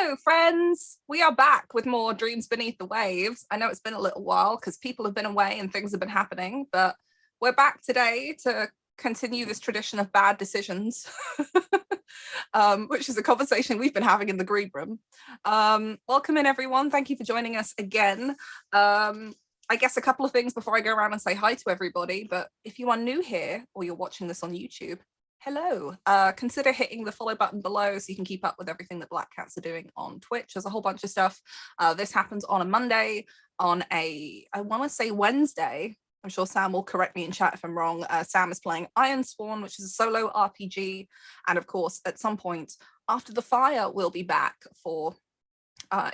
Hello, friends. We are back with more Dreams Beneath the Waves. I know it's been a little while because people have been away and things have been happening, but we're back today to continue this tradition of bad decisions, which is a conversation we've been having in the green room. Welcome in, everyone. Thank you for joining us again. I guess a couple of things before I go around and say hi to everybody, but if you are new here or you're watching this on YouTube, hello. Consider hitting the follow button below so you can keep up with everything that Black Cats are doing on Twitch. There's a whole bunch of stuff. This happens on a Monday, on I want to say Wednesday. I'm sure Sam will correct me in chat if I'm wrong. Sam is playing Iron Sworn, which is a solo RPG. And of course, at some point after the fire, we'll be back for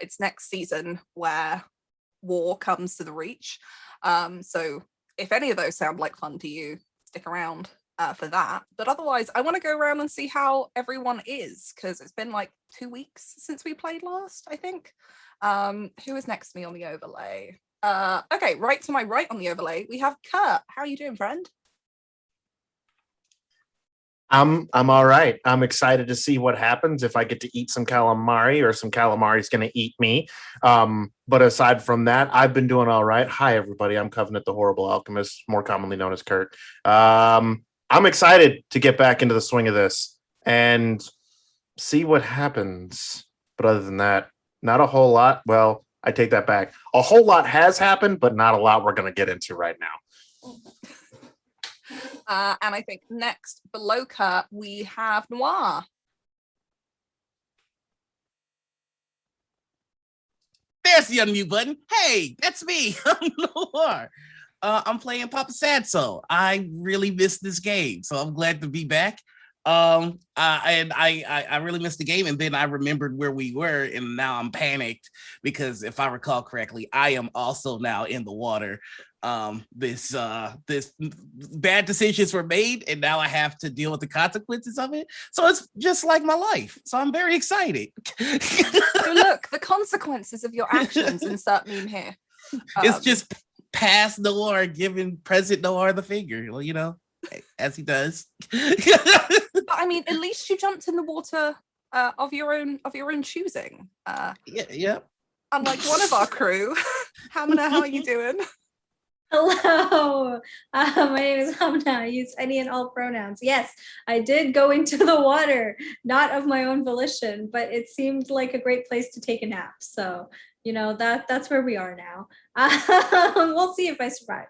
its next season where war comes to the Reach. So if any of those sound like fun to you, stick around for that. But otherwise, I want to go around and see how everyone is, because it's been like 2 weeks since we played last, I think. Who is next to me on the overlay? Okay, right to my right on the overlay, we have Kurt. How are you doing, friend? I'm all right. I'm excited to see what happens if I get to eat some calamari or some calamari's going to eat me. But aside from that, I've been doing all right. Hi, everybody. I'm Covenant the Horrible Alchemist, more commonly known as Kurt. I'm excited to get back into the swing of this and see what happens. But other than that, not a whole lot. Well, I take that back. A whole lot has happened, but not a lot we're going to get into right now. And I think next, below Kurt, we have Noir. There's the unmute button. Hey, that's me. I'm Noir. I'm playing Papa Sadso. I really missed this game, so I'm glad to be back. And I really missed the game, and then I remembered where we were, and now I'm panicked because if I recall correctly, I am also now in the water. This bad decisions were made, and now I have to deal with the consequences of it. So it's just like my life. So I'm very excited. So look, the consequences of your actions. Insert meme here. It's just past Noir giving present Noir the finger. Well, you know, as he does. But I mean, at least you jumped in the water of your own choosing. Yeah. Unlike one of our crew. Hamina, how are you doing? Hello, my name is Hamna. I use any and all pronouns. Yes, I did go into the water, not of my own volition, but it seemed like a great place to take a nap. So, you know, that's where we are now. We'll see if I survive.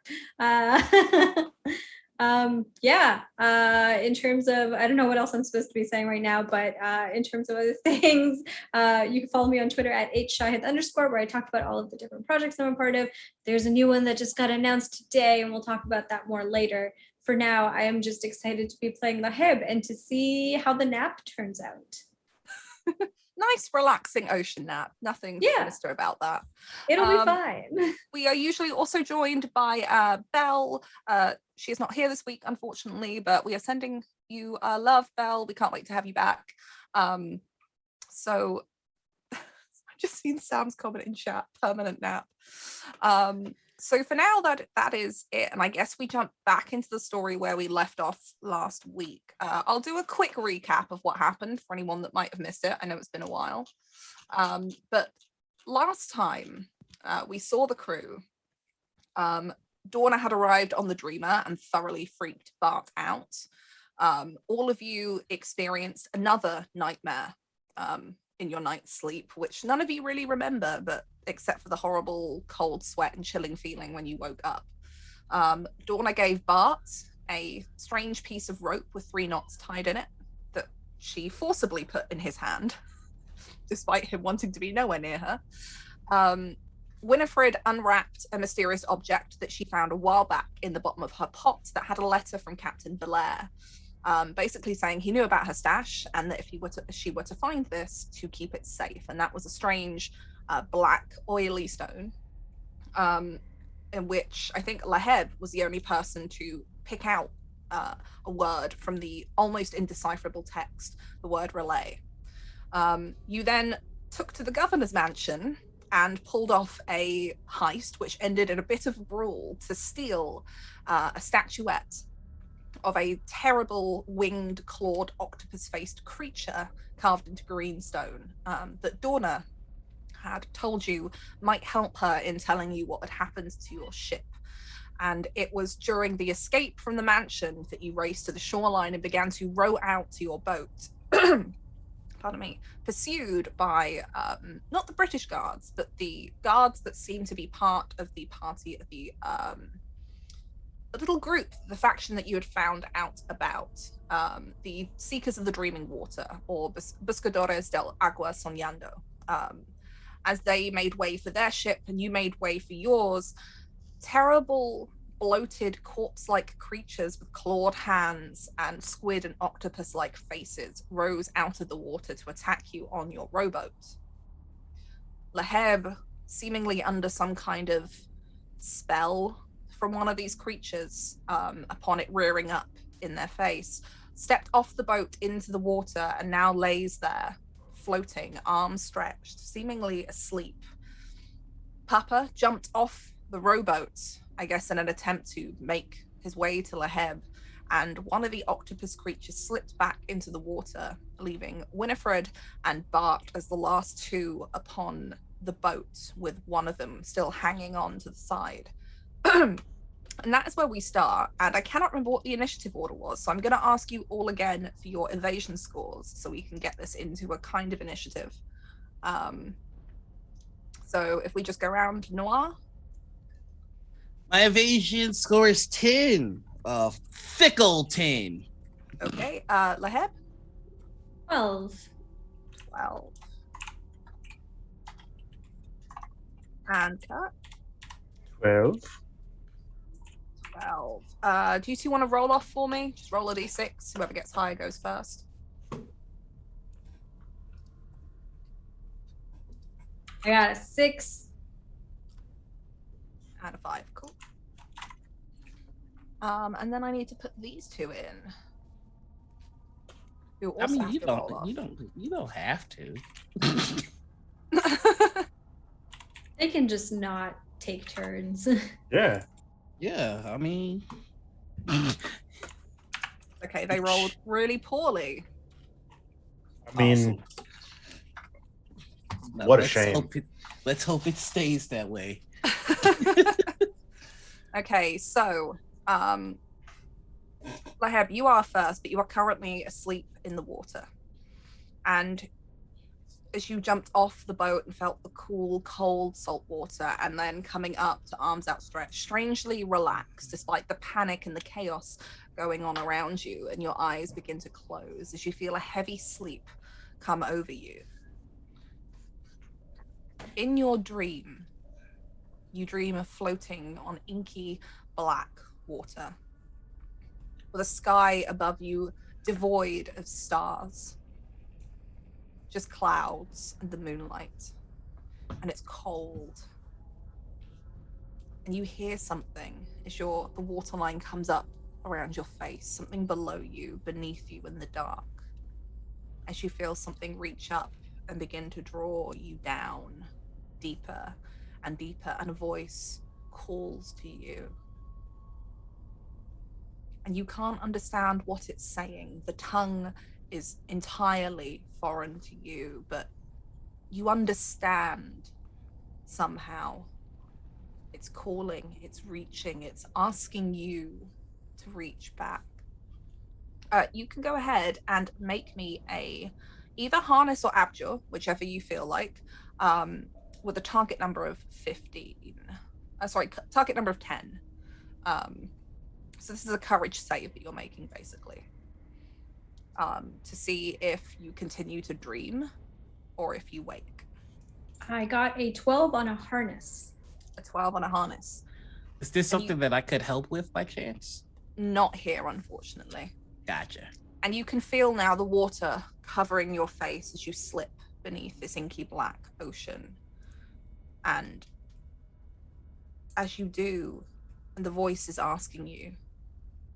In terms of, I don't know what else I'm supposed to be saying right now, but in terms of other things, you can follow me on Twitter at @shahid_, where I talk about all of the different projects I'm a part of. There's a new one that just got announced today, and we'll talk about that more later. For now, I am just excited to be playing Lahib and to see how the nap turns out. Nice, relaxing ocean nap. Nothing sinister about that. It'll be fine. We are usually also joined by Belle. She is not here this week, unfortunately, but we are sending you love, Belle. We can't wait to have you back. So I've just seen Sam's comment in chat, permanent nap. So for now, that is it. And I guess we jump back into the story where we left off last week. I'll do a quick recap of what happened for anyone that might have missed it. I know it's been a while. But last time we saw the crew, Dorna had arrived on the Dreamer and thoroughly freaked Bart out. All of you experienced another nightmare in your night's sleep, which none of you really remember, but except for the horrible cold sweat and chilling feeling when you woke up. Dorna gave Bart a strange piece of rope with 3 knots tied in it that she forcibly put in his hand, despite him wanting to be nowhere near her. Winifred unwrapped a mysterious object that she found a while back in the bottom of her pot that had a letter from Captain Belair, basically saying he knew about her stash and that if she were to find this, to keep it safe. And that was a strange black oily stone, in which I think Laheb was the only person to pick out a word from the almost indecipherable text, the word relay. You then took to the governor's mansion and pulled off a heist which ended in a bit of a brawl to steal a statuette of a terrible winged, clawed, octopus-faced creature carved into green stone that Dorna had told you might help her in telling you what had happened to your ship. And it was during the escape from the mansion that you raced to the shoreline and began to row out to your boat. Pardon me, pursued by not the British guards, but the guards that seem to be part of the party of the little group, the faction that you had found out about, the Seekers of the Dreaming Water, or Buscadores del Agua Soñando. As they made way for their ship and you made way for yours, terrible, bloated, corpse-like creatures with clawed hands and squid and octopus-like faces rose out of the water to attack you on your rowboat. Laheb, seemingly under some kind of spell from one of these creatures, upon it rearing up in their face, stepped off the boat into the water and now lays there, floating, arms stretched, seemingly asleep. Papa jumped off the rowboat, I guess in an attempt to make his way to Laheb, and one of the octopus creatures slipped back into the water, leaving Winifred and Bart as the last two upon the boat, with one of them still hanging on to the side. And that is where we start, and I cannot remember what the initiative order was, so I'm going to ask you all again for your evasion scores so we can get this into a kind of initiative. So if we just go around, Noir? My evasion score is 10. Fickle 10. Okay, Laheb? 12. 12. And Kat? 12. 12. Do you two want to roll off for me? Just roll a d6. Whoever gets higher goes first. I got a 6. And a 5. Cool. And then I need to put these two in. Who I also mean, have you to roll off. don't have to. They can just not take turns. Yeah. Yeah, I mean, Okay, they rolled really poorly. I mean, no, what a shame. Let's hope it stays that way. Okay, so Laheb, you are first, but you are currently asleep in the water. And as you jumped off the boat and felt the cool, cold salt water, and then coming up to arms outstretched, strangely relaxed despite the panic and the chaos going on around you, and your eyes begin to close as you feel a heavy sleep come over you. In your dream, you dream of floating on inky black water, with a sky above you devoid of stars. Just clouds and the moonlight. And it's cold. And you hear something as the waterline comes up around your face, something below you, beneath you in the dark. As you feel something reach up and begin to draw you down deeper and deeper, and a voice calls to you. And you can't understand what it's saying. The tongue is entirely foreign to you, but you understand somehow. It's calling, it's reaching, it's asking you to reach back. You can go ahead and make me either harness or abjure, whichever you feel like, with a target number of 15. Target number of 10. So this is a courage save that you're making, basically. To see if you continue to dream or if you wake. I got a 12 on a harness. A 12 on a harness. Is this something that I could help with by chance? Not here, unfortunately. Gotcha. And you can feel now the water covering your face as you slip beneath this inky black ocean. And as you do, and the voice is asking you,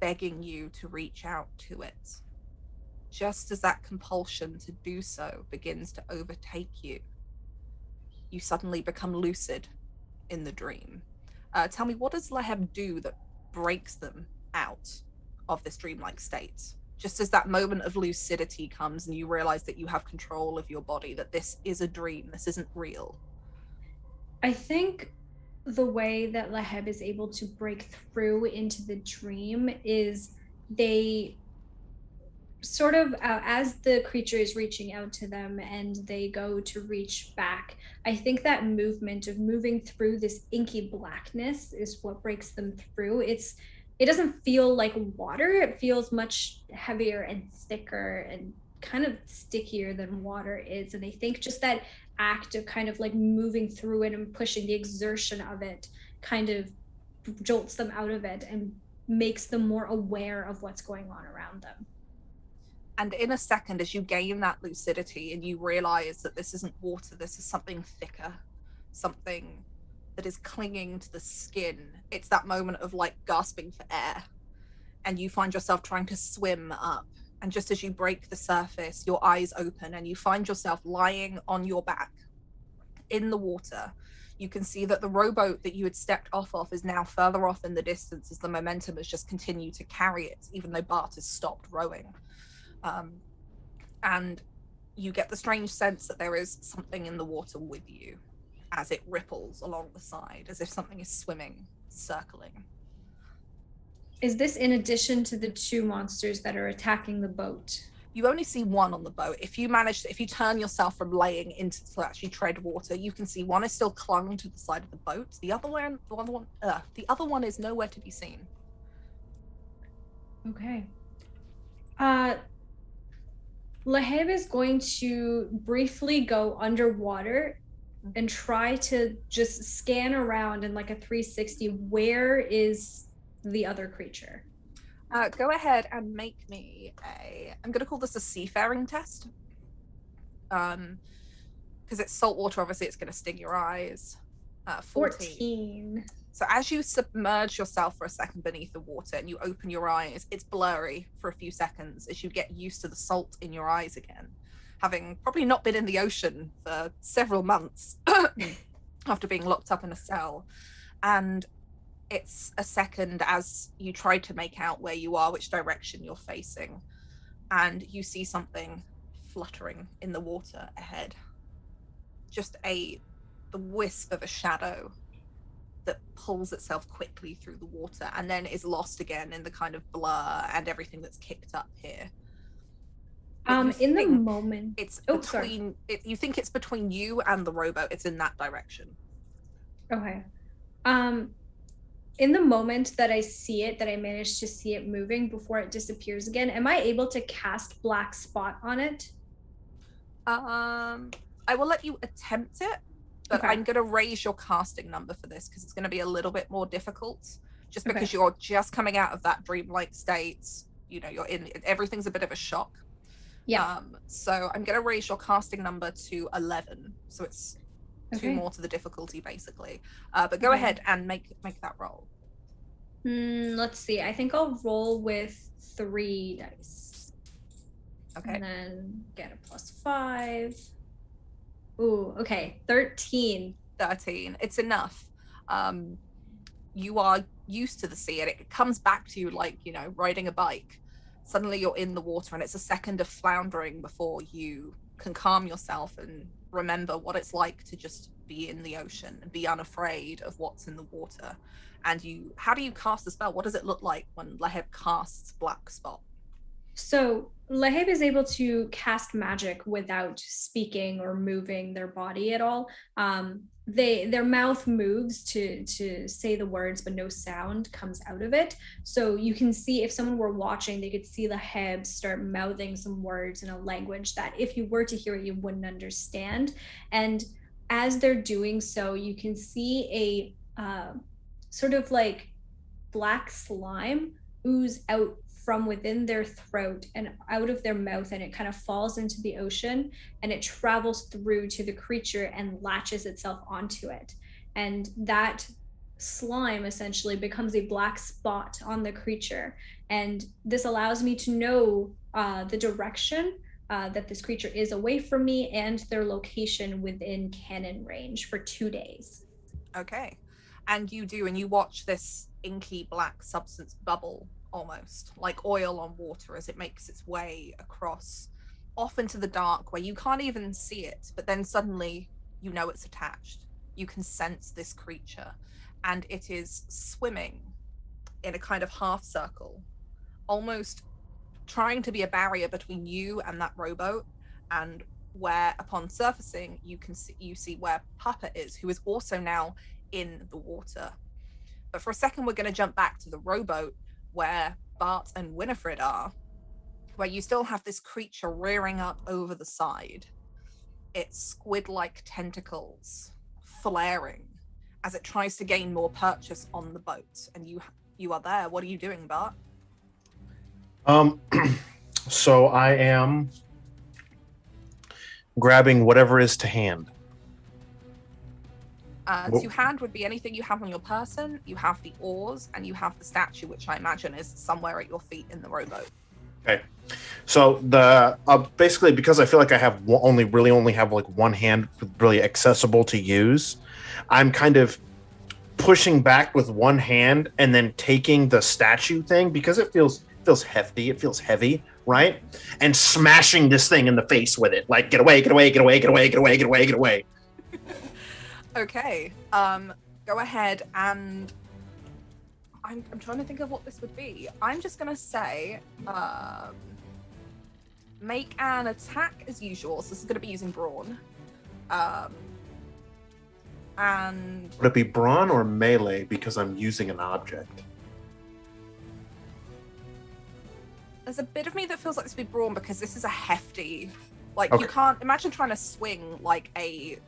begging you to reach out to it. Just as that compulsion to do so begins to overtake you, you suddenly become lucid in the dream. Tell me, what does Laheb do that breaks them out of this dreamlike state. Just as that moment of lucidity comes and you realize that you have control of your body, that this is a dream, this isn't real. I think the way that Laheb is able to break through into the dream is they sort of, as the creature is reaching out to them and they go to reach back, I think that movement of moving through this inky blackness is what breaks them through. It doesn't feel like water. It feels much heavier and thicker and kind of stickier than water is. And I think just that act of kind of like moving through it and pushing, the exertion of it kind of jolts them out of it and makes them more aware of what's going on around them. And in a second, as you gain that lucidity and you realize that this isn't water, this is something thicker, something that is clinging to the skin. It's that moment of like gasping for air, and you find yourself trying to swim up. And just as you break the surface, your eyes open and you find yourself lying on your back in the water. You can see that the rowboat that you had stepped off of is now further off in the distance as the momentum has just continued to carry it, even though Bart has stopped rowing. And you get the strange sense that there is something in the water with you as it ripples along the side, as if something is swimming, circling. Is this in addition to the two monsters that are attacking the boat? You only see one on the boat. If you turn yourself from laying into to actually tread water, you can see one is still clung to the side of the boat. The other one is nowhere to be seen. Okay. Laheb is going to briefly go underwater and try to just scan around in like a 360. Where is the other creature? Go ahead and make me I'm going to call this a seafaring test. Because it's salt water, obviously it's going to sting your eyes. 14. So as you submerge yourself for a second beneath the water and you open your eyes, it's blurry for a few seconds as you get used to the salt in your eyes again, having probably not been in the ocean for several months after being locked up in a cell. And it's a second as you try to make out where you are, which direction you're facing, and you see something fluttering in the water ahead. Just the wisp of a shadow that pulls itself quickly through the water and then is lost again in the kind of blur and everything that's kicked up here. In the moment, it's between you think it's between you and the rowboat. It's in that direction. Okay. In the moment that I see it, that I manage to see it moving before it disappears again, am I able to cast Black Spot on it? I will let you attempt it, but I'm going to raise your casting number for this because it's going to be a little bit more difficult, just because you're just coming out of that dreamlike state. You know, everything's a bit of a shock. Yeah. So I'm going to raise your casting number to 11. So it's 2 more to the difficulty, basically. But go ahead and make that roll. Let's see. I think I'll roll with 3 dice. Okay. And then get a +5. Ooh, okay. 13. 13. It's enough. You are used to the sea, and it comes back to you like, you know, riding a bike. Suddenly you're in the water, and it's a second of floundering before you can calm yourself and remember what it's like to just be in the ocean and be unafraid of what's in the water. And how do you cast the spell? What does it look like when Laheb casts Black Spot? So Laheb is able to cast magic without speaking or moving their body at all. Their mouth moves to say the words, but no sound comes out of it. So you can see, if someone were watching, they could see Laheb start mouthing some words in a language that if you were to hear it, you wouldn't understand. And as they're doing so, you can see a sort of like black slime ooze out from within their throat and out of their mouth, and it kind of falls into the ocean, and it travels through to the creature and latches itself onto it. And that slime essentially becomes a black spot on the creature. And this allows me to know the direction that this creature is away from me and their location within cannon range for 2 days. Okay. And you watch this inky black substance bubble almost like oil on water as it makes its way across off into the dark where you can't even see it, but then suddenly you know it's attached. You can sense this creature, and it is swimming in a kind of half circle, almost trying to be a barrier between you and that rowboat, and where upon surfacing you see where Papa is, who is also now in the water. But for a second we're going to jump back to the rowboat where Bart and Winifred are, where you still have this creature rearing up over the side, its squid-like tentacles flaring as it tries to gain more purchase on the boat. And you are there. What are you doing, Bart? So I am grabbing whatever is to hand. To hand would be anything you have on your person. You have the oars, and you have the statue, which I imagine is somewhere at your feet in the rowboat. Okay. So the basically, because I feel like I have only have like one hand really accessible to use, I'm kind of pushing back with one hand and then taking the statue thing because it feels hefty. It feels heavy, right? And smashing this thing in the face with it. Like, get away, get away, get away, get away, get away, get away, get away. Okay. Go ahead and I'm trying to think of what this would be. I'm just gonna say make an attack as usual. So this is gonna be using brawn. And would it be brawn or melee because I'm using an object? There's a bit of me that feels like this would be brawn because this is a hefty, like Okay. You can't imagine trying to swing like a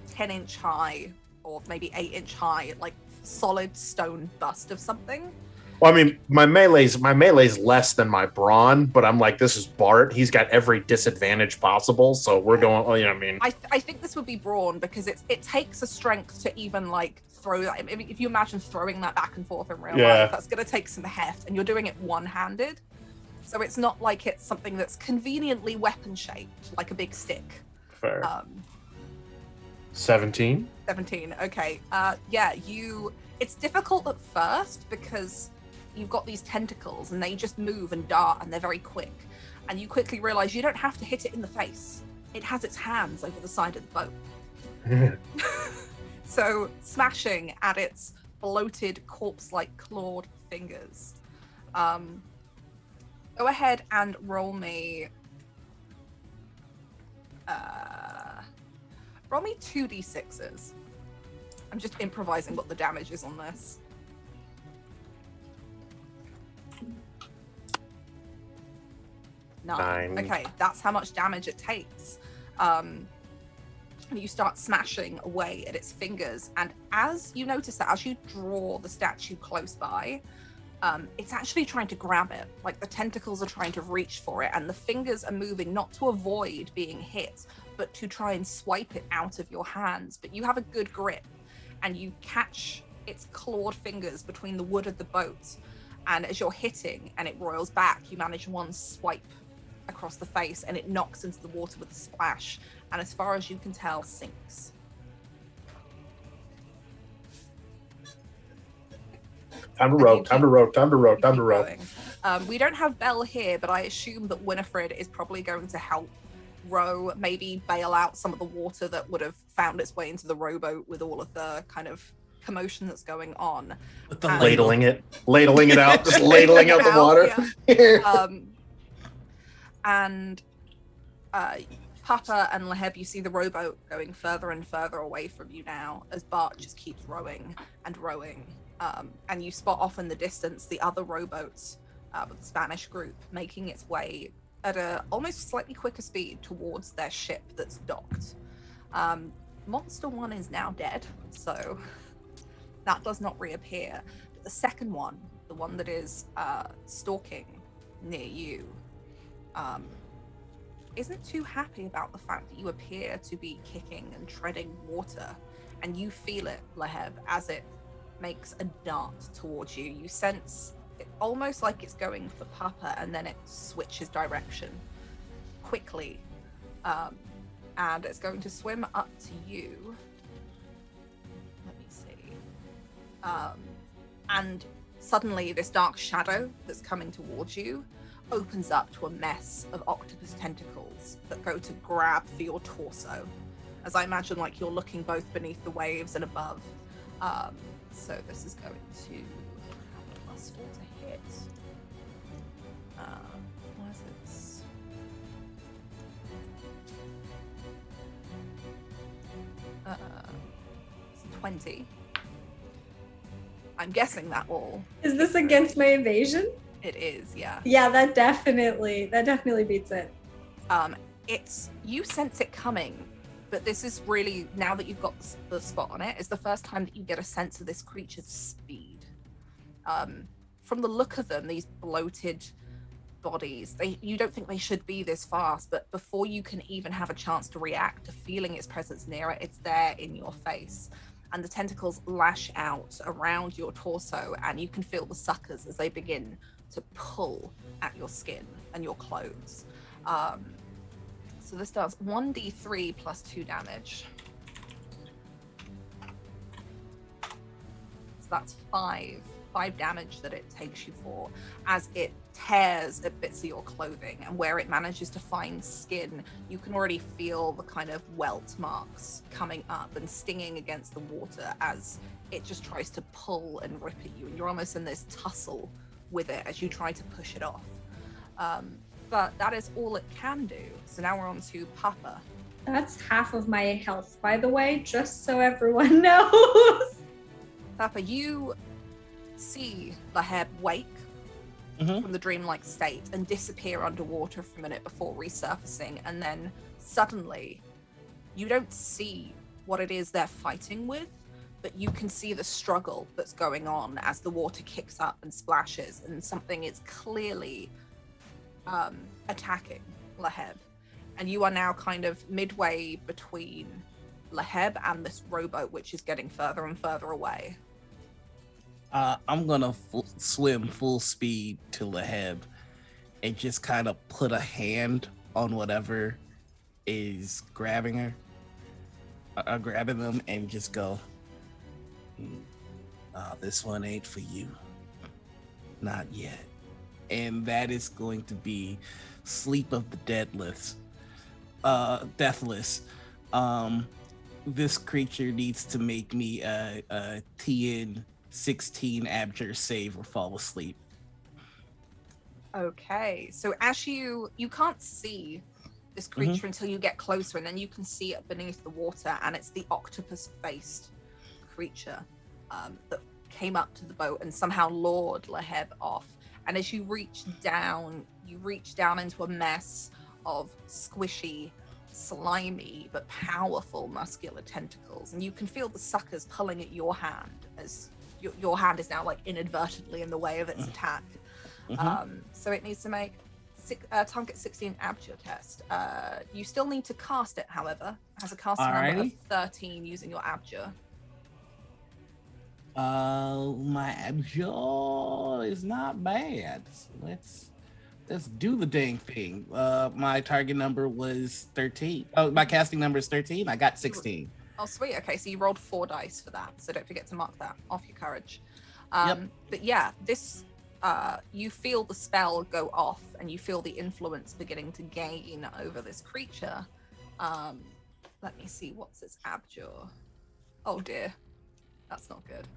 10-inch high or maybe 8-inch high, like solid stone bust of something. Well, I mean, my melee's less than my brawn, but I'm like, this is Bart. He's got every disadvantage possible, so we're going. Oh, you know what I mean? I think this would be brawn because it takes a strength to even like throw that. If you imagine throwing that back and forth in real life, that's going to take some heft, and you're doing it one-handed. So it's not like it's something that's conveniently weapon-shaped, like a big stick. Fair. 17. 17. Okay. Yeah. It's difficult at first because you've got these tentacles and they just move and dart and they're very quick, and you quickly realize you don't have to hit it in the face. It has its hands over the side of the boat. So smashing at its bloated, corpse-like clawed fingers. Go ahead and roll me. Roll me 2d6s. I'm just improvising what the damage is on this. 9. Okay, that's how much damage it takes. You start smashing away at its fingers, and as you notice that as you draw the statue close by, it's actually trying to grab it. Like the tentacles are trying to reach for it, and the fingers are moving not to avoid being hit, but to try and swipe it out of your hands. But you have a good grip, and you catch its clawed fingers between the wood of the boat, and as you're hitting and it roils back, you manage one swipe across the face, and it knocks into the water with a splash, and as far as you can tell, sinks. Time to row. We don't have Belle here, but I assume that Winifred is probably going to help row, maybe bail out some of the water that would have found its way into the rowboat with all of the kind of commotion that's going on. Ladling it out, just ladling out the water. Yeah. And Papa and Leheb, you see the rowboat going further and further away from you now as Bart just keeps rowing and rowing. And you spot off in the distance the other rowboats with the Spanish group making its way at a almost slightly quicker speed towards their ship that's docked. Monster 1 is now dead, so that does not reappear. But the second one, the one that is stalking near you, isn't too happy about the fact that you appear to be kicking and treading water, and you feel it, Leheb, as it makes a dart towards you. You sense it almost like it's going for Papa, and then it switches direction quickly, and it's going to swim up to you. Let me see. And Suddenly, this dark shadow that's coming towards you opens up to a mess of octopus tentacles that go to grab for your torso. As I imagine, like, you're looking both beneath the waves and above. So this is going to have +4 to hit. Why is it? It's 20. I'm guessing that will. Is this against my evasion? It is, yeah. Yeah, that definitely beats it. You sense it coming, but this is really, now that you've got the spot on it, it's the first time that you get a sense of this creature's speed. From the look of them, these bloated bodies, you don't think they should be this fast, but before you can even have a chance to react to feeling its presence near it, it's there in your face. And the tentacles lash out around your torso, and you can feel the suckers as they begin to pull at your skin and your clothes. So this does 1d3 plus 2 damage. So that's 5 damage that it takes you for, as it tears at bits of your clothing, and where it manages to find skin, you can already feel the kind of welt marks coming up and stinging against the water as it just tries to pull and rip at you, and you're almost in this tussle with it as you try to push it off. But that is all it can do. So now we're on to Papa. That's half of my health, by the way, just so everyone knows. Papa, you see Laheb wake from the dreamlike state and disappear underwater for a minute before resurfacing, and then suddenly you don't see what it is they're fighting with, but you can see the struggle that's going on as the water kicks up and splashes, and something is clearly attacking Laheb. And you are now kind of midway between Laheb and this rowboat, which is getting further and further away. I'm gonna swim full speed to Laheb and just kind of put a hand on whatever is grabbing her, grabbing them, and just go, this one ain't for you. Not yet. And that is going to be Sleep of the Deathless. This creature needs to make me a TN 16 abjure save or fall asleep. Okay, so as you can't see this creature until you get closer, and then you can see it beneath the water, and it's the octopus-faced creature that came up to the boat and somehow lured Laheb off. And as you reach down into a mess of squishy, slimy, but powerful muscular tentacles, and you can feel the suckers pulling at your hand as your hand is now like inadvertently in the way of its attack. So it needs to make target 16 abjure test. You still need to cast it, however. It has a casting number of 13 using your abjure. My abjure is not bad. So let's do the dang thing. My target number was 13. Oh, my casting number is 13. I got 16. Oh, sweet. Okay, so you rolled 4 dice for that, so don't forget to mark that off your courage. But yeah, this you feel the spell go off, and you feel the influence beginning to gain over this creature. Let me see, what's its abjure? Oh dear, that's not good.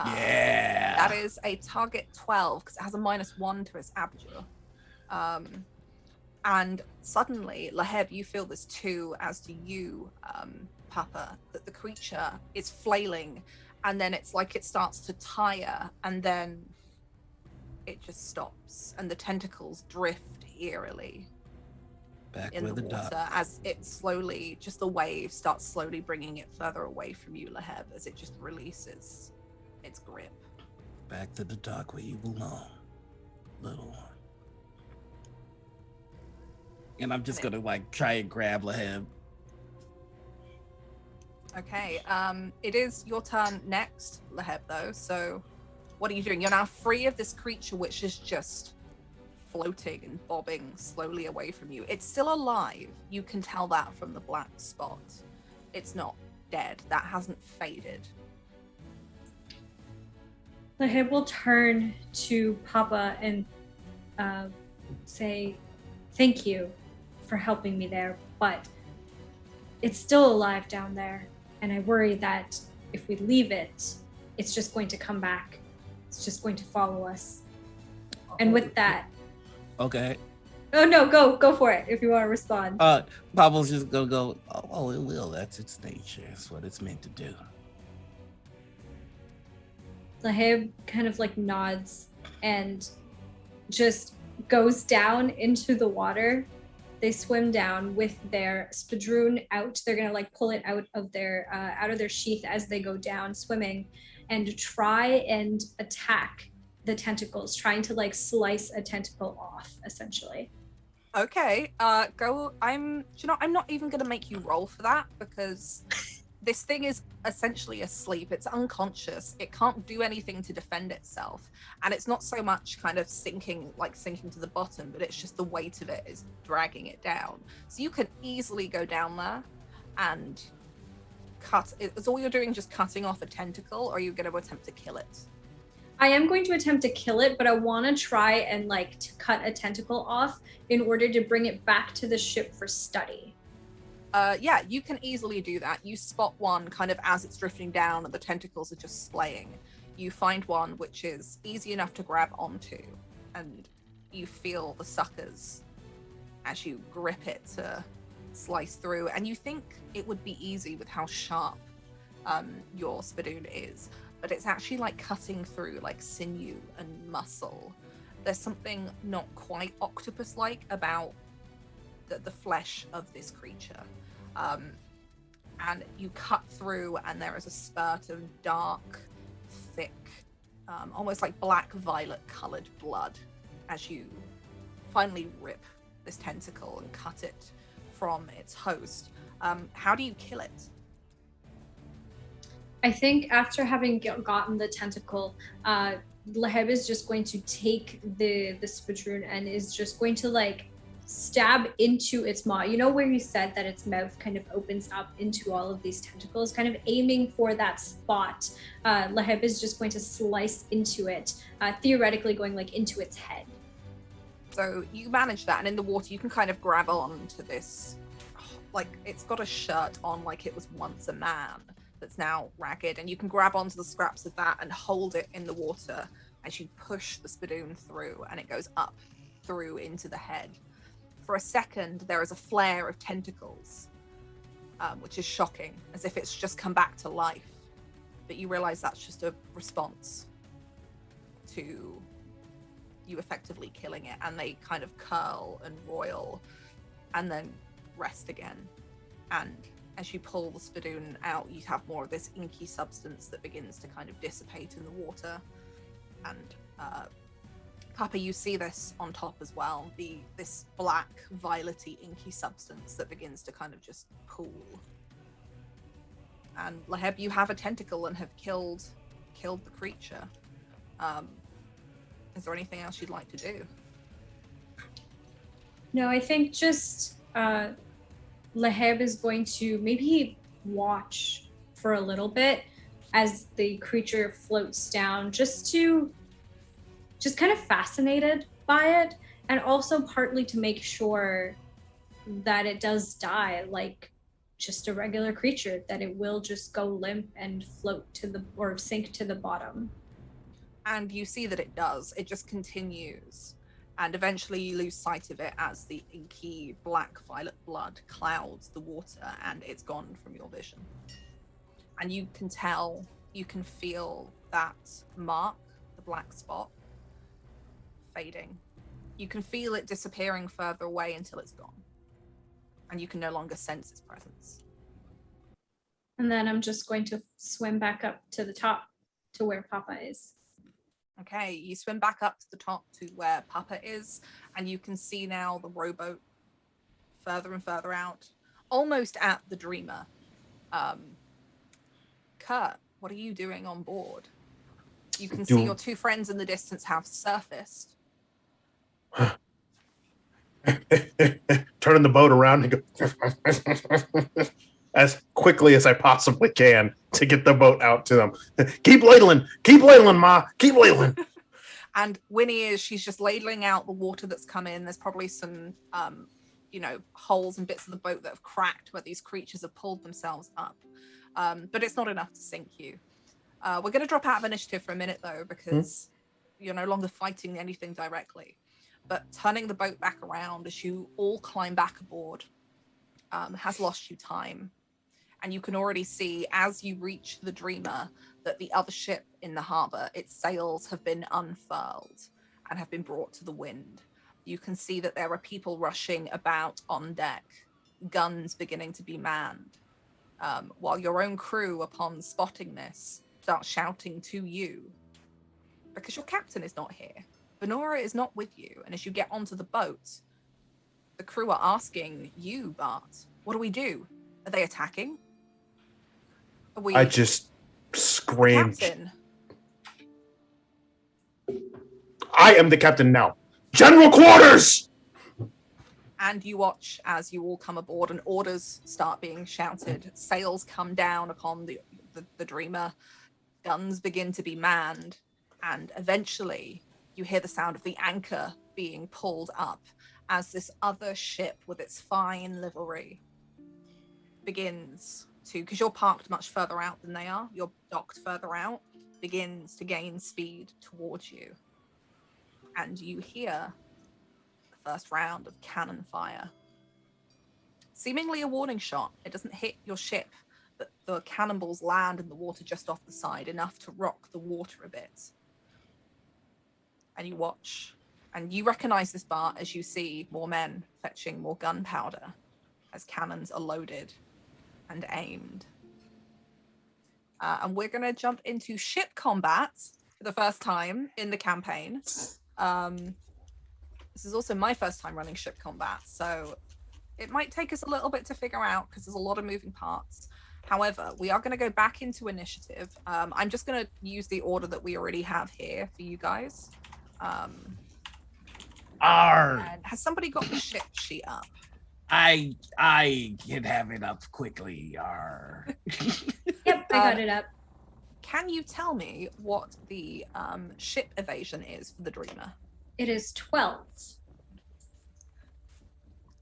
Yeah, that is a target 12 because it has a -1 to its abjure. And suddenly, Laheb, you feel this too, as do you, Papa, that the creature is flailing, and then it's like it starts to tire, and then it just stops, and the tentacles drift eerily back in the water as it slowly, just the wave starts slowly bringing it further away from you, Laheb, as it just releases its grip. Back to the dock where you belong, little one. And I'm just gonna like try and grab Laheb. Okay, it is your turn next, Laheb, though. So what are you doing? You're now free of this creature, which is just floating and bobbing slowly away from you. It's still alive. You can tell that from the black spot. It's not dead. That hasn't faded. Lahib will turn to Papa and say, "Thank you for helping me there, but it's still alive down there, and I worry that if we leave it, it's just going to come back. It's just going to follow us." And with that, Okay. oh no, go for it if you want to respond. Papa's just gonna go, oh, it will. That's its nature. That's what it's meant to do. Lahib kind of like nods and just goes down into the water. They swim down with their spadroon out. They're gonna like pull it out of their sheath as they go down swimming, and try and attack the tentacles, trying to like slice a tentacle off, essentially. Okay, go. I'm not even gonna make you roll for that because this thing is essentially asleep. It's unconscious. It can't do anything to defend itself. And it's not so much kind of sinking to the bottom, but it's just the weight of it is dragging it down. So you could easily go down there and cut. Is all you're doing just cutting off a tentacle, or are you going to attempt to kill it? I am going to attempt to kill it, but I want to try and like to cut a tentacle off in order to bring it back to the ship for study. Yeah, you can easily do that. You spot one kind of as it's drifting down and the tentacles are just splaying. You find one which is easy enough to grab onto, and you feel the suckers as you grip it to slice through. And you think it would be easy with how sharp your spadoon is, but it's actually like cutting through like sinew and muscle. There's something not quite octopus-like about the flesh of this creature. And you cut through and there is a spurt of dark, thick, almost like black violet colored blood as you finally rip this tentacle and cut it from its host. How do you kill it? I think after having gotten the tentacle, Laheb is just going to take the spadroon and is just going to like stab into its maw. You know where you said that its mouth kind of opens up into all of these tentacles, kind of aiming for that spot. Laheb is just going to slice into it, theoretically going like into its head. So you manage that, and in the water you can kind of grab on to this, like it's got a shirt on like it was once a man that's now ragged, and you can grab onto the scraps of that and hold it in the water as you push the spadoon through, and it goes up through into the head. For a second, there is a flare of tentacles, which is shocking, as if it's just come back to life. But you realize that's just a response to you effectively killing it, and they kind of curl and roil and then rest again. And as you pull the spadoon out, you have more of this inky substance that begins to kind of dissipate in the water. And Papa, you see this on top as well, this black, violety, inky substance that begins to kind of just pool. And Laheb, you have a tentacle and have killed the creature. Is there anything else you'd like to do? No, I think just Laheb is going to maybe watch for a little bit as the creature floats down, just kind of fascinated by it, and also partly to make sure that it does die like just a regular creature, that it will just go limp and float or sink to the bottom. And you see that it does. It just continues. And eventually you lose sight of it as the inky black violet blood clouds the water, and it's gone from your vision. And you can feel that mark, the black spot, fading. You can feel it disappearing further away until it's gone. And you can no longer sense its presence. And then I'm just going to swim back up to the top to where Papa is. Okay, you swim back up to the top to where Papa is, and you can see now the rowboat further and further out, almost at the Dreamer. Kurt, what are you doing on board? You can see your two friends in the distance have surfaced. Turning the boat around and go as quick quickly as I possibly can to get the boat out to them. Keep ladling, Ma, keep ladling. And Winnie she's just ladling out the water that's come in. There's probably some, holes and bits of the boat that have cracked where these creatures have pulled themselves up. But it's not enough to sink you. We're going to drop out of initiative for a minute, though, because you're no longer fighting anything directly. But turning the boat back around as you all climb back aboard has lost you time. And you can already see, as you reach the Dreamer, that the other ship in the harbour, its sails have been unfurled and have been brought to the wind. You can see that there are people rushing about on deck, guns beginning to be manned, while your own crew, upon spotting this, start shouting to you. Because your captain is not here. Venora is not with you, and as you get onto the boat, the crew are asking you, Bart, what do we do? Are they attacking? I just screamed. Captain. I am the captain now. General quarters! And you watch as you all come aboard and orders start being shouted. Sails come down upon the Dreamer. Guns begin to be manned. And eventually you hear the sound of the anchor being pulled up as this other ship with its fine livery begins to, because you're parked much further out than they are, you're docked further out, begins to gain speed towards you. And you hear the first round of cannon fire. Seemingly a warning shot. It doesn't hit your ship, but the cannonballs land in the water just off the side, enough to rock the water a bit. And you watch, and you recognize this, Bart, as you see more men fetching more gunpowder as cannons are loaded and aimed. And we're going to jump into ship combat for the first time in the campaign. This is also my first time running ship combat, so it might take us a little bit to figure out because there's a lot of moving parts. However, we are going to go back into initiative. I'm just going to use the order that we already have here for you guys. And has somebody got the ship sheet up? I can have it up quickly. Yep, I got it up. Can you tell me what the ship evasion is for the Dreamer? It is 12.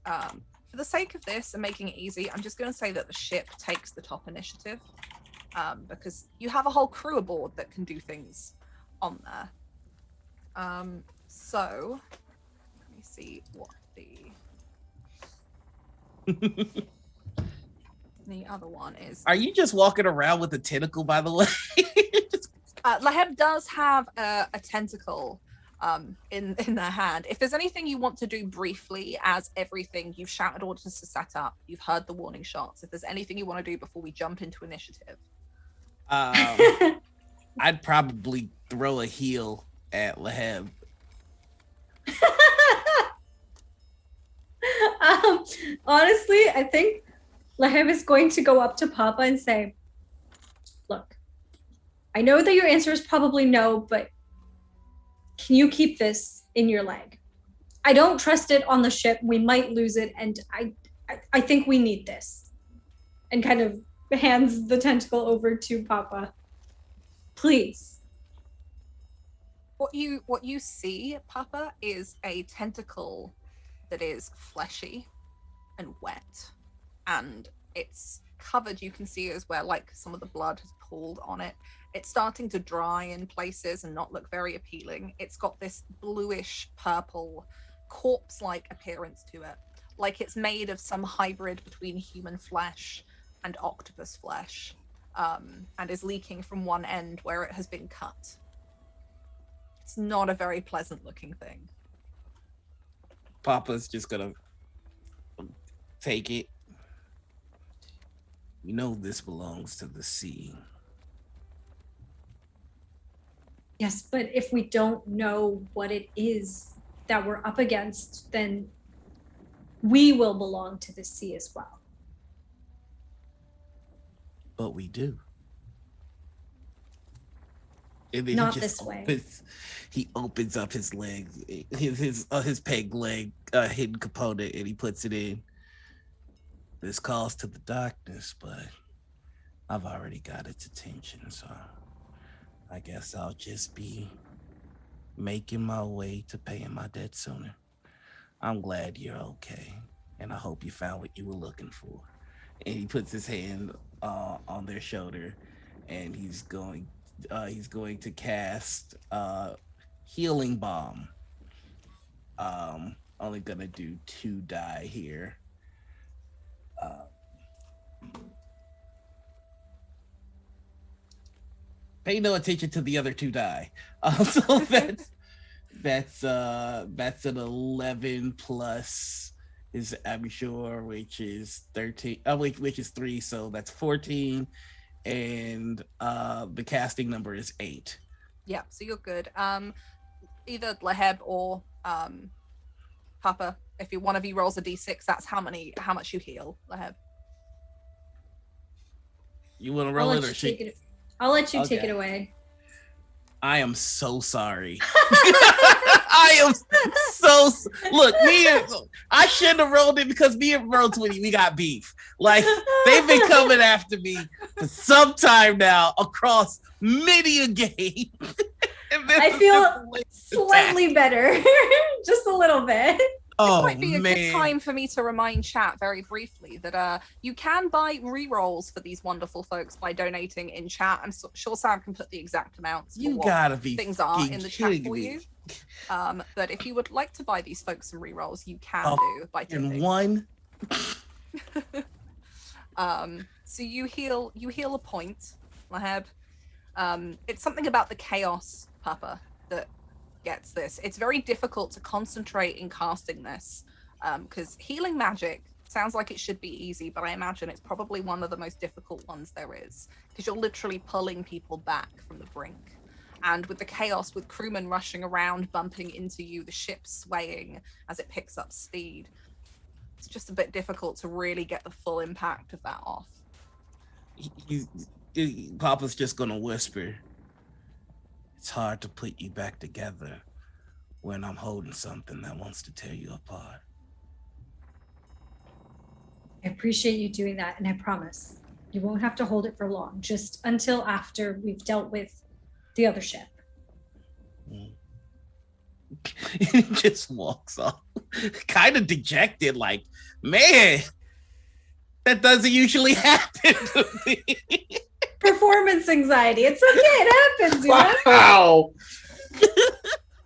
For the sake of this and making it easy, I'm just going to say that the ship takes the top initiative because you have a whole crew aboard that can do things on there. So let me see what the other one is. Are you just walking around with a tentacle, by the way? Laheb does have a tentacle in their hand. If there's anything you want to do briefly, as everything, you've shouted orders to set up, you've heard the warning shots. If there's anything you want to do before we jump into initiative, I'd probably throw a heel at Laheb. Honestly, I think Laheb is going to go up to Papa and say, look, I know that your answer is probably no, but can you keep this in your leg? I don't trust it on the ship. We might lose it, and I think we need this. And kind of hands the tentacle over to Papa. Please. What you see, Papa, is a tentacle that is fleshy and wet, and it's covered. You can see as where like some of the blood has pooled on it. It's starting to dry in places and not look very appealing. It's got this bluish purple corpse-like appearance to it, like it's made of some hybrid between human flesh and octopus flesh, and is leaking from one end where it has been cut. It's not a very pleasant looking thing. Papa's just gonna take it. You know this belongs to the sea. Yes, but if we don't know what it is that we're up against, then we will belong to the sea as well. But we do. And then Not he just this way. He opens up his leg, his peg leg hidden component, and he puts it in. This calls to the darkness, but I've already got its attention, so I guess I'll just be making my way to paying my debt sooner. I'm glad you're okay, and I hope you found what you were looking for. And he puts his hand on their shoulder, and he's going to cast healing bomb. Only gonna do 2 die here. Pay no attention to the other 2 die. So that's an 11 plus his Abishur, which is 13. Which is 3, so that's 14, and the casting number is 8. Yeah, so you're good. Either Leheb or Papa, if one of you rolls a d6, that's how much you heal, Leheb. You want to roll it or she? I'll let you take it away. I am so sorry. I am so look. I shouldn't have rolled it because me and Roll 20, we got beef. Like they've been coming after me for some time now across many a game. I feel slightly better, just a little bit. This might be a good time for me to remind chat very briefly that you can buy re-rolls for these wonderful folks by donating in chat. I'm sure Sam can put the exact amounts you gotta be things are in the chat for you. But if you would like to buy these folks some re-rolls, you can do by donating. One. So you heal a point, Leheb. It's something about the chaos, Papa, that gets this. It's very difficult to concentrate in casting this because healing magic sounds like it should be easy, but I imagine it's probably one of the most difficult ones there is because you're literally pulling people back from the brink. And with the chaos, with crewmen rushing around, bumping into you, the ship swaying as it picks up speed, it's just a bit difficult to really get the full impact of that off. Papa's just gonna whisper, it's hard to put you back together when I'm holding something that wants to tear you apart. I appreciate you doing that, and I promise you won't have to hold it for long, just until after we've dealt with the other ship. He just walks off, kind of dejected, like, man, that doesn't usually happen to me. Performance anxiety. It's okay, it happens, you know? Wow.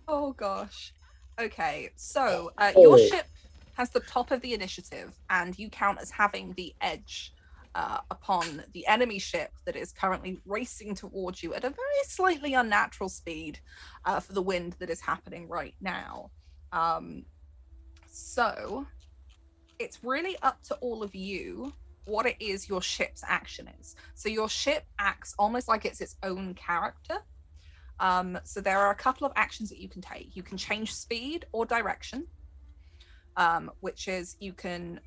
Oh gosh. Okay, so your ship has the top of the initiative, and you count as having the edge upon the enemy ship that is currently racing towards you at a very slightly unnatural speed for the wind that is happening right now. So it's really up to all of you what it is your ship's action is. So your ship acts almost like it's its own character. So there are a couple of actions that you can take. You can change speed or direction, which is you can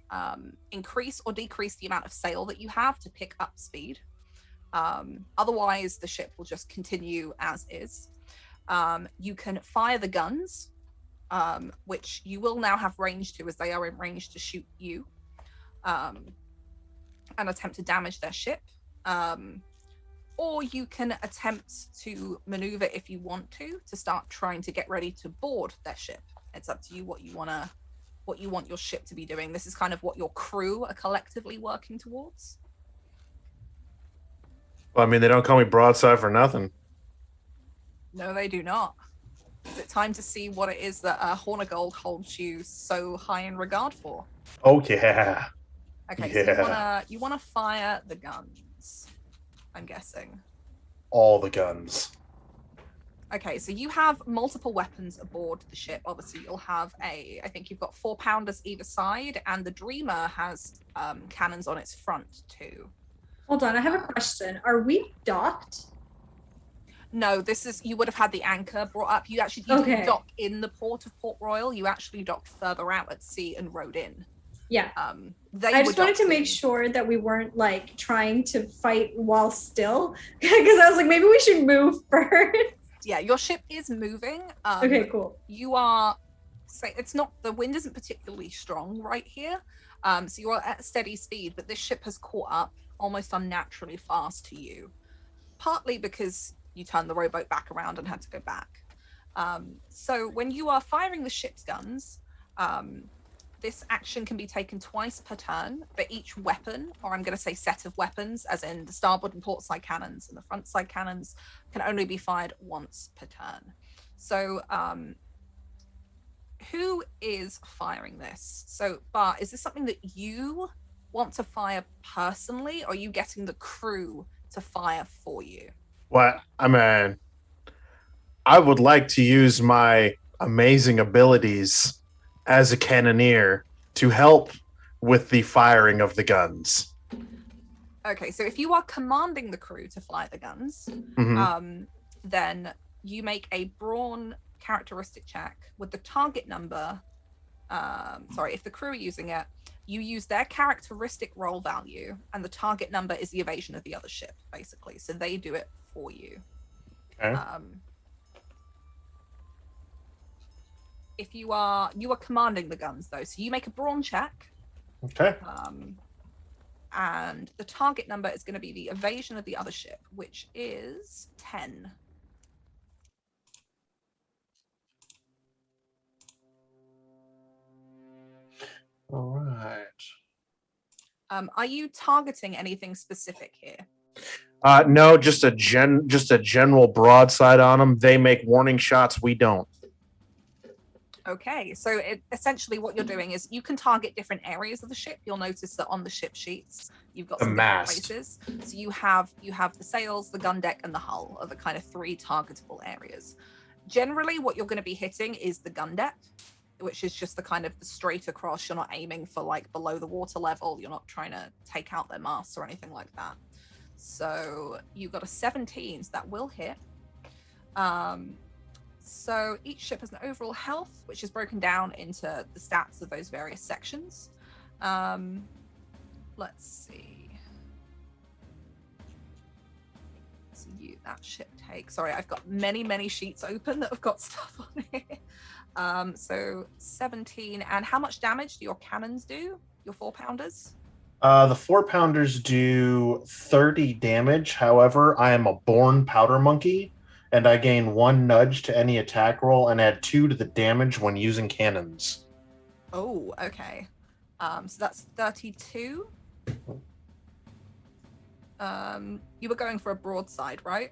increase or decrease the amount of sail that you have to pick up speed. Otherwise, the ship will just continue as is. You can fire the guns, which you will now have range to, as they are in range to shoot you and attempt to damage their ship. Or you can attempt to maneuver if you want to start trying to get ready to board their ship. It's up to you what you want your ship to be doing. This is kind of what your crew are collectively working towards. Well, I mean, they don't call me broadside for nothing. No, they do not. Is it time to see what it is that Hornigold holds you so high in regard for? Oh, yeah. Okay, Yeah. so you wanna fire the guns, I'm guessing. All the guns. Okay, so you have multiple weapons aboard the ship. Obviously, you'll have I think you've got 4-pounders either side, and the Dreamer has cannons on its front too. Hold on, I have a question. Are we docked? No, you would have had the anchor brought up. You didn't dock in the port of Port Royal. You actually docked further out at sea and rowed in. Yeah. I just wanted to make sure that we weren't like trying to fight while still, because I was like, maybe we should move first. Yeah, your ship is moving. Okay, cool. You are, the wind isn't particularly strong right here. So you are at steady speed, but this ship has caught up almost unnaturally fast to you, partly because you turned the rowboat back around and had to go back. So when you are firing the ship's guns, this action can be taken twice per turn, but each weapon, or I'm going to say set of weapons, as in the starboard and port side cannons and the front side cannons, can only be fired once per turn. So who is firing this? So Bart, is this something that you want to fire personally, or are you getting the crew to fire for you? Well, I mean, I would like to use my amazing abilities as a cannoneer to help with the firing of the guns. Okay, so if you are commanding the crew to fire the guns, then you make a brawn characteristic check with the target number. If the crew are using it, you use their characteristic roll value, and the target number is the evasion of the other ship, basically. So they do it for you. Okay. If you are commanding the guns, though, so you make a brawn check. Okay. And the target number is going to be the evasion of the other ship, which is 10. All right. Are you targeting anything specific here? No, just a general broadside on them. They make warning shots. We don't. Okay, so essentially what you're doing is you can target different areas of the ship. You'll notice that on the ship sheets, you've got some different places. So you have the sails, the gun deck, and the hull are the kind of 3 targetable areas. Generally, what you're going to be hitting is the gun deck, which is just the kind of the straight across. You're not aiming for like below the water level. You're not trying to take out their masts or anything like that. So you got a 17, so that will hit. So each ship has an overall health, which is broken down into the stats of those various sections. Let's see. So that ship takes. Sorry, I've got many sheets open that have got stuff on it. So 17. And how much damage do your cannons do? Your 4-pounders? The 4-pounders do 30 damage. However, I am a born powder monkey, and I gain 1 nudge to any attack roll and add 2 to the damage when using cannons. Oh, okay. So that's 32. You were going for a broadside, right?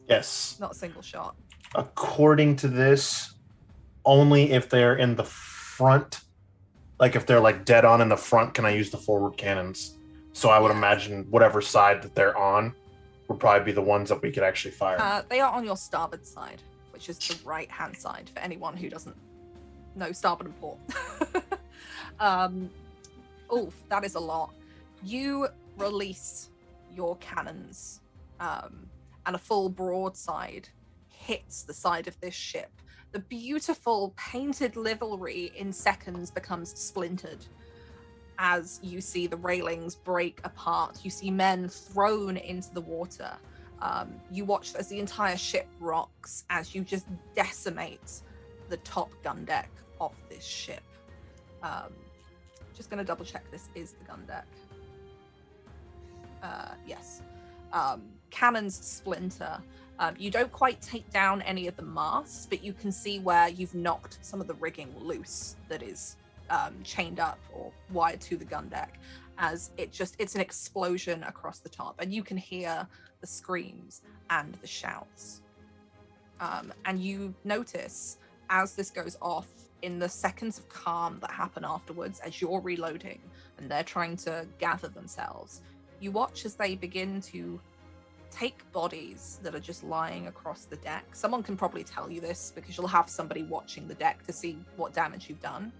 Yes. Not a single shot. According to this, only if they're in the front, like if they're like dead on in the front, can I use the forward cannons. So I would imagine whatever side that they're on would probably be the ones that we could actually fire. They are on your starboard side, which is the right-hand side for anyone who doesn't know starboard and port. That is a lot. You release your cannons, and a full broadside hits the side of this ship. The beautiful painted livery in seconds becomes splintered as you see the railings break apart. You see men thrown into the water. You watch as the entire ship rocks as you just decimate the top gun deck of this ship. Just going to double check this is the gun deck. Yes. Cannons splinter. You don't quite take down any of the masts, but you can see where you've knocked some of the rigging loose that is chained up or wired to the gun deck, as it's an explosion across the top, and you can hear the screams and the shouts. And you notice as this goes off, in the seconds of calm that happen afterwards, as you're reloading and they're trying to gather themselves, you watch as they begin to take bodies that are just lying across the deck. Someone can probably tell you this because you'll have somebody watching the deck to see what damage you've done.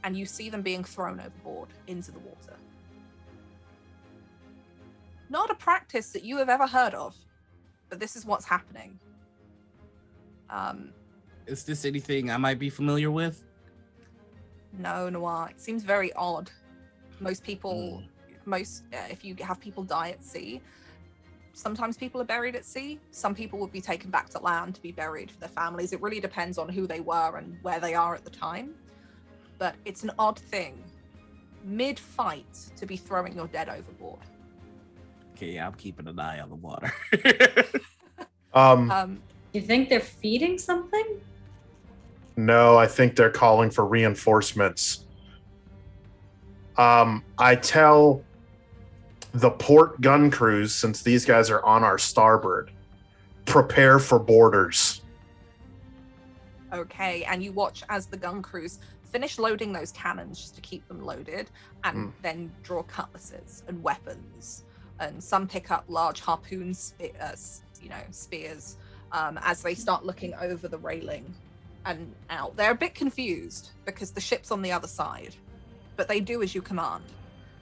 And you see them being thrown overboard into the water. Not a practice that you have ever heard of, but this is what's happening. Is this anything I might be familiar with? No, Noir. It seems very odd. Most people, if you have people die at sea, sometimes people are buried at sea. Some people will be taken back to land to be buried for their families. It really depends on who they were and where they are at the time. But it's an odd thing, mid-fight, to be throwing your dead overboard. Okay, I'm keeping an eye on the water. You think they're feeding something? No, I think they're calling for reinforcements. I tell the port gun crews, since these guys are on our starboard, prepare for boarders. Okay, and you watch as the gun crews finish loading those cannons just to keep them loaded, and then draw cutlasses and weapons, and some pick up large harpoons, spears, as they start looking over the railing and out. They're a bit confused because the ship's on the other side, but they do as you command.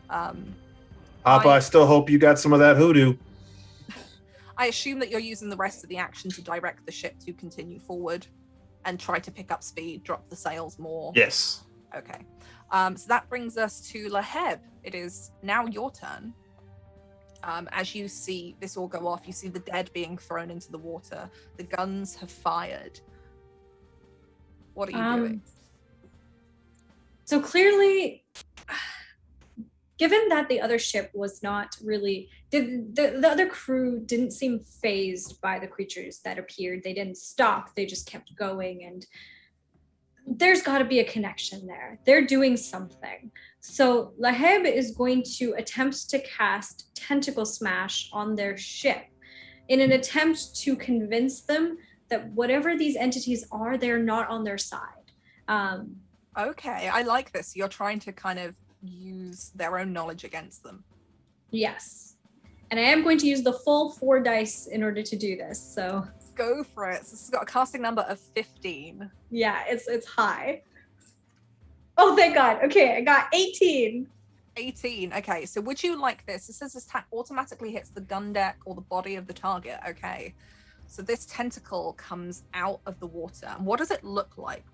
Papa, I still hope you got some of that hoodoo. I assume that you're using the rest of the action to direct the ship to continue forward and try to pick up speed, drop the sails more. Yes. Okay. So that brings us to Laheb. It is now your turn. As you see this all go off, you see the dead being thrown into the water. The guns have fired. What are you doing? So clearly, given that the other ship was not really, the other crew didn't seem phased by the creatures that appeared. They didn't stop. They just kept going, and there's got to be a connection there. They're doing something. So Laheb is going to attempt to cast Tentacle Smash on their ship in an attempt to convince them that whatever these entities are, they're not on their side. Okay, I like this. You're trying to kind of use their own knowledge against them. Yes. And I am going to use the full 4 dice in order to do this, so... Go for it. So this has got a casting number of 15. Yeah, it's high. Oh, thank God. Okay, I got 18. 18. Okay, so would you like this? It says this automatically hits the gun deck or the body of the target. Okay. So this tentacle comes out of the water. And what does it look like?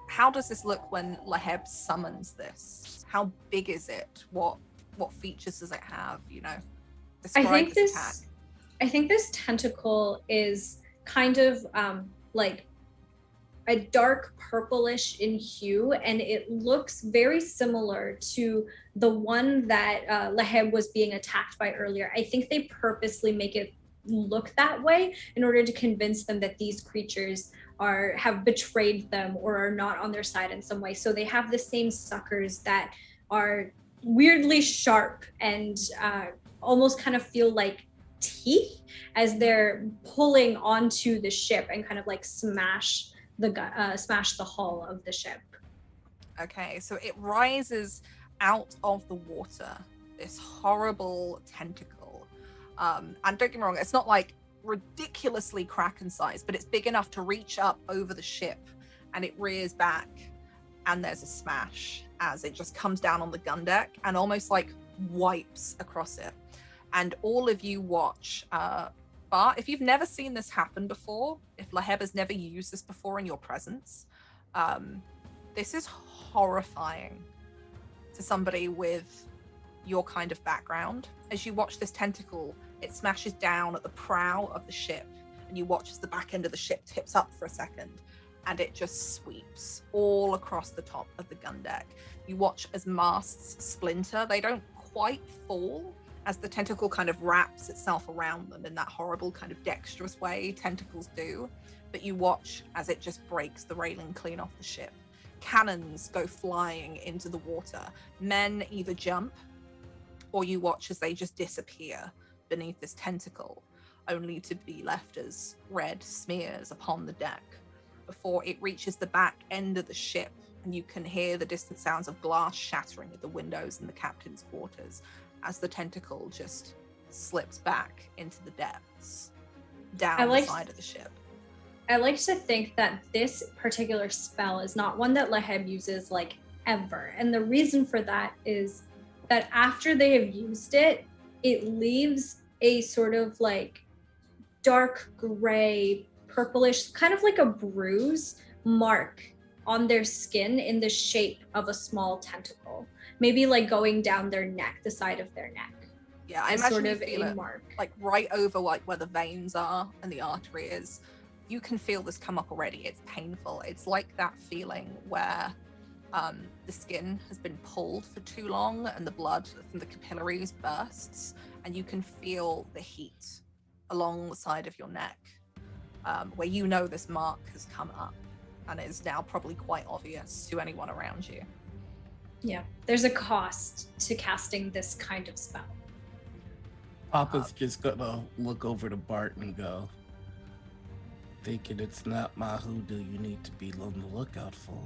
How does this look when Laheb summons this? How big is it? What features does it have? Describe this attack. I think this tentacle is kind of like a dark purplish in hue, and it looks very similar to the one that Laheb was being attacked by earlier. I think they purposely make it look that way in order to convince them that these creatures have betrayed them or are not on their side in some way. So they have the same suckers that are weirdly sharp and almost kind of feel like teeth as they're pulling onto the ship and kind of like smash the hull of the ship. Okay, so it rises out of the water, this horrible tentacle. And don't get me wrong, it's not like ridiculously kraken sized, but it's big enough to reach up over the ship, and it rears back, and there's a smash as it just comes down on the gun deck and almost like wipes across it. And all of you watch. But if you've never seen this happen before, if Laheb has never used this before in your presence, this is horrifying to somebody with your kind of background. As you watch this tentacle, it smashes down at the prow of the ship, and you watch as the back end of the ship tips up for a second, and it just sweeps all across the top of the gun deck. You watch as masts splinter. They don't quite fall, as the tentacle kind of wraps itself around them in that horrible kind of dexterous way tentacles do. But you watch as it just breaks the railing clean off the ship. Cannons go flying into the water. Men either jump, or you watch as they just disappear beneath this tentacle, only to be left as red smears upon the deck before it reaches the back end of the ship, and you can hear the distant sounds of glass shattering at the windows in the captain's quarters as the tentacle just slips back into the depths down the side of the ship. I like to think that this particular spell is not one that Laheb uses like ever. And the reason for that is that after they have used it, it leaves a sort of like dark gray, purplish, kind of like a bruise mark on their skin in the shape of a small tentacle. Maybe like going down their neck, the side of their neck. Yeah, I imagine sort you of feel a it, mark. like right over like where the veins are and the artery is. You can feel this come up already. It's painful. It's like that feeling where the skin has been pulled for too long and the blood from the capillaries bursts, and you can feel the heat along the side of your neck, where you know this mark has come up and is now probably quite obvious to anyone around you. Yeah, there's a cost to casting this kind of spell. Papa's just gonna look over to Bart and go, thinking it's not my hoodoo you need to be on the lookout for.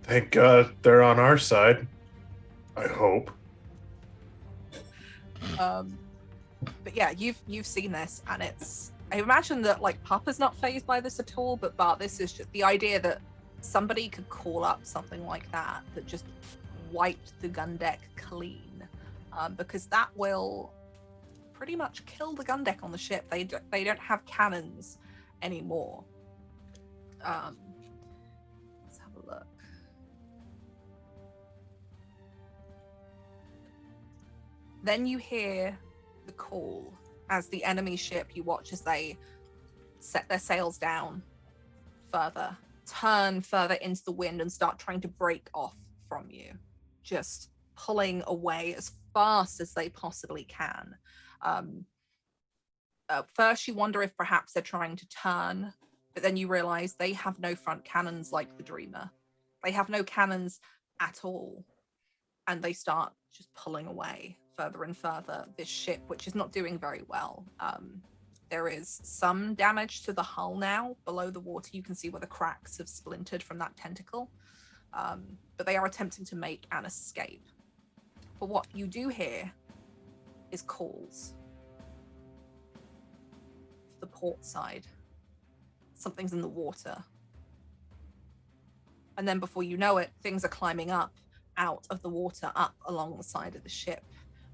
Thank God they're on our side. I hope. But yeah, you've seen this, and it's. I imagine that like Papa's not phased by this at all, but Bart, this is just the idea that somebody could call up something like that just wiped the gun deck clean, because that will pretty much kill the gun deck on the ship. They don't have cannons anymore. Let's have a look. Then you hear the call as the enemy ship, you watch as they set their sails down further, turn further into the wind and start trying to break off from you, just pulling away as fast as they possibly can. First you wonder if perhaps they're trying to turn, but then you realize they have no front cannons like the Dreamer. They have no cannons at all, and they start just pulling away further and further. This ship, which is not doing very well, there is some damage to the hull now. Below the water, you can see where the cracks have splintered from that tentacle. But they are attempting to make an escape. But what you do hear is calls. The port side. Something's in the water. And then before you know it, things are climbing up out of the water, up along the side of the ship.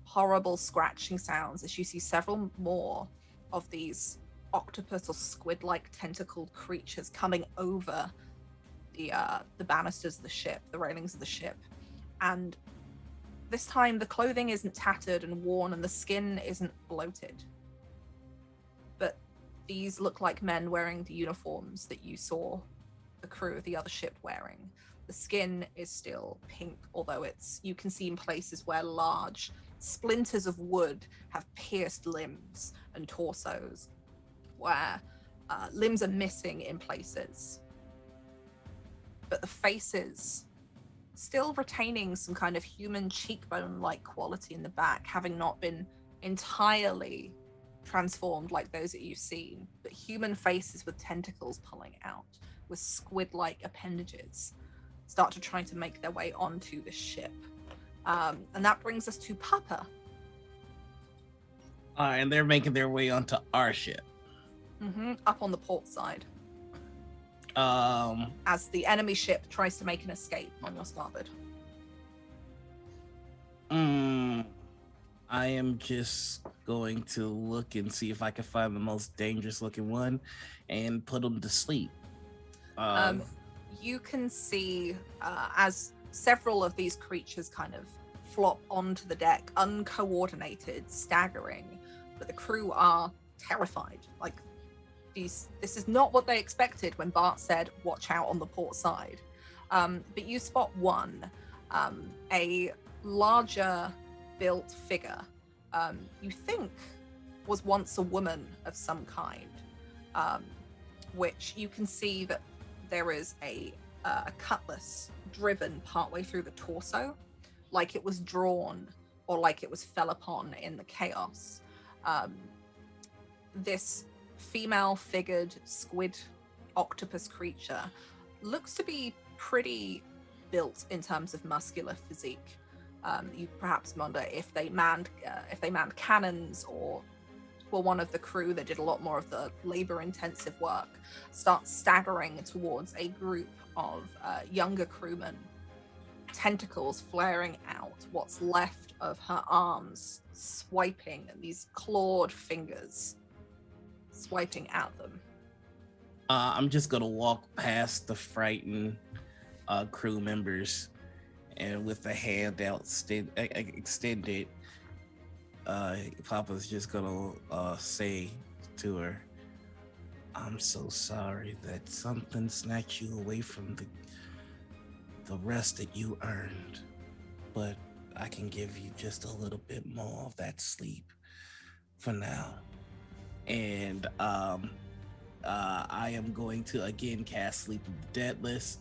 Horrible scratching sounds as you see several more of these octopus or squid-like tentacled creatures coming over the banisters of the ship, the railings of the ship. And this time the clothing isn't tattered and worn and the skin isn't bloated. But these look like men wearing the uniforms that you saw the crew of the other ship wearing. The skin is still pink, although you can see in places where large splinters of wood have pierced limbs and torsos, where limbs are missing in places. But the faces still retaining some kind of human cheekbone-like quality in the back, having not been entirely transformed like those that you've seen, but human faces with tentacles pulling out, with squid-like appendages, start to try to make their way onto the ship. And that brings us to Papa. And they're making their way onto our ship. Up on the port side. Um, As the enemy ship tries to make an escape on your starboard. I am just going to look and see if I can find the most dangerous looking one and put them to sleep. You can see as several of these creatures kind of flop onto the deck, uncoordinated, staggering, but the crew are terrified. Like, this is not what they expected when Bart said, "Watch out on the port side." But you spot one, a larger built figure, you think was once a woman of some kind, which you can see that there is a cutlass driven partway through the torso, like it was drawn or like it was fell upon in the chaos. This female figured squid octopus creature looks to be pretty built in terms of muscular physique. You perhaps wonder if they manned cannons, or were one of the crew that did a lot more of the labor-intensive work, start staggering towards a group of younger crewmen, tentacles flaring out, what's left of her arms swiping, and these clawed fingers swiping at them. I'm just gonna walk past the frightened crew members, and with the hand out extended, Papa's just gonna say to her, "I'm so sorry that something snatched you away from the rest that you earned, but I can give you just a little bit more of that sleep for now. And I am going to again cast Sleep of the Deadless.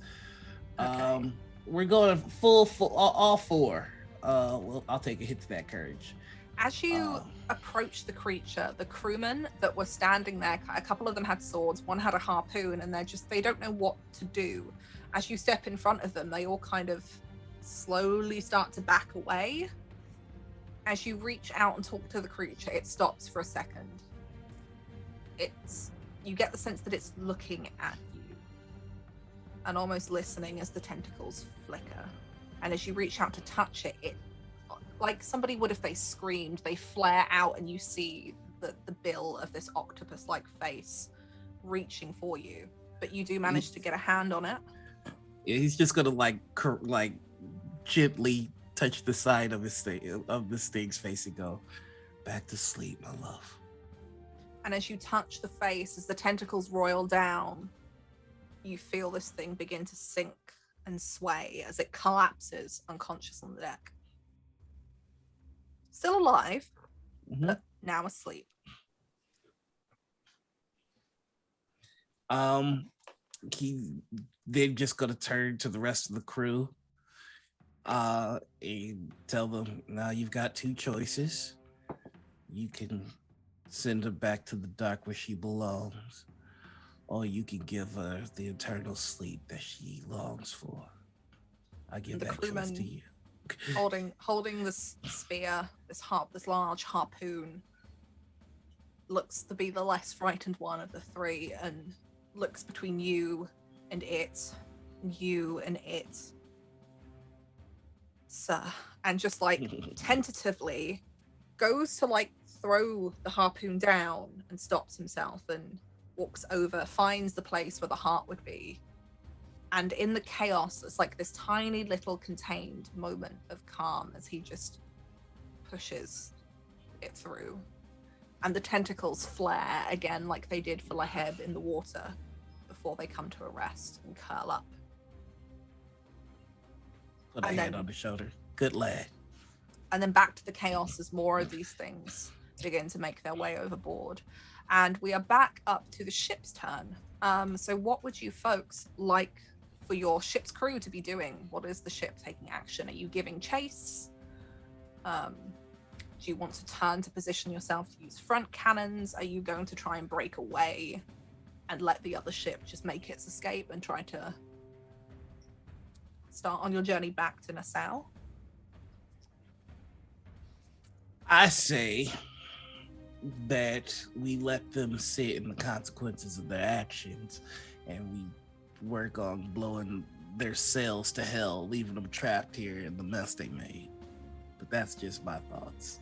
Okay. We're going full all four. Well, I'll take a hit to that courage. As you approach the creature, the crewmen that were standing there, a couple of them had swords, one had a harpoon, and they don't know what to do. As you step in front of them, they all kind of slowly start to back away. As you reach out and talk to the creature, it stops for a second. You get the sense that it's looking at you and almost listening as the tentacles flicker. And as you reach out to touch it, like somebody would if they screamed, they flare out and you see the bill of this octopus-like face reaching for you. But you do manage to get a hand on it. Yeah, he's just gonna like gently touch the side of the sting's face and go, "Back to sleep, my love." And as you touch the face, as the tentacles roil down, you feel this thing begin to sink and sway as it collapses unconscious on the deck. Still alive, but now asleep. They're just gonna turn to the rest of the crew and tell them, now you've got two choices. You can send her back to the dark where she belongs, or you can give her the eternal sleep that she longs for. I give that choice to you. holding this spear, this large harpoon, looks to be the less frightened one of the three and looks between you and it, sir, and just like tentatively goes to like throw the harpoon down and stops himself and walks over, finds the place where the heart would be. And in the chaos, it's like this tiny little contained moment of calm as he just pushes it through. And the tentacles flare again like they did for Laheb in the water before they come to a rest and curl up. Put a hand on the shoulder. Good lad. And then back to the chaos as more of these things begin to make their way overboard. And we are back up to the ship's turn. So what would you folks like for your ship's crew to be doing? What is the ship taking action? Are you giving chase? Do you want to turn to position yourself to use front cannons? Are you going to try and break away and let the other ship just make its escape and try to start on your journey back to Nassau? I say that we let them sit in the consequences of their actions and we work on blowing their sails to hell, leaving them trapped here in the mess they made. But that's just my thoughts.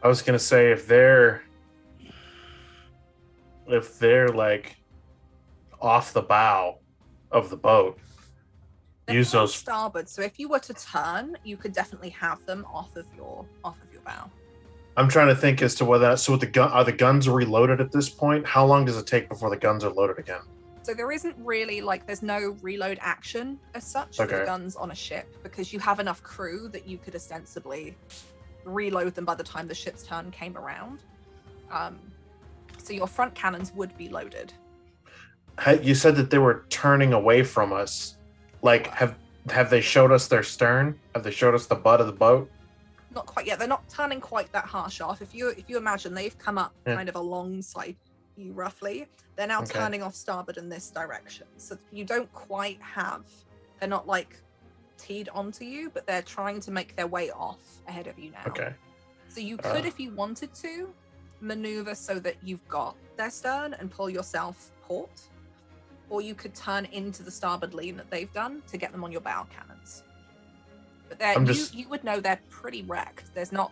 I was gonna say if they're like off the bow of the boat, They're use those starboard. So if you were to turn, you could definitely have them off of your bow. I'm trying to think as to whether are the guns reloaded at this point? How long does it take before the guns are loaded again? So there isn't really there's no reload action as such for the guns on a ship because you have enough crew that you could ostensibly reload them by the time the ship's turn came around. So your front cannons would be loaded. You said that they were turning away from us. Like, have they showed us their stern? Have they showed us the butt of the boat? Not quite yet. They're not turning quite that harsh off. If you imagine they've come up kind of alongside you roughly, they're now turning off starboard in this direction. So you don't quite have. They're not teed onto you, but they're trying to make their way off ahead of you now. Okay. So you could, if you wanted to, maneuver so that you've got their stern and pull yourself port, or you could turn into the starboard lean that they've done to get them on your bow cannons. But you would know they're pretty wrecked. There's not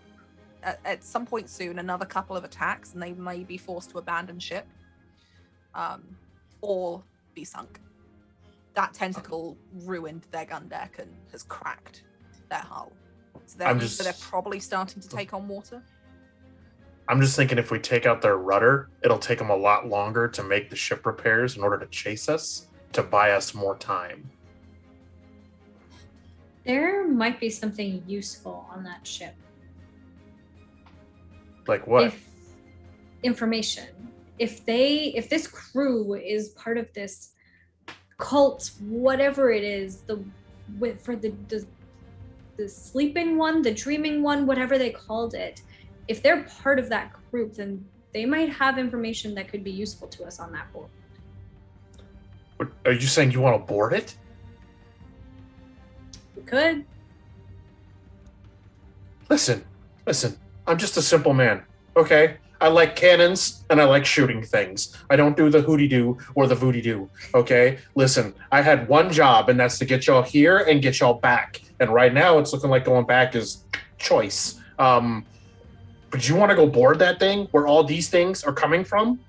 at some point soon another couple of attacks, and they may be forced to abandon ship, or be sunk. That tentacle ruined their gun deck and has cracked their hull. So they're probably starting to take on water. I'm just thinking if we take out their rudder, it'll take them a lot longer to make the ship repairs in order to chase us, to buy us more time. There might be something useful on that ship. Like what? If information. If this crew is part of this cult, whatever it is, for the sleeping one, the dreaming one, whatever they called it, if they're part of that group, then they might have information that could be useful to us on that board. Are you saying you want to board it? We could. Listen. I'm just a simple man, okay? I like cannons and I like shooting things. I don't do the hooty-doo or the voody-doo, okay? Listen, I had one job, and that's to get y'all here and get y'all back. And right now, it's looking like going back is choice. But you want to go board that thing where all these things are coming from?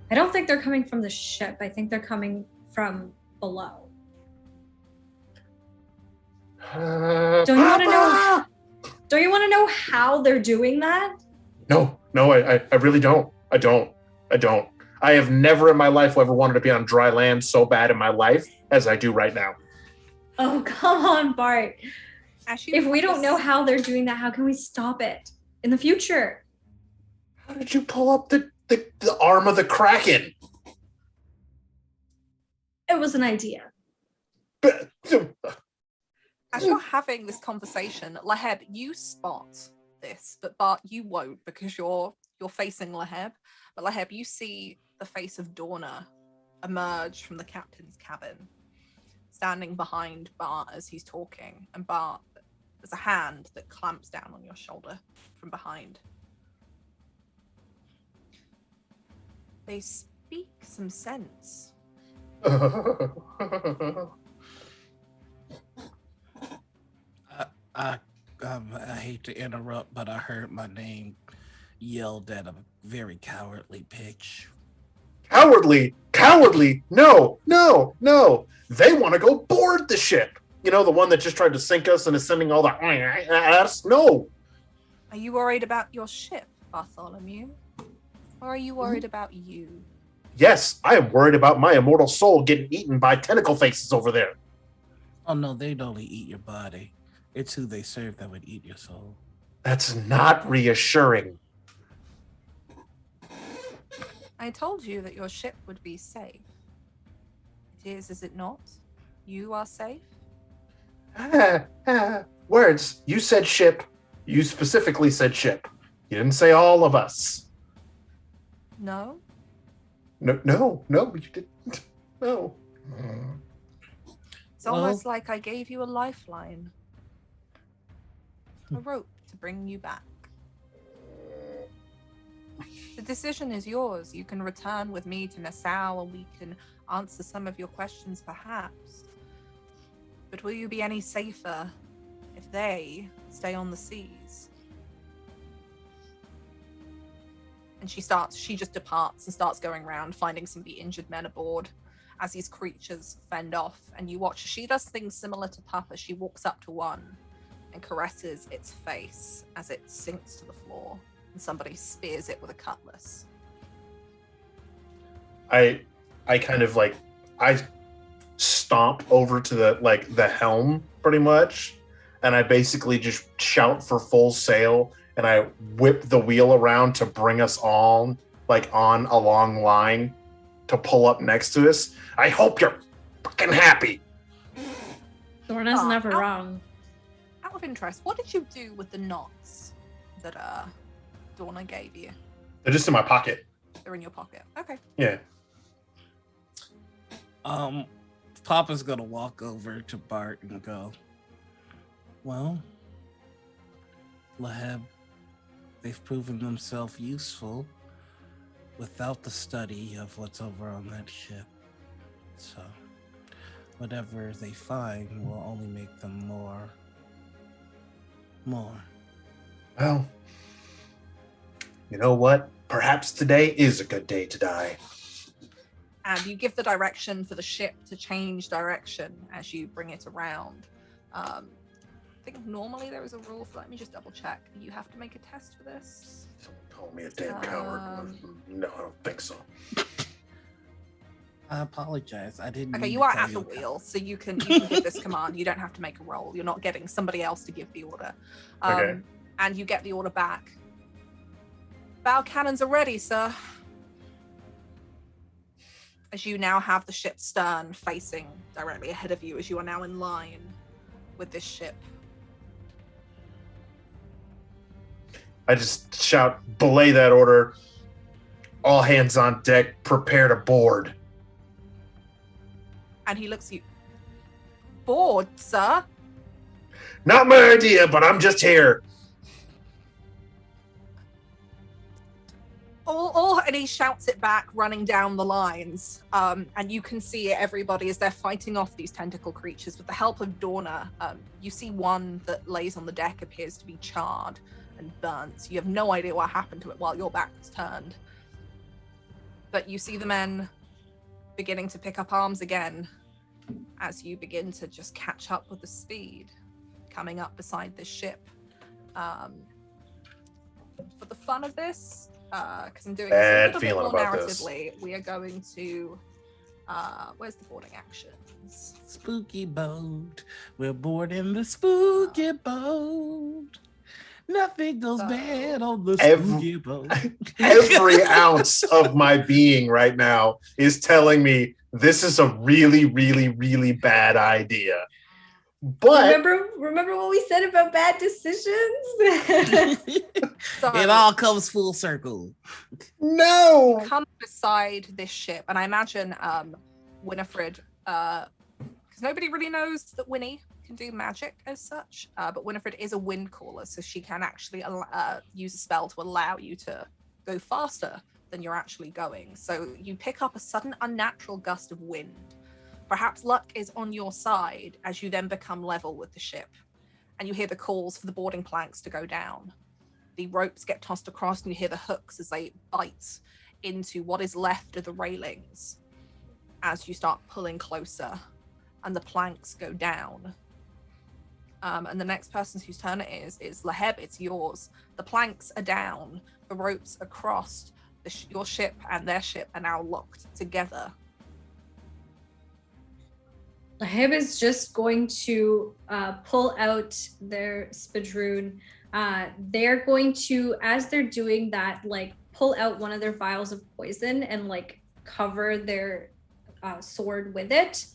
I don't think they're coming from the ship. I think they're coming from below. Don't you want to know? Don't you want to know how they're doing that? No, I really don't. I don't. I have never in my life ever wanted to be on dry land so bad in my life as I do right now. Oh, come on, Bart. If we don't know this- how they're doing that, how can we stop it in the future? How did you pull up the arm of the Kraken? It was an idea. As you're having this conversation, Laheb, you spot this, but Bart, you won't because you're facing Laheb. But Laheb, you see the face of Dorna emerge from the captain's cabin, standing behind Bart as he's talking. And Bart, there's a hand that clamps down on your shoulder from behind. They speak some sense. I hate to interrupt, but I heard my name yelled at a very cowardly pitch. Cowardly! No! They want to go board the ship. You know, the one that just tried to sink us and is sending all the ass? No! Are you worried about your ship, Bartholomew? Or are you worried about you? Yes, I am worried about my immortal soul getting eaten by tentacle faces over there. Oh no, they'd only eat your body. It's who they serve that would eat your soul. That's not reassuring. I told you that your ship would be safe. It is it not? You are safe? Words. You said ship. You specifically said ship. You didn't say all of us. No? No, you didn't. No. It's almost like I gave you a lifeline. A rope to bring you back. The decision is yours. You can return with me to Nassau and we can answer some of your questions perhaps. But will you be any safer if they stay on the seas? And she just departs and starts going around finding some of the injured men aboard as these creatures fend off. And you watch, she does things similar to Papa. She walks up to one and caresses its face as it sinks to the floor and somebody spears it with a cutlass. I kind of I stomp over to the helm pretty much, and I basically just shout for full sail, and I whip the wheel around to bring us all on a long line to pull up next to us. I hope you're fucking happy. Dorna's never wrong. Out of interest, what did you do with the knots that Dorna gave you? They're just in my pocket. They're in your pocket. Okay. Yeah. Papa's gonna walk over to Bart and go, well, Laheb, they've proven themselves useful without the study of what's over on that ship. So whatever they find will only make them more. Well, you know what? Perhaps today is a good day to die. And you give the direction for the ship to change direction as you bring it around. I think normally there is a rule for, let me just double check. You have to make a test for this. Someone called me a damn coward. No, I don't think so. I apologize. I didn't. Okay, mean you to are call at the you a wheel, so you can give this command. You don't have to make a roll. You're not getting somebody else to give the order. Okay. And you get the order back. Bow cannons are ready, sir. As you now have the ship's stern facing directly ahead of you, as you are now in line with this ship. I just shout, belay that order. All hands on deck, prepare to board. And he looks at you. Board, sir? Not my idea, but I'm just here. And he shouts it back, running down the lines. And you can see everybody as they're fighting off these tentacle creatures. With the help of Dorna, you see one that lays on the deck appears to be charred and burnt. You have no idea what happened to it while your back was turned. But you see the men beginning to pick up arms again as you begin to just catch up with the speed coming up beside this ship. For the fun of this, because I'm doing this a little bit more narratively, we are going to where's the boarding actions? Spooky boat. We're boarding the spooky boat. Nothing goes bad on the spooky boat. Every ounce of my being right now is telling me this is a really, really, really bad idea. But remember what we said about bad decisions? It all comes full circle. No. Come beside this ship, and I imagine Winifred, because nobody really knows that Winnie can do magic as such, but Winifred is a wind caller, so she can actually use a spell to allow you to go faster than you're actually going. So you pick up a sudden unnatural gust of wind. Perhaps luck is on your side as you then become level with the ship, and you hear the calls for the boarding planks to go down. The ropes get tossed across, and you hear the hooks as they bite into what is left of the railings as you start pulling closer, and the planks go down. And the next person whose turn it is Laheb. It's yours. The planks are down. The ropes across. Your ship and their ship are now locked together. Laheb is just going to pull out their spadroon. They're going to, as they're doing that, like pull out one of their vials of poison and like cover their sword with it.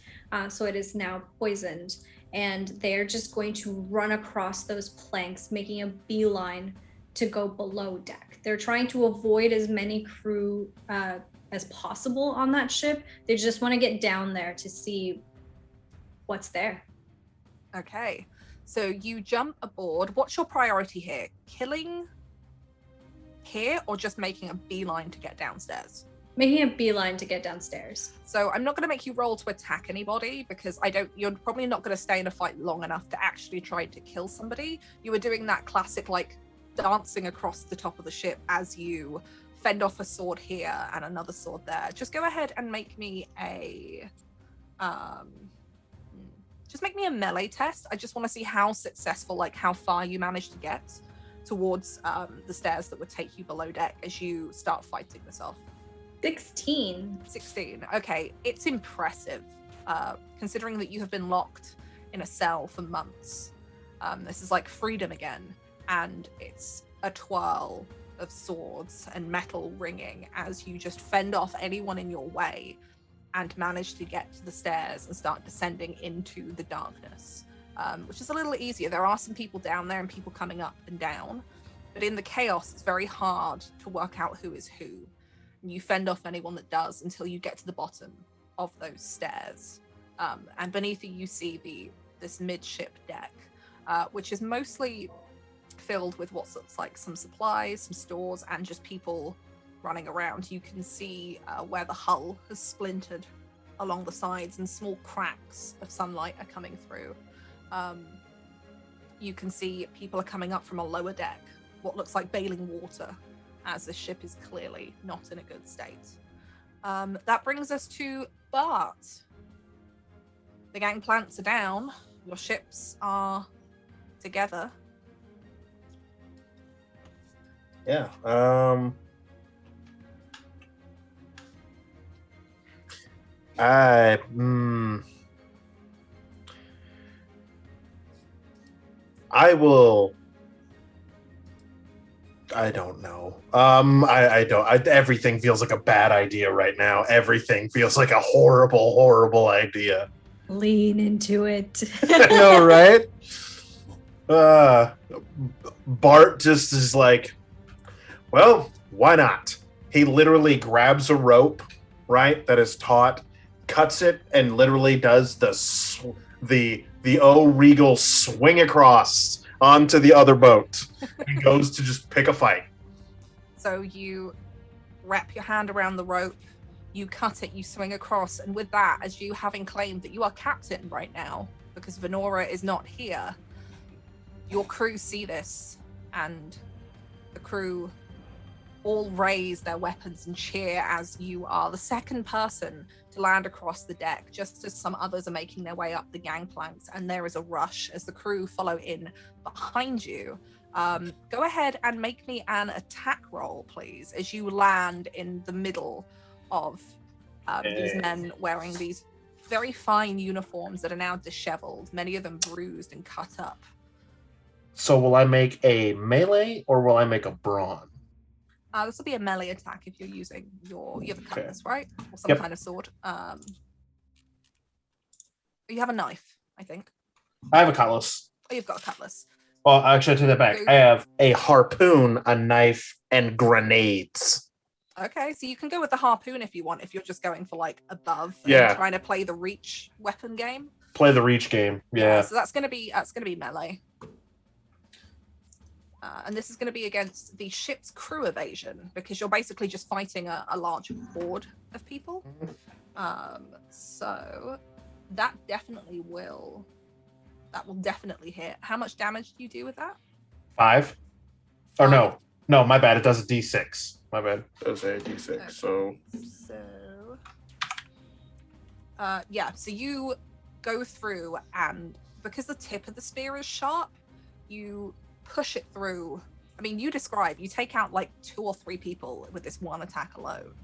So it is now poisoned. And they're just going to run across those planks, making a beeline to go below deck. They're trying to avoid as many crew as possible on that ship. They just want to get down there to see what's there. Okay, so you jump aboard. What's your priority here? Killing here or just making a beeline to get downstairs? Making a beeline to get downstairs. So I'm not going to make you roll to attack anybody because you're probably not going to stay in a fight long enough to actually try to kill somebody. You were doing that classic like dancing across the top of the ship as you fend off a sword here and another sword there. Just go ahead and make me a melee test. I just want to see how successful, like how far you manage to get towards the stairs that would take you below deck as you start fighting this off. 16. Okay, it's impressive considering that you have been locked in a cell for months. This is like freedom again, and it's a twirl of swords and metal ringing as you just fend off anyone in your way and manage to get to the stairs and start descending into the darkness, which is a little easier. There are some people down there and people coming up and down, but in the chaos, it's very hard to work out who is who. And you fend off anyone that does until you get to the bottom of those stairs. And beneath you see this midship deck, which is mostly filled with what looks like some supplies, some stores, and just people running around. You can see where the hull has splintered along the sides and small cracks of sunlight are coming through. You can see people are coming up from a lower deck, what looks like bailing water, as the ship is clearly not in a good state. That brings us to Bart. The gangplanks are down. Your ships are together. Yeah. I will. I don't know. I don't. Everything feels like a bad idea right now. Everything feels like a horrible, horrible idea. Lean into it. I know, right? Bart just is like, well, why not? He literally grabs a rope, right, that is taut, cuts it, and literally does the regal swing across onto the other boat and goes to just pick a fight. So you wrap your hand around the rope, you cut it, you swing across, and with that, as you having claimed that you are captain right now, because Venora is not here, your crew see this, and the crew all raise their weapons and cheer as you are the second person to land across the deck, just as some others are making their way up the gangplanks, and there is a rush as the crew follow in behind you. Go ahead and make me an attack roll, please, as you land in the middle of these men wearing these very fine uniforms that are now disheveled, many of them bruised and cut up. So will I make a melee or will I make a brawn? This will be a melee attack if you're using you have a cutlass, right? Or some Yep. kind of sword. You have a knife, I think. I have a cutlass. Oh, you've got a cutlass. Well, actually, I take that back. I have a harpoon, a knife, and grenades. Okay, so you can go with the harpoon if you want, if you're just going for like above Yeah. and trying to play the reach weapon game. Play the reach game. Yeah. So that's gonna be melee. And this is going to be against the ship's crew evasion, because you're basically just fighting a large horde of people. So that will definitely hit. How much damage do you do with that? 5. Or no, my bad. It does a D6. My bad. It does a D6. Okay. So you go through, and because the tip of the spear is sharp, you push it through. I mean, you take out like 2 or 3 people with this one attack alone.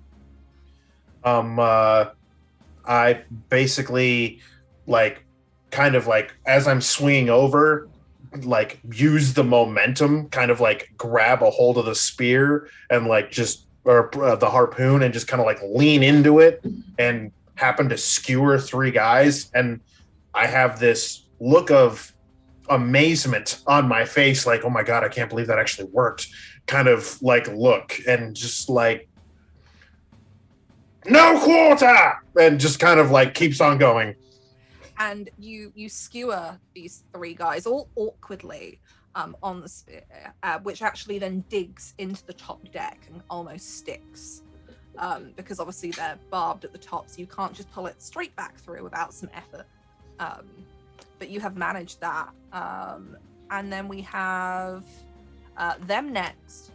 I basically kind of as I'm swinging over, use the momentum, kind of grab a hold of the spear and the harpoon and just kind of lean into it and happen to skewer 3 guys. And I have this look of amazement on my face, oh my god, I can't believe that actually worked, kind of look, and just no quarter, and just kind of keeps on going. And you skewer these 3 guys all awkwardly on the spear, which actually then digs into the top deck and almost sticks, because obviously they're barbed at the top, so you can't just pull it straight back through without some effort. But you have managed that. And then we have them next.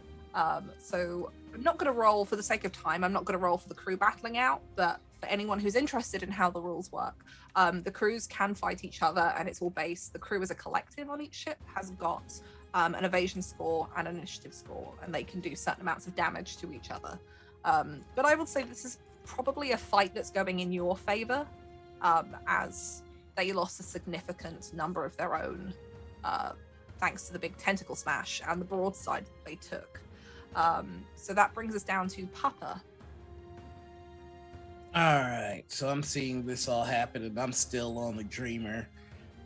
So I'm not going to roll for the sake of time. I'm not going to roll for the crew battling out, but for anyone who's interested in how the rules work, the crews can fight each other, and it's all based. The crew as a collective on each ship has got an evasion score and an initiative score, and they can do certain amounts of damage to each other. But I would say this is probably a fight that's going in your favor, as they lost a significant number of their own, thanks to the big tentacle smash and the broadside they took. So that brings us down to Papa. All right, so I'm seeing this all happen, and I'm still on the Dreamer.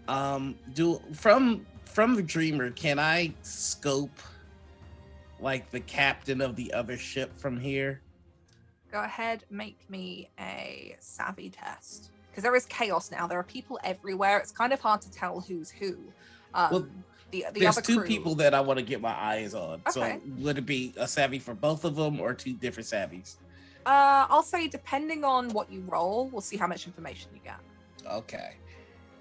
From the Dreamer, can I scope the captain of the other ship from here? Go ahead, make me a savvy test. Because there is chaos now. There are people everywhere. It's kind of hard to tell who's who. There's 2 people that I want to get my eyes on. Okay. So would it be a savvy for both of them or 2 different savvies? I'll say depending on what you roll, we'll see how much information you get. Okay.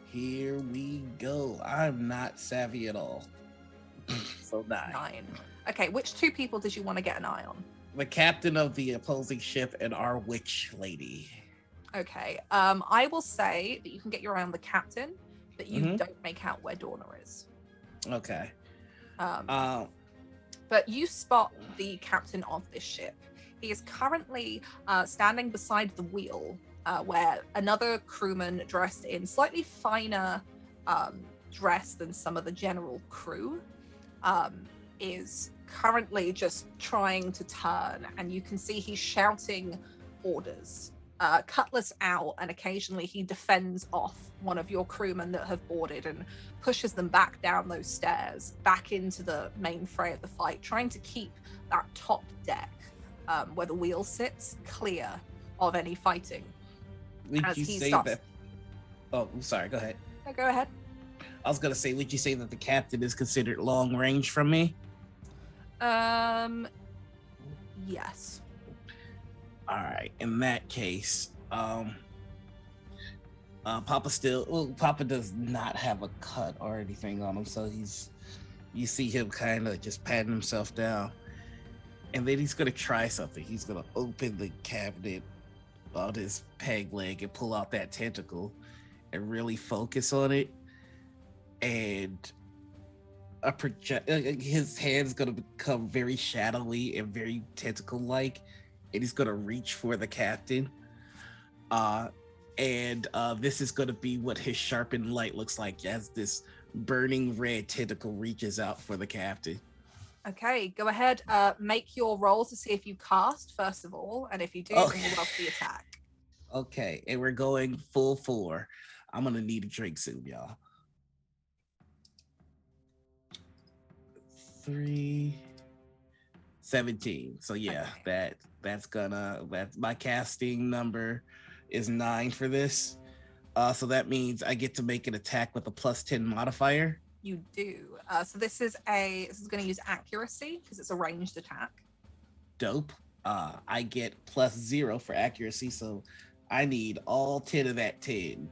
Here we go. I'm not savvy at all. So 9. Okay, which 2 people did you want to get an eye on? The captain of the opposing ship and our witch lady. Okay, I will say that you can get your eye on the captain, but you don't make out where Dorna is. Okay. But you spot the captain of this ship. He is currently standing beside the wheel, where another crewman dressed in slightly finer dress than some of the general crew is currently just trying to turn, and you can see he's shouting orders, cutlass out, and occasionally he defends off one of your crewmen that have boarded and pushes them back down those stairs, back into the main fray of the fight, trying to keep that top deck where the wheel sits clear of any fighting. Would As you he say stops. that? Oh, I'm sorry. Go ahead. No, go ahead. I was gonna say, would you say that the captain is considered long range from me? Yes. All right. In that case, Papa does not have a cut or anything on him, so you see him kind of just patting himself down, and then he's gonna try something. He's gonna open the cabinet on his peg leg and pull out that tentacle and really focus on it, and his hand's gonna become very shadowy and very tentacle like, and he's gonna reach for the captain, and this is gonna be what his sharpened light looks like as this burning red tentacle reaches out for the captain. Okay, go ahead. Make your roll to see if you cast, first of all, and if you do, then you roll for the attack. Okay, and we're going full 4. I'm gonna need a drink soon, y'all. 3, 17. So yeah, Okay. that's my casting number is 9 for this. So that means I get to make an attack with a +10 modifier. You do. So this is going to use accuracy because it's a ranged attack. Dope. I get +0 for accuracy, so I need all 10 of that 10.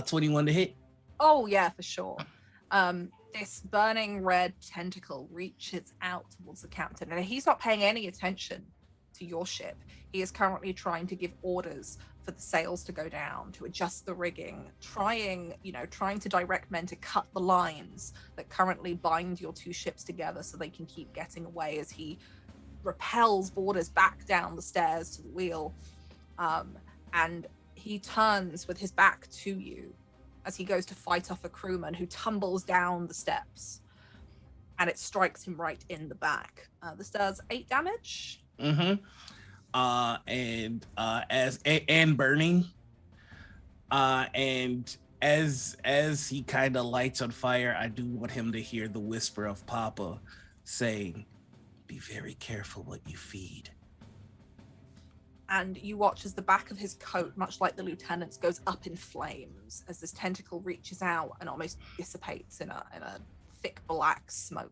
21 to hit. Oh yeah, for sure. This burning red tentacle reaches out towards the captain, and he's not paying any attention to your ship. He is currently trying to give orders for the sails to go down, to adjust the rigging, trying to direct men to cut the lines that currently bind your two ships together so they can keep getting away, as he repels boarders back down the stairs to the wheel. And he turns with his back to you as he goes to fight off a crewman who tumbles down the steps, and it strikes him right in the back. This does 8 damage. Mm-hmm. And burning. And as he kind of lights on fire, I do want him to hear the whisper of Papa saying, "Be very careful what you feed." And you watch as the back of his coat, much like the lieutenant's, goes up in flames as this tentacle reaches out and almost dissipates in a thick black smoke.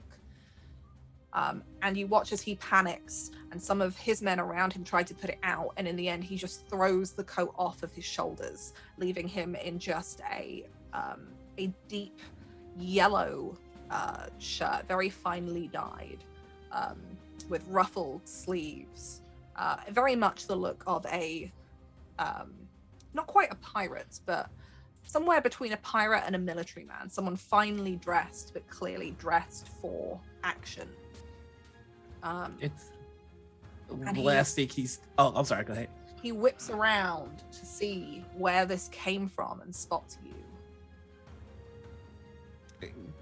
And you watch as he panics, and some of his men around him try to put it out, and in the end he just throws the coat off of his shoulders, leaving him in just a deep yellow shirt, very finely dyed, with ruffled sleeves. Very much the look of a, not quite a pirate, but somewhere between a pirate and a military man. Someone finely dressed, but clearly dressed for action. It's and the last thing Oh, I'm sorry. Go ahead. He whips around to see where this came from and spots you.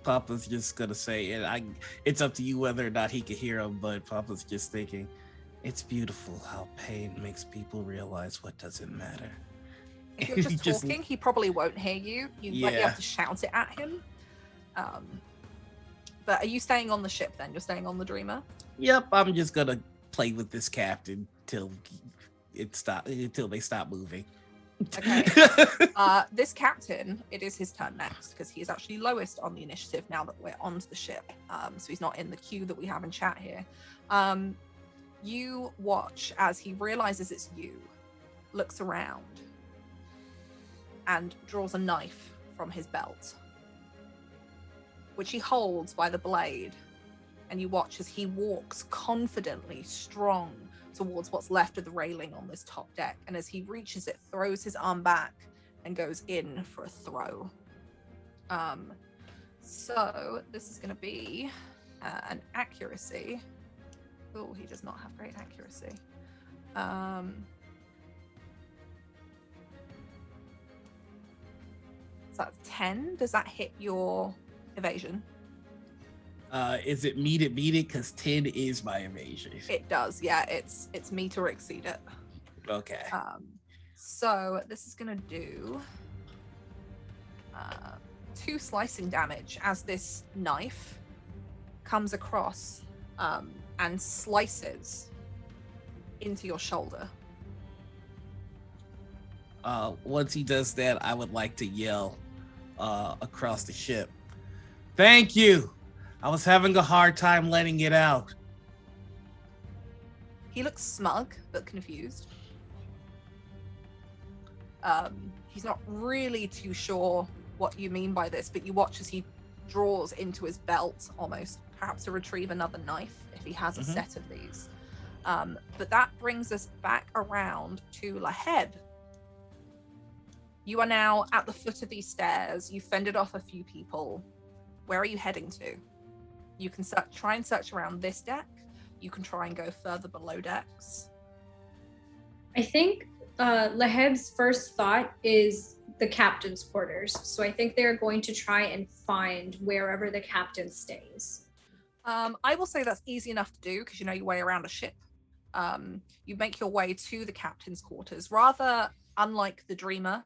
Papa's just gonna say, and it's up to you whether or not he can hear him, but Papa's just thinking, it's beautiful how pain makes people realize what doesn't matter. If you're just talking, he probably won't hear you. You have to shout it at him. But are you staying on the ship then? You're staying on the Dreamer? Yep, I'm just gonna play with this captain until they stop moving. Okay. This captain, it is his turn next because he is actually lowest on the initiative now that we're onto the ship. So he's not in the queue that we have in chat here. You watch as he realizes it's you, looks around, and draws a knife from his belt, which he holds by the blade. And you watch as he walks confidently, strong, towards what's left of the railing on this top deck. And as he reaches it, throws his arm back and goes in for a throw. So this is going to be an accuracy. Oh, he does not have great accuracy. that's 10. Does that hit your evasion? Is it meet it? Because 10 is my evasion. It does, yeah. It's meet or exceed it. Okay. So this is gonna do 2 slicing damage as this knife comes across and slices into your shoulder. Once he does that, I would like to yell across the ship. Thank you. I was having a hard time letting it out. He looks smug but confused. He's not really too sure what you mean by this, but you watch as he draws into his belt almost, perhaps to retrieve another knife if he has a set of these. But that brings us back around to Lahed. You are now at the foot of these stairs. You've fended off a few people. Where are you heading to? You can try and search around this deck. You can try and go further below decks. I think Laheb's first thought is the captain's quarters. So I think they're going to try and find wherever the captain stays. I will say that's easy enough to do because you know your way around a ship. You make your way to the captain's quarters. Rather unlike the Dreamer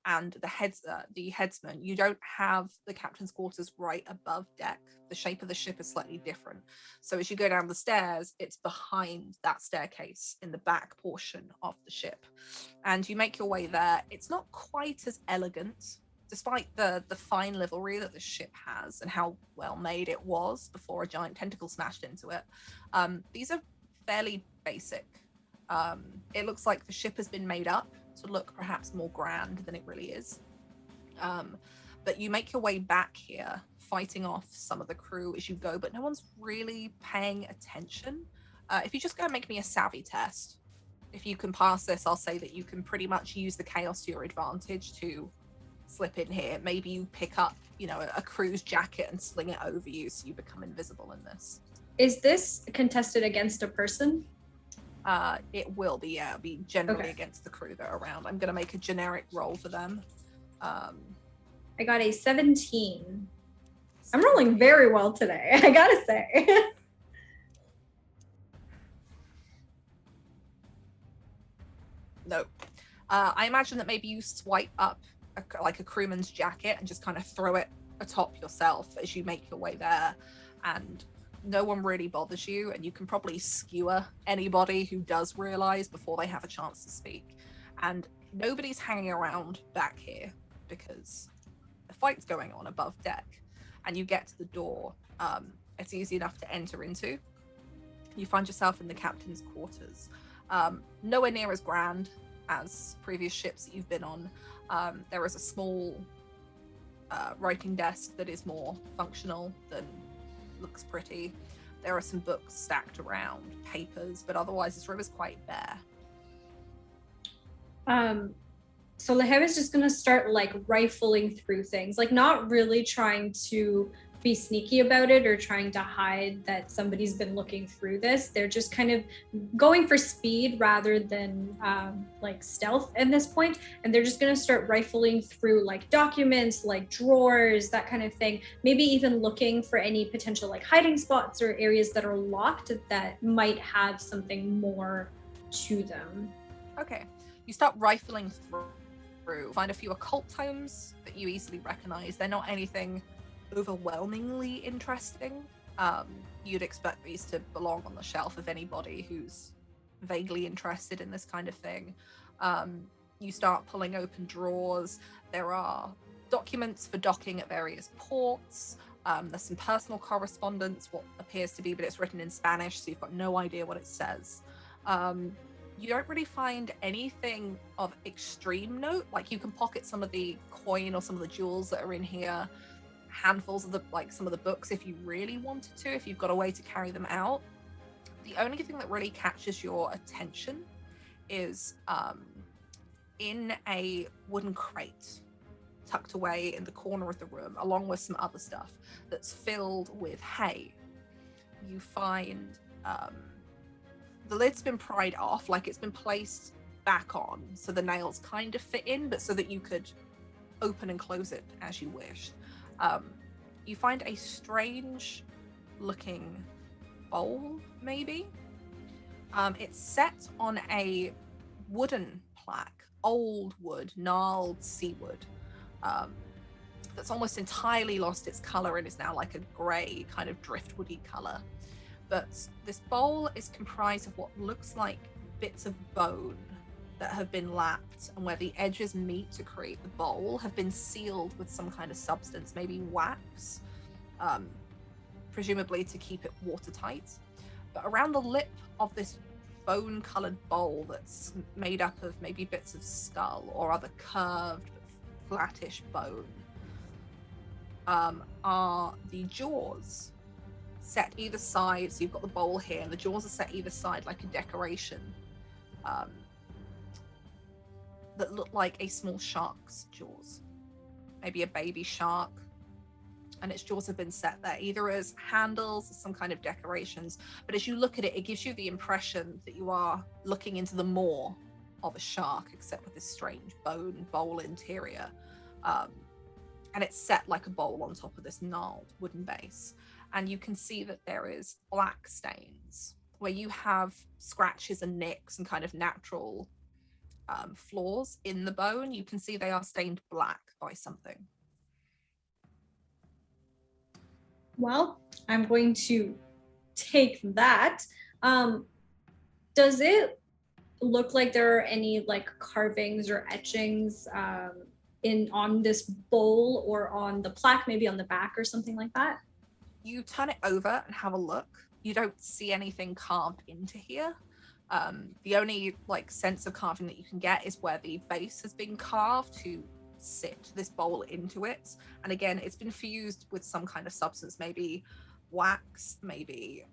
and the headsman, you don't have the captain's quarters right above deck. The shape of the ship is slightly different. So as you go down the stairs, it's behind that staircase in the back portion of the ship. And you make your way there. It's not quite as elegant, despite the fine livery that the ship has and how well made it was before a giant tentacle smashed into it. These are fairly basic. It looks like the ship has been made up to look perhaps more grand than it really is. But you make your way back here, fighting off some of the crew as you go, but no one's really paying attention. If you just go and make me a savvy test, if you can pass this, I'll say that you can pretty much use the chaos to your advantage to slip in here. Maybe you pick up, a crew's jacket and sling it over you so you become invisible in this. Is this contested against a person? It will be, yeah. It'll be generally Okay. against the crew that are around. I'm going to make a generic roll for them. I got a 17. I'm rolling very well today, I gotta say. No. I imagine that maybe you swipe up a crewman's jacket and just kind of throw it atop yourself as you make your way there, and no one really bothers you, and you can probably skewer anybody who does realize before they have a chance to speak. And nobody's hanging around back here because the fight's going on above deck, and you get to the door. It's easy enough to enter into. You find yourself in the captain's quarters. Nowhere near as grand as previous ships that you've been on. There is a small writing desk that is more functional than looks pretty. There are some books stacked around, papers, but otherwise this room is quite bare. So Laheb is just gonna start rifling through things, not really trying to be sneaky about it or trying to hide that somebody's been looking through this. They're just kind of going for speed rather than stealth at this point. And they're just gonna start rifling through documents, drawers, that kind of thing. Maybe even looking for any potential hiding spots or areas that are locked that might have something more to them. Okay. You start rifling through, find a few occult tomes that you easily recognize. They're not anything overwhelmingly interesting. You'd expect these to belong on the shelf of anybody who's vaguely interested in this kind of thing. You start pulling open drawers. There are documents for docking at various ports. There's some personal correspondence, what appears to be, but it's written in Spanish, so you've got no idea what it says. You don't really find anything of extreme note. You can pocket some of the coin or some of the jewels that are in here, handfuls of some of the books if you really wanted to, if you've got a way to carry them out. The only thing that really catches your attention is in a wooden crate tucked away in the corner of the room, along with some other stuff that's filled with hay. You find the lid's been pried off, it's been placed back on, so the nails kind of fit in, but so that you could open and close it as you wish. You find a strange looking bowl, maybe. It's set on a wooden plaque, old wood, gnarled seawood, that's almost entirely lost its color and is now like a gray kind of driftwoody color. But this bowl is comprised of what looks like bits of bone that have been lapped, and where the edges meet to create the bowl have been sealed with some kind of substance, maybe wax, presumably to keep it watertight. But around the lip of this bone-colored bowl that's made up of maybe bits of skull or other curved but flattish bone are the jaws set either side. So you've got the bowl here, and the jaws are set either side like a decoration that look like a small shark's jaws, maybe a baby shark, and its jaws have been set there either as handles or some kind of decorations. But as you look at it, it gives you the impression that you are looking into the maw of a shark, except with this strange bone bowl interior. And it's set like a bowl on top of this gnarled wooden base. And you can see that there is black stains where you have scratches and nicks and kind of natural flaws in the bone. You can see they are stained black by something. Well, I'm going to take that. Does it look like there are any like carvings or etchings on this bowl or on the plaque, maybe on the back or something like that? You turn it over and have a look. You don't see anything carved into here. The only like sense of carving that you can get is where the base has been carved to sit this bowl into it. And again, it's been fused with some kind of substance, maybe wax, maybe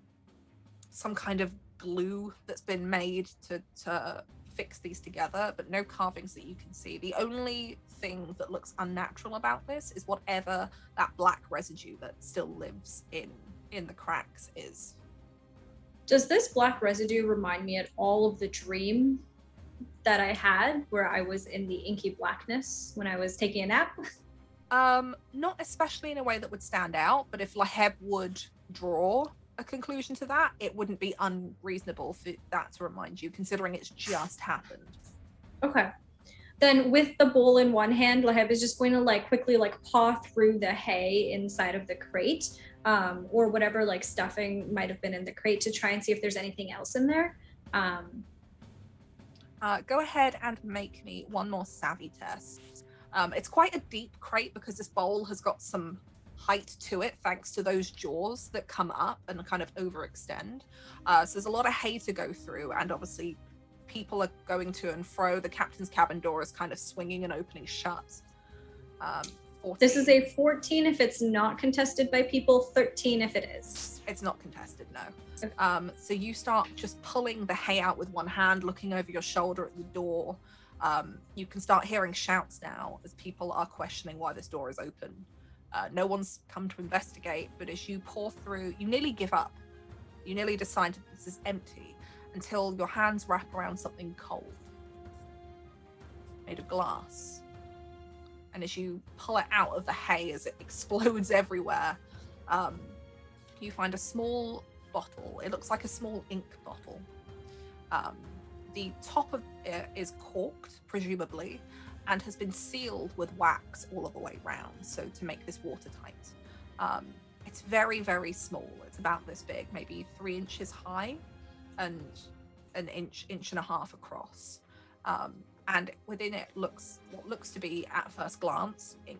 some kind of glue that's been made to fix these together, but no carvings that you can see. The only thing that looks unnatural about this is whatever that black residue that still lives in the cracks is. Does this black residue remind me at all of the dream that I had where I was in the inky blackness when I was taking a nap? Not especially in a way that would stand out, but if Laheb would draw a conclusion to that, it wouldn't be unreasonable for that to remind you, considering it's just happened. Okay. Then with the bowl in one hand, Laheb is just going to like quickly like paw through the hay inside of the crate, or whatever like stuffing might have been in the crate to try and see if there's anything else in there. Go ahead and make me one more savvy test. It's quite a deep crate because this bowl has got some height to it thanks to those jaws that come up and kind of overextend. So there's a lot of hay to go through, and obviously people are going to and fro. The captain's cabin door is kind of swinging and opening shut. 14. This is a 14 if it's not contested by people, 13 if it is. It's not contested, no. So you start just pulling the hay out with one hand, looking over your shoulder at the door. You can start hearing shouts now as people are questioning why this door is open. No one's come to investigate, but as you pour through, you nearly give up. You nearly decide that this is empty until your hands wrap around something cold, made of glass. And as you pull it out of the hay, as it explodes everywhere, you find a small bottle. It looks like a small ink bottle. The top of it is corked, presumably, and has been sealed with wax all of the way round, so to make this watertight. It's very, very small. It's about this big, maybe 3 inches high and an inch and a half across. And within it looks what looks to be, at first glance, ink.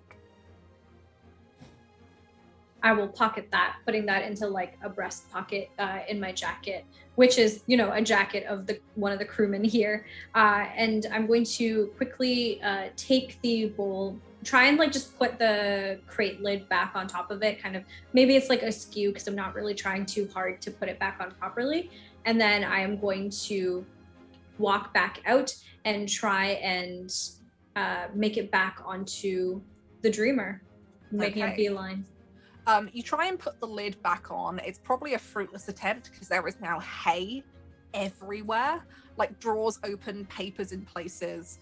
I will pocket that, putting that into like a breast pocket in my jacket, which is, you know, a jacket of one of the crewmen here. And I'm going to quickly take the bowl, try and like just put the crate lid back on top of it. Kind of, maybe it's like askew because I'm not really trying too hard to put it back on properly. And then I am going to walk back out and try and make it back onto the Dreamer, making a beeline. You try and put the lid back on. It's probably a fruitless attempt because there is now hay everywhere, like drawers open, papers in places.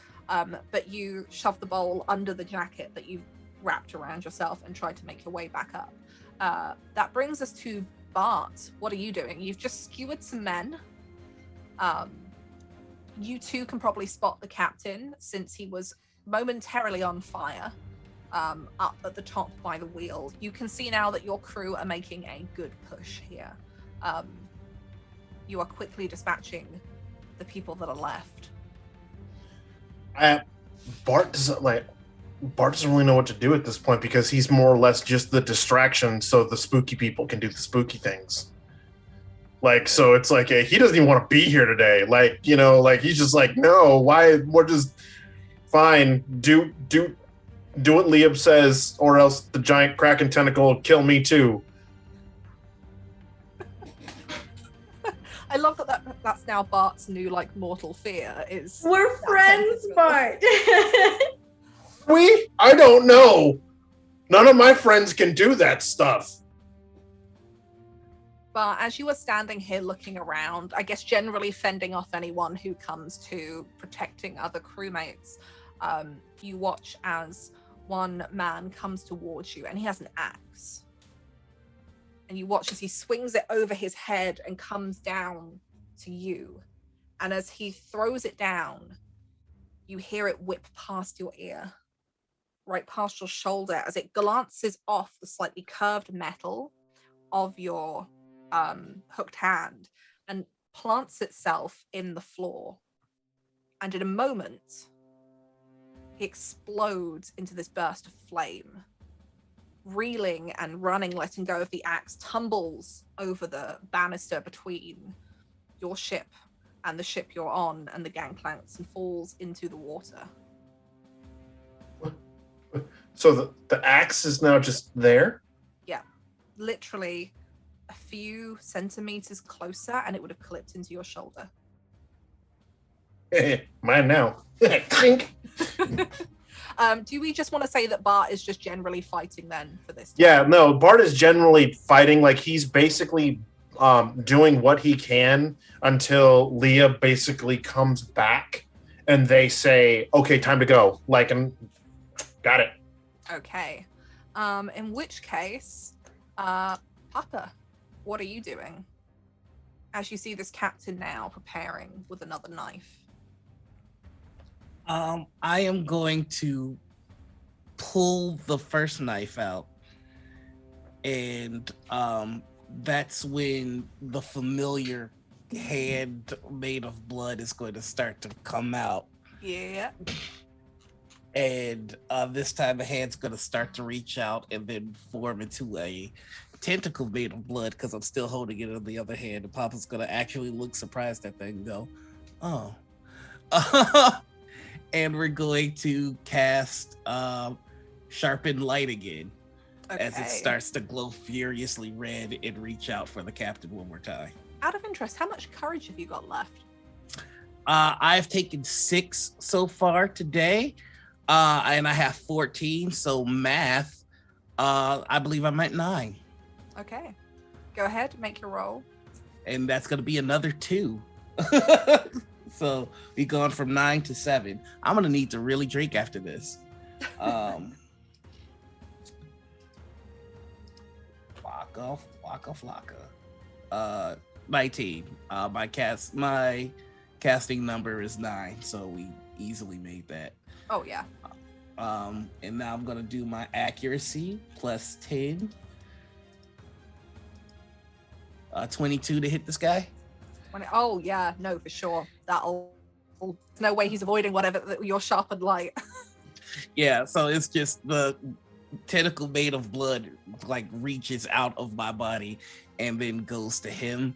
but you shove the bowl under the jacket that you've wrapped around yourself and try to make your way back up. That brings us to Bart. What are you doing? You've just skewered some men. You two can probably spot the captain since he was momentarily on fire up at the top by the wheel. You can see now that your crew are making a good push here. You are quickly dispatching the people that are left. Bart doesn't really know what to do at this point because he's more or less just the distraction so the spooky people can do the spooky things. So it's like he doesn't even want to be here today. He's just like, no, why? We're just fine. Do what Liam says, or else the giant Kraken tentacle will kill me too. I love that's now Bart's new mortal fear is. We're friends, Bart. I don't know. None of my friends can do that stuff. But as you are standing here looking around, I guess generally fending off anyone who comes to protecting other crewmates, you watch as one man comes towards you and he has an axe. And you watch as he swings it over his head and comes down to you. And as he throws it down, you hear it whip past your ear, right past your shoulder, as it glances off the slightly curved metal of your hooked hand and plants itself in the floor. And in a moment, he explodes into this burst of flame. Reeling and running, letting go of the axe, tumbles over the banister between your ship and the ship you're on and the gangplanks and falls into the water. So the axe is now just there? Yeah, literally a few centimeters closer and it would have clipped into your shoulder. Mine now. Clink. Do we just want to say that Bart is just generally fighting then for this time? Yeah, no, Bart is generally fighting. He's basically doing what he can until Leah basically comes back and they say, okay, time to go. Got it. Okay. In which case, Papa, what are you doing? As you see this captain now preparing with another knife. I am going to pull the first knife out, and that's when the familiar hand made of blood is going to start to come out. Yeah. And this time the hand's going to start to reach out and then form into a tentacle made of blood because I'm still holding it in the other hand. And Papa's going to actually look surprised at that and go, oh. And we're going to cast Sharpen Light again as it starts to glow furiously red and reach out for the captain one more time. Out of interest, how much courage have you got left? I've taken 6 so far today, and I have 14, so math, I believe I'm at 9. Okay. Go ahead, make your roll. And that's going to be another 2. So we gone from 9 to 7. I'm gonna need to really drink after this. Flocka. 19. My casting number is 9, so we easily made that. Oh yeah. And now I'm gonna do my accuracy plus 10. 22 to hit this guy. Oh yeah, no, for sure. There's no way he's avoiding whatever your sharpened light. Yeah, so it's just the tentacle made of blood reaches out of my body and then goes to him.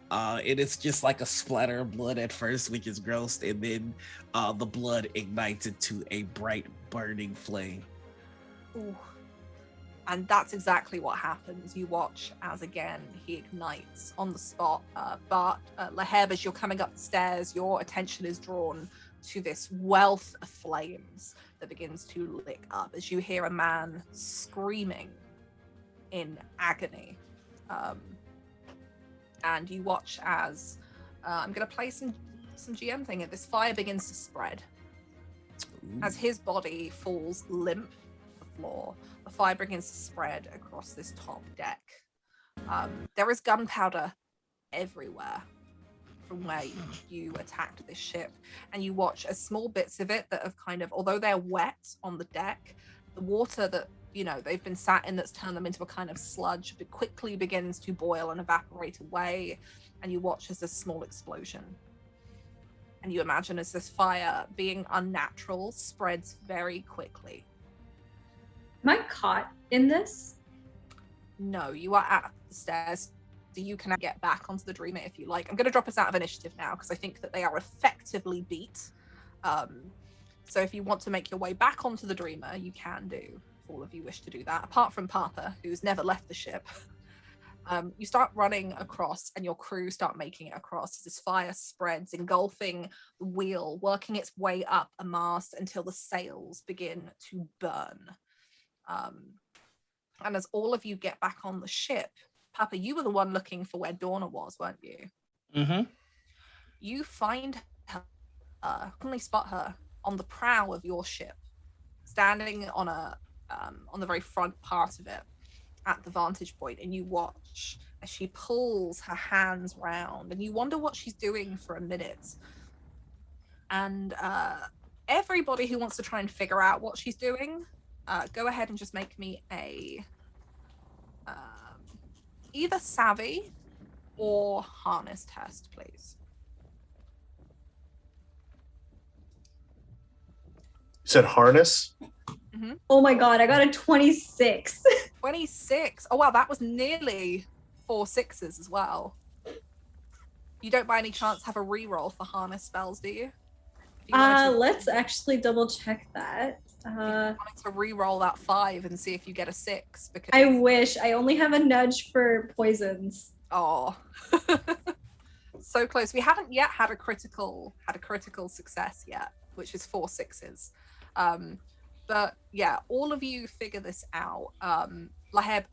And it's just like a splatter of blood at first, which is gross, and then the blood ignites into a bright burning flame. Ooh. And that's exactly what happens. You watch as again he ignites on the spot. But Laheb, as you're coming up the stairs, your attention is drawn to this wealth of flames that begins to lick up as you hear a man screaming in agony. And you watch as I'm going to play some GM thing. This fire begins to spread. As his body falls limp to the floor, the fire begins to spread across this top deck. There is gunpowder everywhere from where you attacked this ship, and you watch as small bits of it that have kind of, although they're wet on the deck, the water that they've been sat in that's turned them into a kind of sludge, but quickly begins to boil and evaporate away, and you watch as this small explosion. And you imagine as this fire, being unnatural, spreads very quickly. Am I caught in this? No, you are at the stairs, so you can get back onto the Dreamer if you like. I'm going to drop us out of initiative now because I think that they are effectively beat. So if you want to make your way back onto the Dreamer, you can do. If all of you wish to do that, apart from Papa, who's never left the ship. You start running across, and your crew start making it across as this fire spreads, engulfing the wheel, working its way up a mast until the sails begin to burn. And as all of you get back on the ship, Papa, you were the one looking for where Dorna was, weren't you? Mm-hmm. You find her, suddenly spot her on the prow of your ship, standing on the very front part of it at the vantage point, and you watch as she pulls her hands round, and you wonder what she's doing for a minute. And everybody who wants to try and figure out what she's doing, go ahead and just make me a either savvy or harness test, please. You said harness? Mm-hmm. Oh my god, I got a 26. 26. Oh wow, that was nearly 4 6s as well. You don't by any chance have a reroll for harness spells, do you? Let's actually double check that. If you wanted to re-roll that 5 and see if you get a 6, because I wish. I only have a nudge for poisons. Oh, so close. We haven't yet had a critical success yet, which is 4 6s. But yeah, all of you figure this out. Laheb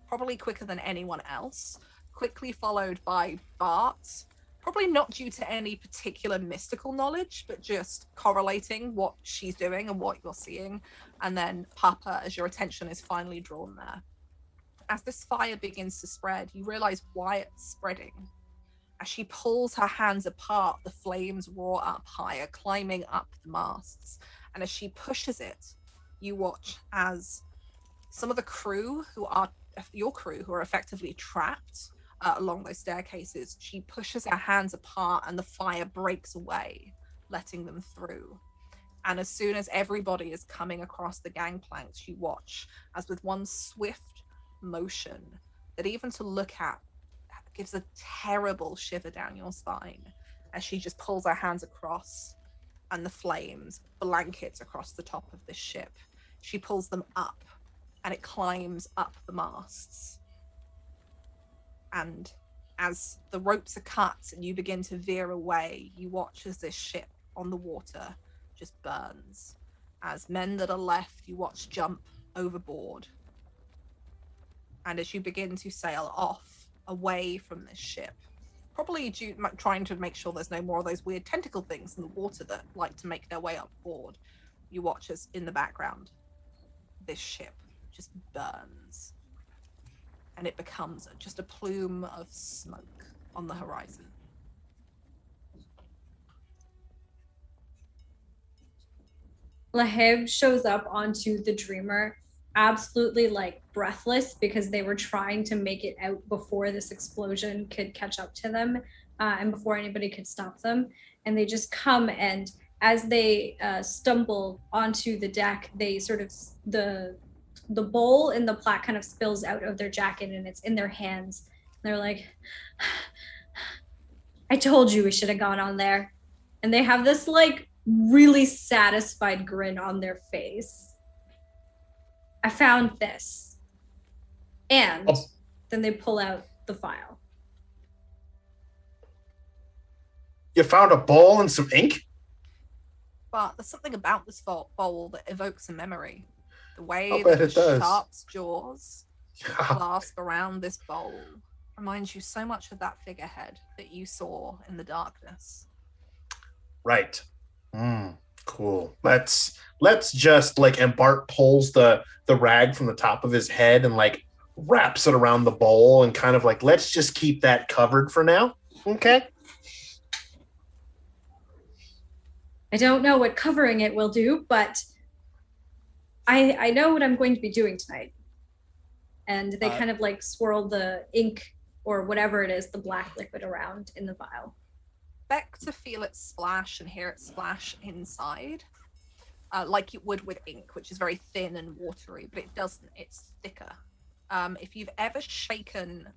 probably quicker than anyone else, quickly followed by Bart. Probably not due to any particular mystical knowledge, but just correlating what she's doing and what you're seeing. And then Papa, as your attention is finally drawn there. As this fire begins to spread, you realize why it's spreading. As she pulls her hands apart, the flames roar up higher, climbing up the masts. And as she pushes it, you watch as some of the crew your crew who are effectively trapped along those staircases, she pushes her hands apart and the fire breaks away, letting them through. And as soon as everybody is coming across the gangplanks, you watch as with one swift motion that even to look at gives a terrible shiver down your spine, as she just pulls her hands across and the flames blankets across the top of this ship. She pulls them up and it climbs up the masts. And as the ropes are cut and you begin to veer away, you watch as this ship on the water just burns. As men that are left, you watch jump overboard. And as you begin to sail off away from this ship, probably trying to make sure there's no more of those weird tentacle things in the water that like to make their way up board, you watch as in the background, this ship just burns. And it becomes just a plume of smoke on the horizon. Laheb shows up onto the Dreamer, absolutely like breathless, because they were trying to make it out before this explosion could catch up to them, and before anybody could stop them. And they just come, and as they stumble onto the deck, they sort of the bowl in the plaque kind of spills out of their jacket and it's in their hands. They're like, I told you we should have gone on there. And they have this like really satisfied grin on their face. I found this. And then they pull out the file. You found a bowl and some ink? But there's something about this bowl that evokes a memory. The way I'll bet that it does. Sharp's jaws clasp around this bowl reminds you so much of that figurehead that you saw in the darkness. Right. Cool. Let's just like, and Bart pulls the rag from the top of his head and like wraps it around the bowl and kind of like, let's just keep that covered for now. Okay. I don't know what covering it will do, but I know what I'm going to be doing tonight. And they kind of like swirl the ink or whatever it is, the black liquid around in the vial. Expect to feel it splash and hear it splash inside, like it would with ink, which is very thin and watery, but it doesn't. It's thicker. If you've ever shaken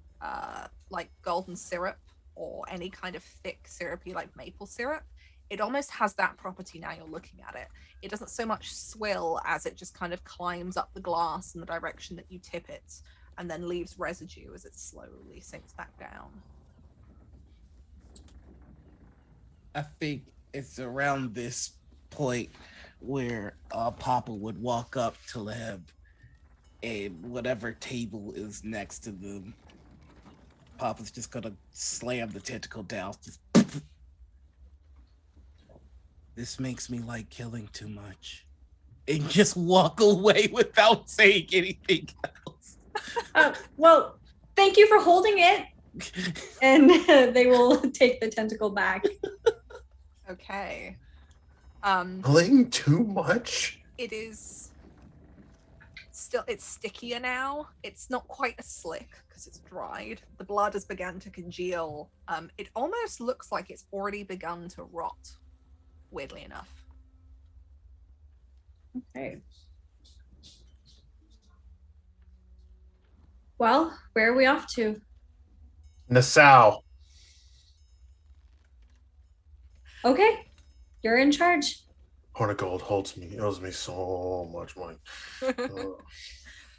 like golden syrup or any kind of thick syrupy like maple syrup, it almost has that property now you're looking at it. It doesn't so much swill as it just kind of climbs up the glass in the direction that you tip it and then leaves residue as it slowly sinks back down. I think it's around this point where Papa would walk up to Leb and whatever table is next to them, Papa's just gonna slam the tentacle down. Just this makes me like killing too much. And just walk away without saying anything else. Well, thank you for holding it. And they will take the tentacle back. Okay. Killing too much? It is still, it's stickier now. It's not quite as slick because it's dried. The blood has begun to congeal. It almost looks like it's already begun to rot, weirdly enough. Okay. Well, where are we off to? Nassau. Okay, you're in charge. Horn of Gold owes me so much money.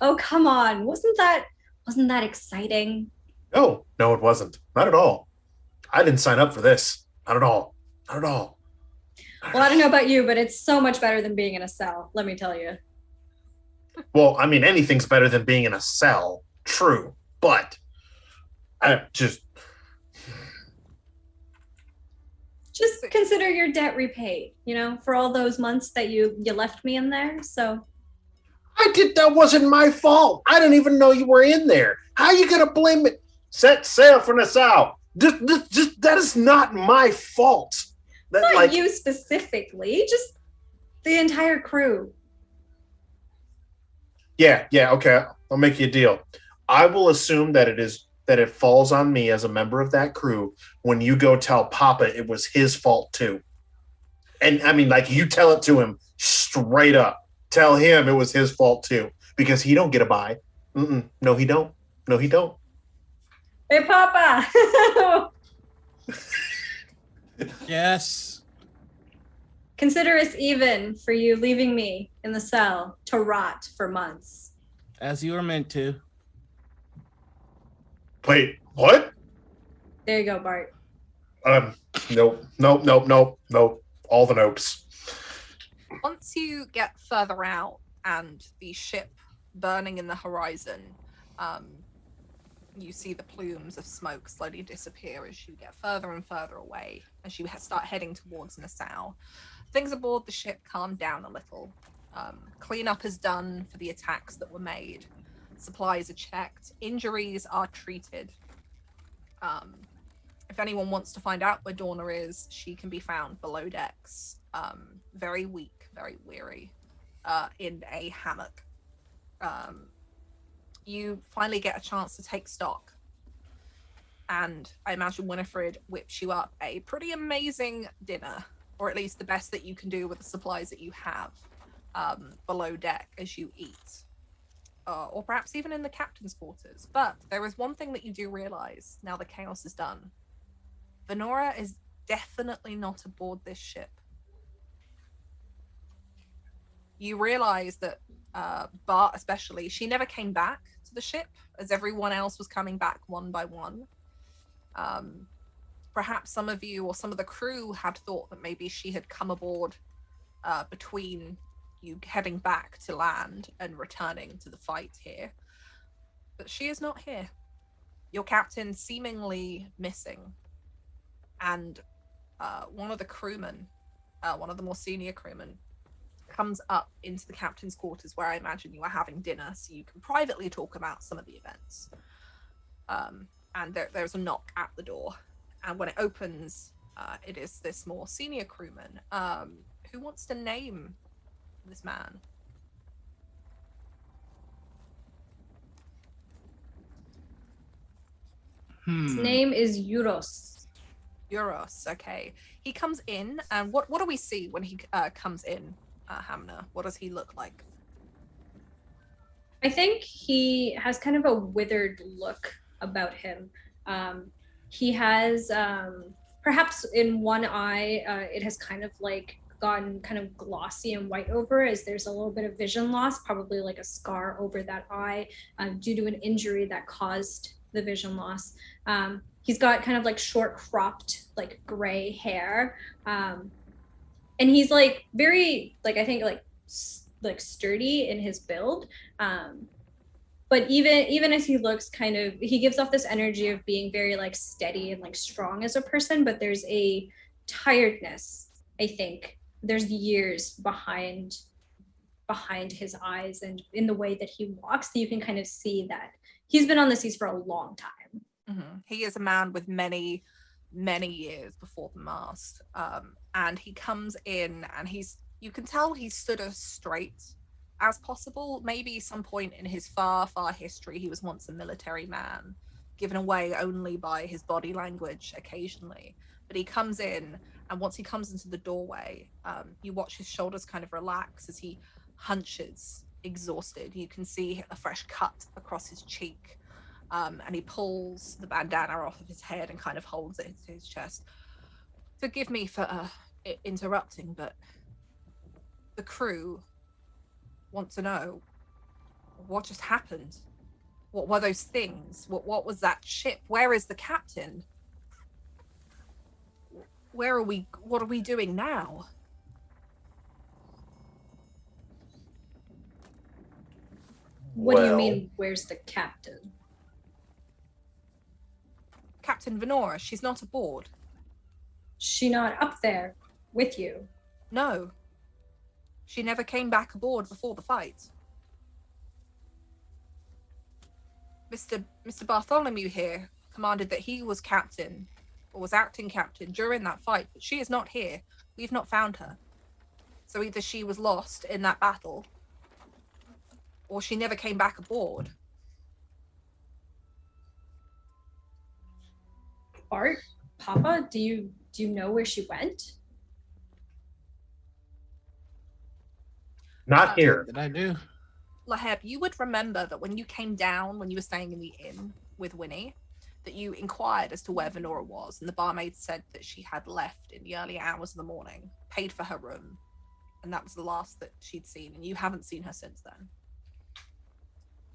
Oh, come on. Wasn't that exciting? No, it wasn't. Not at all. I didn't sign up for this. Not at all. Not at all. Well, I don't know about you, but it's so much better than being in a cell, let me tell you. Well, I mean, anything's better than being in a cell. True. But I just consider your debt repaid, for all those months that you left me in there. So that wasn't my fault. I didn't even know you were in there. How are you gonna blame it? Set sail for Nassau. Just that is not my fault. Not you specifically, just the entire crew. Yeah, okay. I'll make you a deal. I will assume that it falls on me as a member of that crew when you go tell Papa it was his fault too. And I mean, like, you tell it to him straight up. Tell him it was his fault too, because he don't get a bye. No, he don't. Hey, Papa. Yes. Consider us even for you leaving me in the cell to rot for months. As you were meant to. Wait, what? There you go, Bart. Nope. All the nopes. Once you get further out and the ship burning in the horizon, you see the plumes of smoke slowly disappear as you get further and further away, as you start heading towards Nassau. Things aboard the ship calm down a little. Cleanup is done for the attacks that were made. Supplies are checked. Injuries are treated. If anyone wants to find out where Dorna is, she can be found below decks. Very weak, very weary, in a hammock. You finally get a chance to take stock. And I imagine Winifred whips you up a pretty amazing dinner, or at least the best that you can do with the supplies that you have below deck as you eat. Or perhaps even in the captain's quarters. But there is one thing that you do realize now the chaos is done. Venora is definitely not aboard this ship. You realize that Bart especially, she never came back to the ship as everyone else was coming back one by one. Perhaps some of you or some of the crew had thought that maybe she had come aboard between you heading back to land and returning to the fight here. But she is not here. Your captain seemingly missing. And one of the crewmen one of the more senior crewmen, comes up into the captain's quarters where I imagine you are having dinner, so you can privately talk about some of the events. And there's a knock at the door, and when it opens, it is this more senior crewman. Who wants to name this man? His name is Euros. Euros, okay. He comes in, and what do we see when he comes in, Hamner? What does he look like? I think he has kind of a withered look about him. He has, perhaps in one eye, it has kind of like gotten kind of glossy and white over, as there's a little bit of vision loss, probably like a scar over that eye due to an injury that caused the vision loss. He's got kind of like short cropped, like gray hair. And he's like very, like, I think like sturdy in his build. But even as he looks kind of, he gives off this energy of being very like steady and like strong as a person, but there's a tiredness, I think. There's years behind his eyes and in the way that he walks, that you can kind of see that he's been on the seas for a long time. Mm-hmm. He is a man with many years before the mast, and he comes in, and you can tell he stood as straight as possible. Maybe some point in his far history he was once a military man, given away only by his body language occasionally. But he comes in, and once he comes into the doorway, you watch his shoulders kind of relax as he hunches, exhausted. You can see a fresh cut across his cheek, and he pulls the bandana off of his head and kind of holds it to his chest. Forgive me for interrupting, but the crew want to know what just happened. What were those things? What was that ship? Where is the captain? Where are we? What are we doing now? What do you mean, where's the captain? Captain Venora, she's not aboard. She not up there with you? No. She never came back aboard before the fight. Mr. Bartholomew here commanded that he was captain, or was acting captain during that fight, but she is not here. We've not found her. So either she was lost in that battle, or she never came back aboard. Bart, Papa, do you know where she went? Not here. Did I do? Laheb, you would remember that when you came down, when you were staying in the inn with Winnie, that you inquired as to where Venora was, and the barmaid said that she had left in the early hours of the morning, paid for her room, and that was the last that she'd seen, and you haven't seen her since then.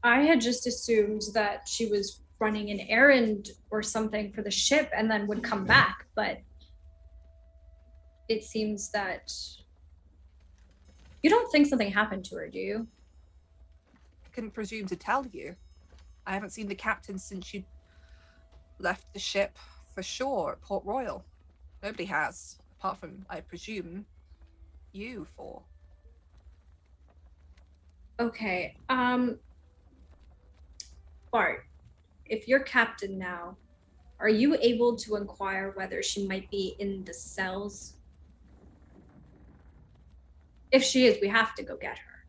I had just assumed that she was running an errand or something for the ship and then would come back, but it seems that you don't think something happened to her, do you? I couldn't presume to tell you. I haven't seen the captain since you left the ship for sure at Port Royal. Nobody has, apart from, I presume, you four. Okay, Bart, if you're captain now, are you able to inquire whether she might be in the cells? If she is, we have to go get her.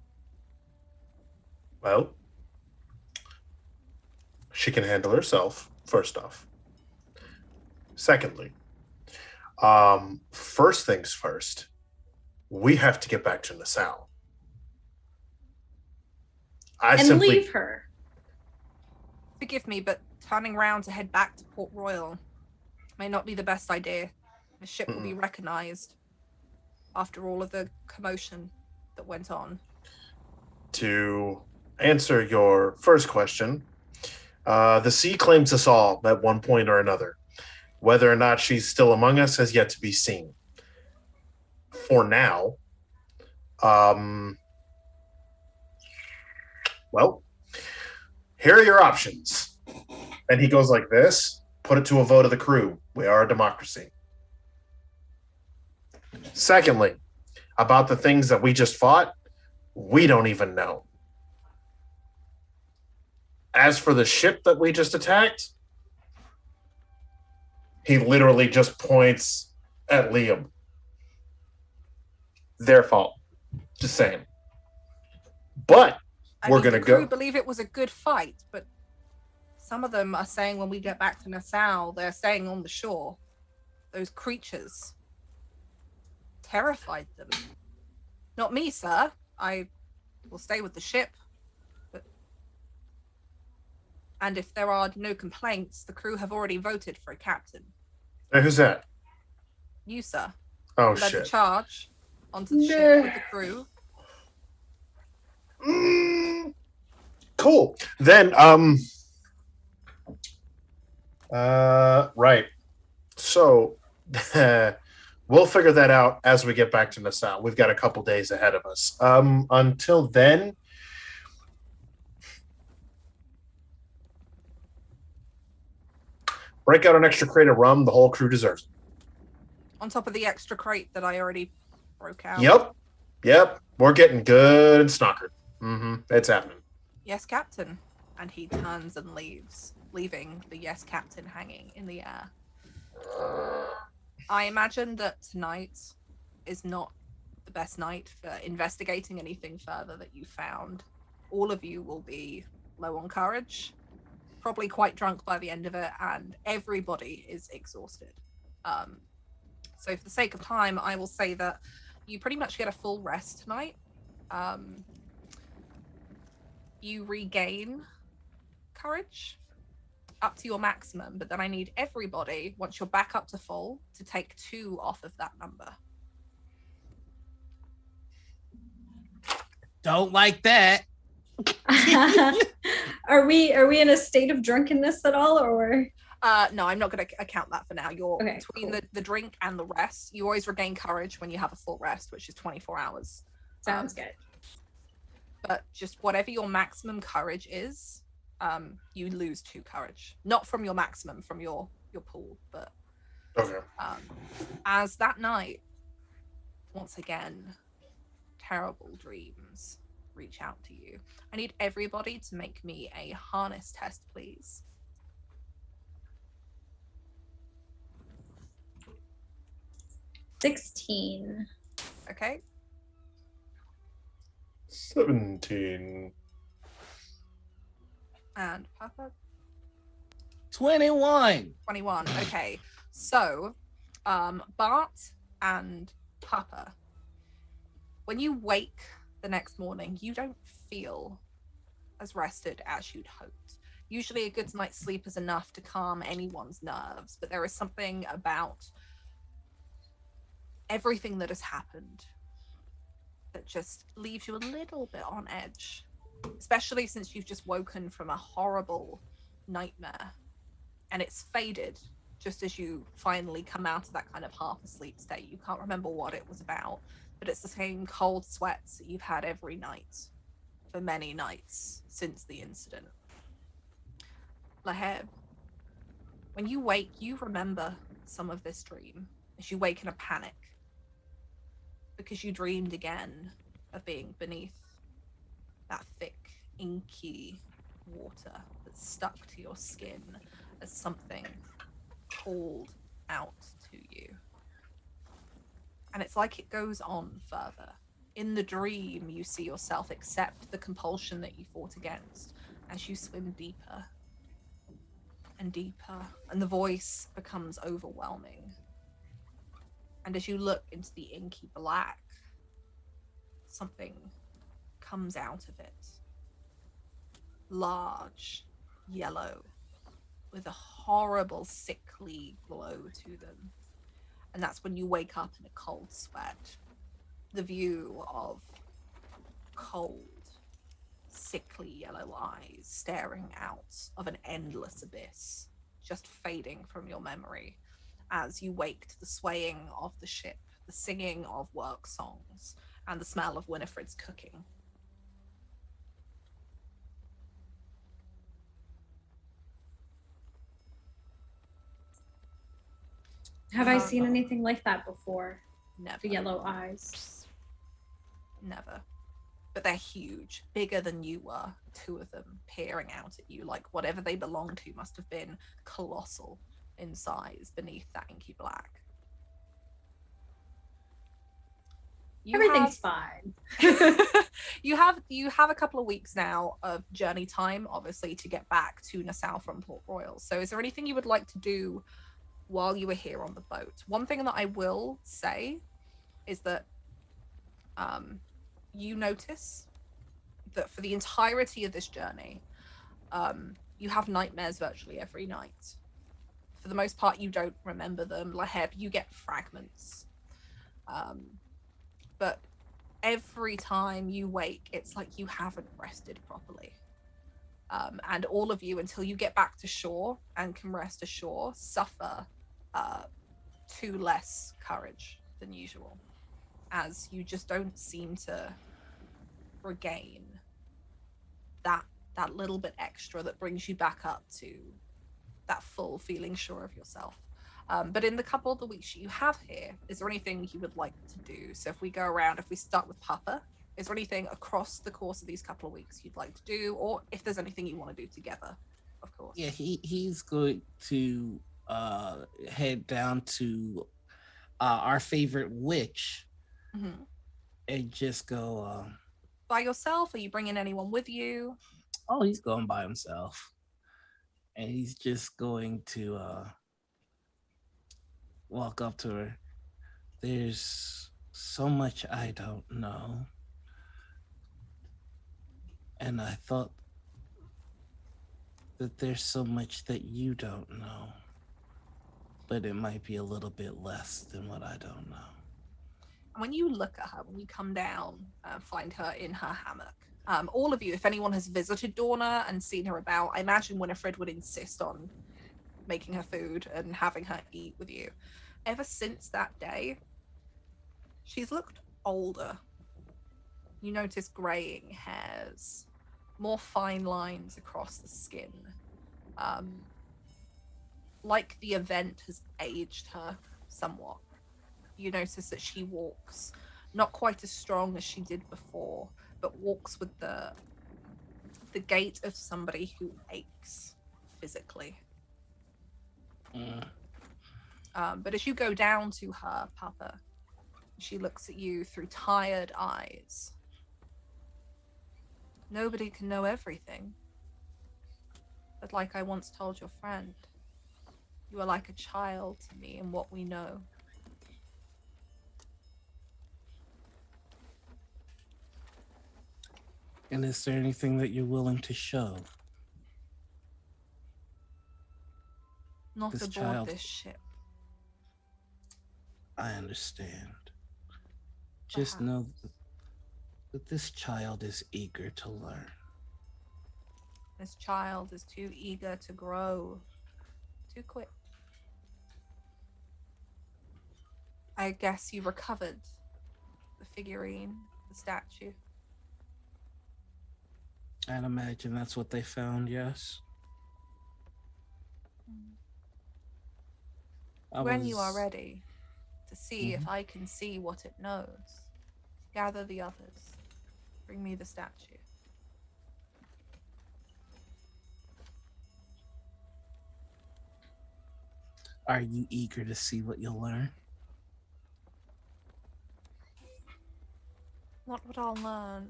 Well, she can handle herself, first off. Secondly, first things first, we have to get back to Nassau. Leave her. Forgive me, but turning around to head back to Port Royal may not be the best idea. The ship will be recognized after all of the commotion that went on. To answer your first question, the sea claims us all at one point or another. Whether or not she's still among us has yet to be seen. For now, well, here are your options. And he goes like this, put it to a vote of the crew. We are a democracy. Secondly, about the things that we just fought, we don't even know. As for the ship that we just attacked, he literally just points at Liam. Their fault. Just saying. But we're going to the crew go. believe it was a good fight, but some of them are saying when we get back to Nassau, they're staying on the shore. Those creatures terrified them. Not me, sir. I will stay with the ship. And if there are no complaints, the crew have already voted for a captain. Who's that? You, sir. Oh, led shit. the charge onto the ship with the crew. Cool. Then, right. So, we'll figure that out as we get back to Nassau. We've got a couple days ahead of us. Until then, break out an extra crate of rum. The whole crew deserves it. On top of the extra crate that I already broke out. Yep. We're getting good and snockered. It's happening. Yes, Captain. And he turns and leaves, leaving the yes, Captain hanging in the air. I imagine that tonight is not the best night for investigating anything further that you found. All of you will be low on courage, probably quite drunk by the end of it, and everybody is exhausted. So for the sake of time, I will say that you pretty much get a full rest tonight. You regain courage up to your maximum, but then I need everybody, once you're back up to full, to take 2 off of that number. Don't like that. Are we in a state of drunkenness at all, or? No, I'm not going to account that for now. You're okay, between cool. the drink and the rest. You always regain courage when you have a full rest, which is 24 hours. Sounds good. But just whatever your maximum courage is, you lose 2 courage. Not from your maximum, from your pool, but Okay. As that night, once again, terrible dreams reach out to you. I need everybody to make me a harness test, please. $16. Okay. 17. And Papa? 21. 21. Okay. So, Bart and Papa, when you wake the next morning, you don't feel as rested as you'd hoped. Usually a good night's sleep is enough to calm anyone's nerves, but there is something about everything that has happened that just leaves you a little bit on edge, especially since you've just woken from a horrible nightmare and it's faded just as you finally come out of that kind of half asleep state. You can't remember what it was about, but it's the same cold sweats that you've had every night for many nights since the incident. Laheb, when you wake, you remember some of this dream as you wake in a panic because you dreamed again of being beneath that thick, inky water that stuck to your skin as something called out to you. And it's like it goes on further. In the dream, you see yourself accept the compulsion that you fought against as you swim deeper and deeper, and the voice becomes overwhelming. And as you look into the inky black, something comes out of it. Large, yellow, with a horrible, sickly glow to them. And that's when you wake up in a cold sweat. The view of cold, sickly yellow eyes staring out of an endless abyss, just fading from your memory as you wake to the swaying of the ship, the singing of work songs, and the smell of Winifred's cooking. Have I seen anything like that before? Never. The yellow eyes. Never. But they're huge, bigger than you were. 2 of them peering out at you, like whatever they belonged to must have been colossal in size beneath that inky black. Everything's fine. You have a couple of weeks now of journey time, obviously, to get back to Nassau from Port Royal. So is there anything you would like to do while you were here on the boat? One thing that I will say is that you notice that for the entirety of this journey, you have nightmares virtually every night. For the most part, you don't remember them. Laheb, you get fragments. But every time you wake, it's like you haven't rested properly. And all of you, until you get back to shore and can rest ashore, suffer 2 less courage than usual, as you just don't seem to regain that little bit extra that brings you back up to that full feeling sure of yourself. But in the couple of the weeks you have here, is there anything you would like to do? So if we go around, if we start with Papa, is there anything across the course of these couple of weeks you'd like to do, or if there's anything you want to do together, of course? Yeah, he's going to head down to our favorite witch and just go. By yourself? Are you bringing anyone with you? Oh, he's going by himself, and he's just going to walk up to her. There's so much I don't know, and I thought that there's so much that you don't know, but it might be a little bit less than what I don't know. When you look at her, when you come down, find her in her hammock. All of you, if anyone has visited Dorna and seen her about, I imagine Winifred would insist on making her food and having her eat with you. Ever since that day, she's looked older. You notice graying hairs, more fine lines across the skin. Like the event has aged her somewhat. You notice that she walks not quite as strong as she did before, but walks with the gait of somebody who aches physically. But as you go down to her, Papa, she looks at you through tired eyes. Nobody can know everything. But like I once told your friend, you are like a child to me in what we know. And is there anything that you're willing to show? Not This aboard child. this ship. I understand. Just know that this child is eager to learn. This child is too eager to grow too quick. I guess you recovered the figurine, the statue. I'd imagine that's what they found, yes? When you are ready to see if I can see what it knows, gather the others. Bring me the statue. Are you eager to see what you'll learn? Not what I'll learn,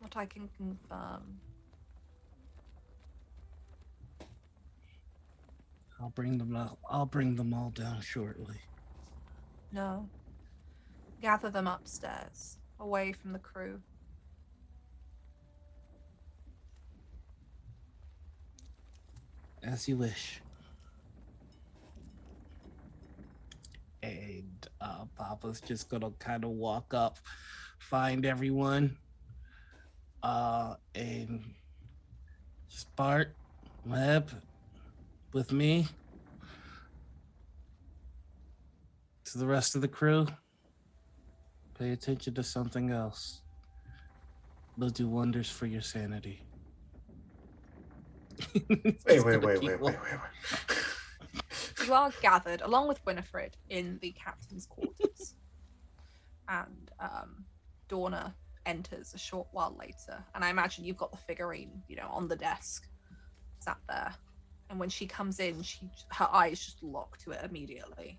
what I can confirm. I'll bring them all down shortly. No. Gather them upstairs, away from the crew. As you wish. And Papa's just gonna kind of walk up, find everyone, and just Bart, Webb, with me, to the rest of the crew. Pay attention to something else. They'll do wonders for your sanity. Wait. You are gathered, along with Winifred, in the captain's quarters. and Dorna enters a short while later. And I imagine you've got the figurine, on the desk, sat there. And when she comes in, her eyes just lock to it immediately.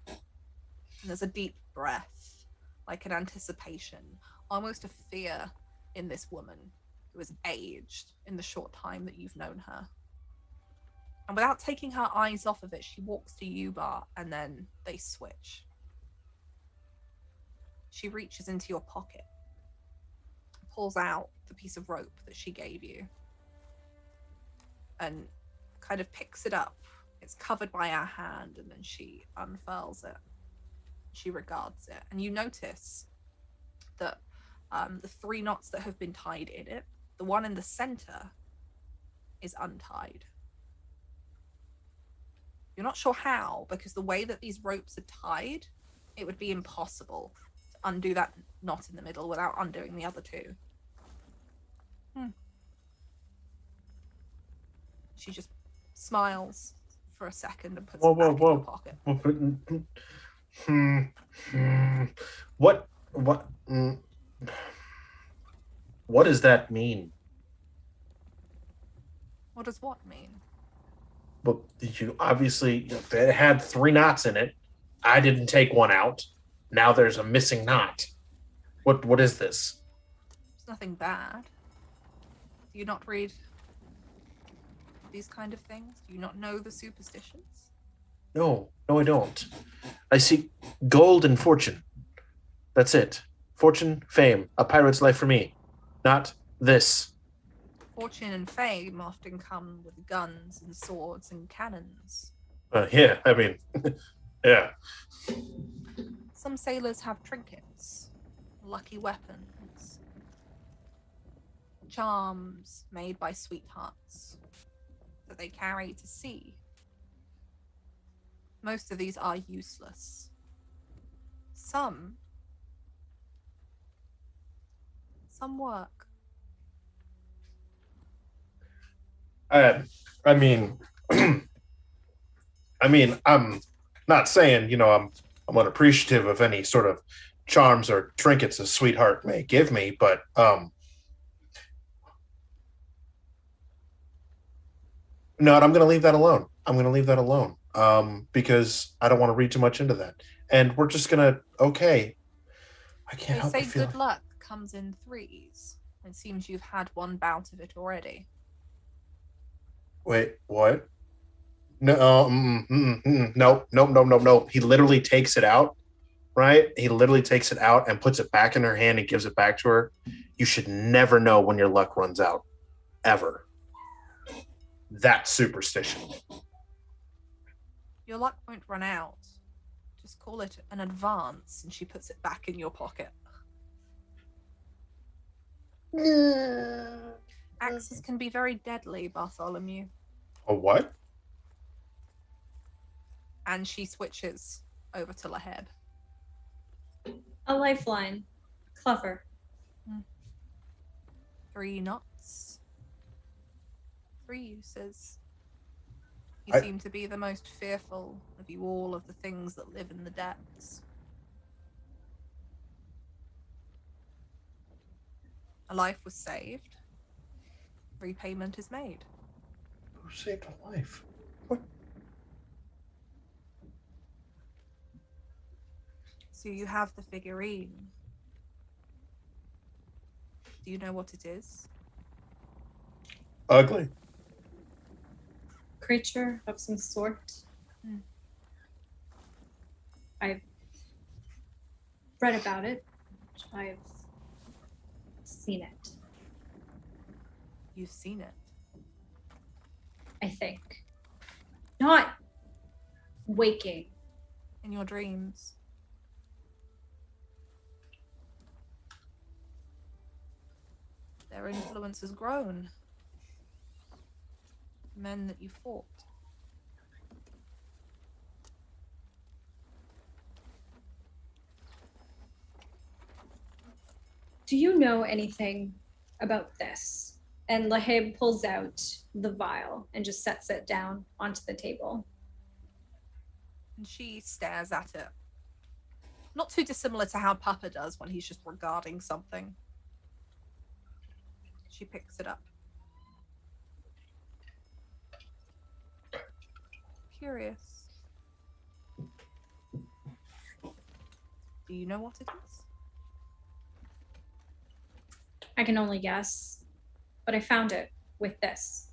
And there's a deep breath, like an anticipation, almost a fear in this woman who has aged in the short time that you've known her. And without taking her eyes off of it, she walks to you, Bart, and then they switch. She reaches into your pocket, pulls out the piece of rope that she gave you, and kind of picks it up. It's covered by her hand, and then she unfurls it. She regards it, and you notice that the 3 knots that have been tied in it, the one in the center is untied. You're not sure how, because the way that these ropes are tied, it would be impossible to undo that knot in the middle without undoing the other 2. She just smiles for a second and puts it back in her pocket. What does that mean? What does what mean? Well, you obviously, it had 3 knots in it. I didn't take one out. Now there's a missing knot. What is this? It's nothing bad. Do you not read these kind of things? Do you not know the superstitions? No, I don't. I see gold and fortune. That's it. Fortune, fame, a pirate's life for me. Not this. Fortune and fame often come with guns and swords and cannons. Yeah, I mean, yeah. Some sailors have trinkets, lucky weapons, charms made by sweethearts that they carry to sea. Most of these are useless. Some work. I mean, I'm not saying, I'm unappreciative of any sort of charms or trinkets a sweetheart may give me, but no, I'm going to leave that alone. Because I don't want to read too much into that. And we're just going to, okay. I can't help They but say feel good luck comes in 3s. It seems you've had one bout of it already. Wait, what? No, nope. He literally takes it out, right? He literally takes it out and puts it back in her hand and gives it back to her. You should never know when your luck runs out. Ever. That's superstition. Your luck won't run out. Just call it an advance, and she puts it back in your pocket. Axes can be very deadly, Bartholomew. A what? And she switches over to Laheb. A lifeline. Clever. 3 knots. 3 uses. You seem to be the most fearful of you all of the things that live in the depths. A life was saved. Repayment is made. Who saved a life? What? So you have the figurine. Do you know what it is? Ugly. Creature of some sort. I've read about it. I've seen it. You've seen it. I think. Not waking. In your dreams. Their influence has grown. Men that you fought. Do you know anything about this? And Lahib pulls out the vial and just sets it down onto the table. And she stares at it Not too dissimilar to how Papa does when he's just regarding something. She picks it up. Curious. Do you know what it is? I can only guess, but I found it with this.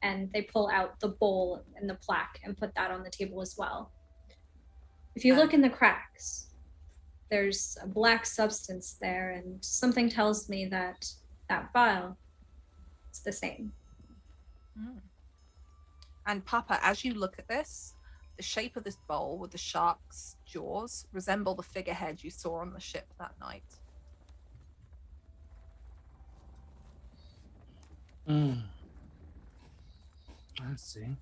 And they pull out the bowl and the plaque and put that on the table as well. If you look in the cracks, there's a black substance there, and something tells me that that vial is the same. Mm. And Papa, as you look at this, the shape of this bowl with the shark's jaws resemble the figurehead you saw on the ship that night. I see.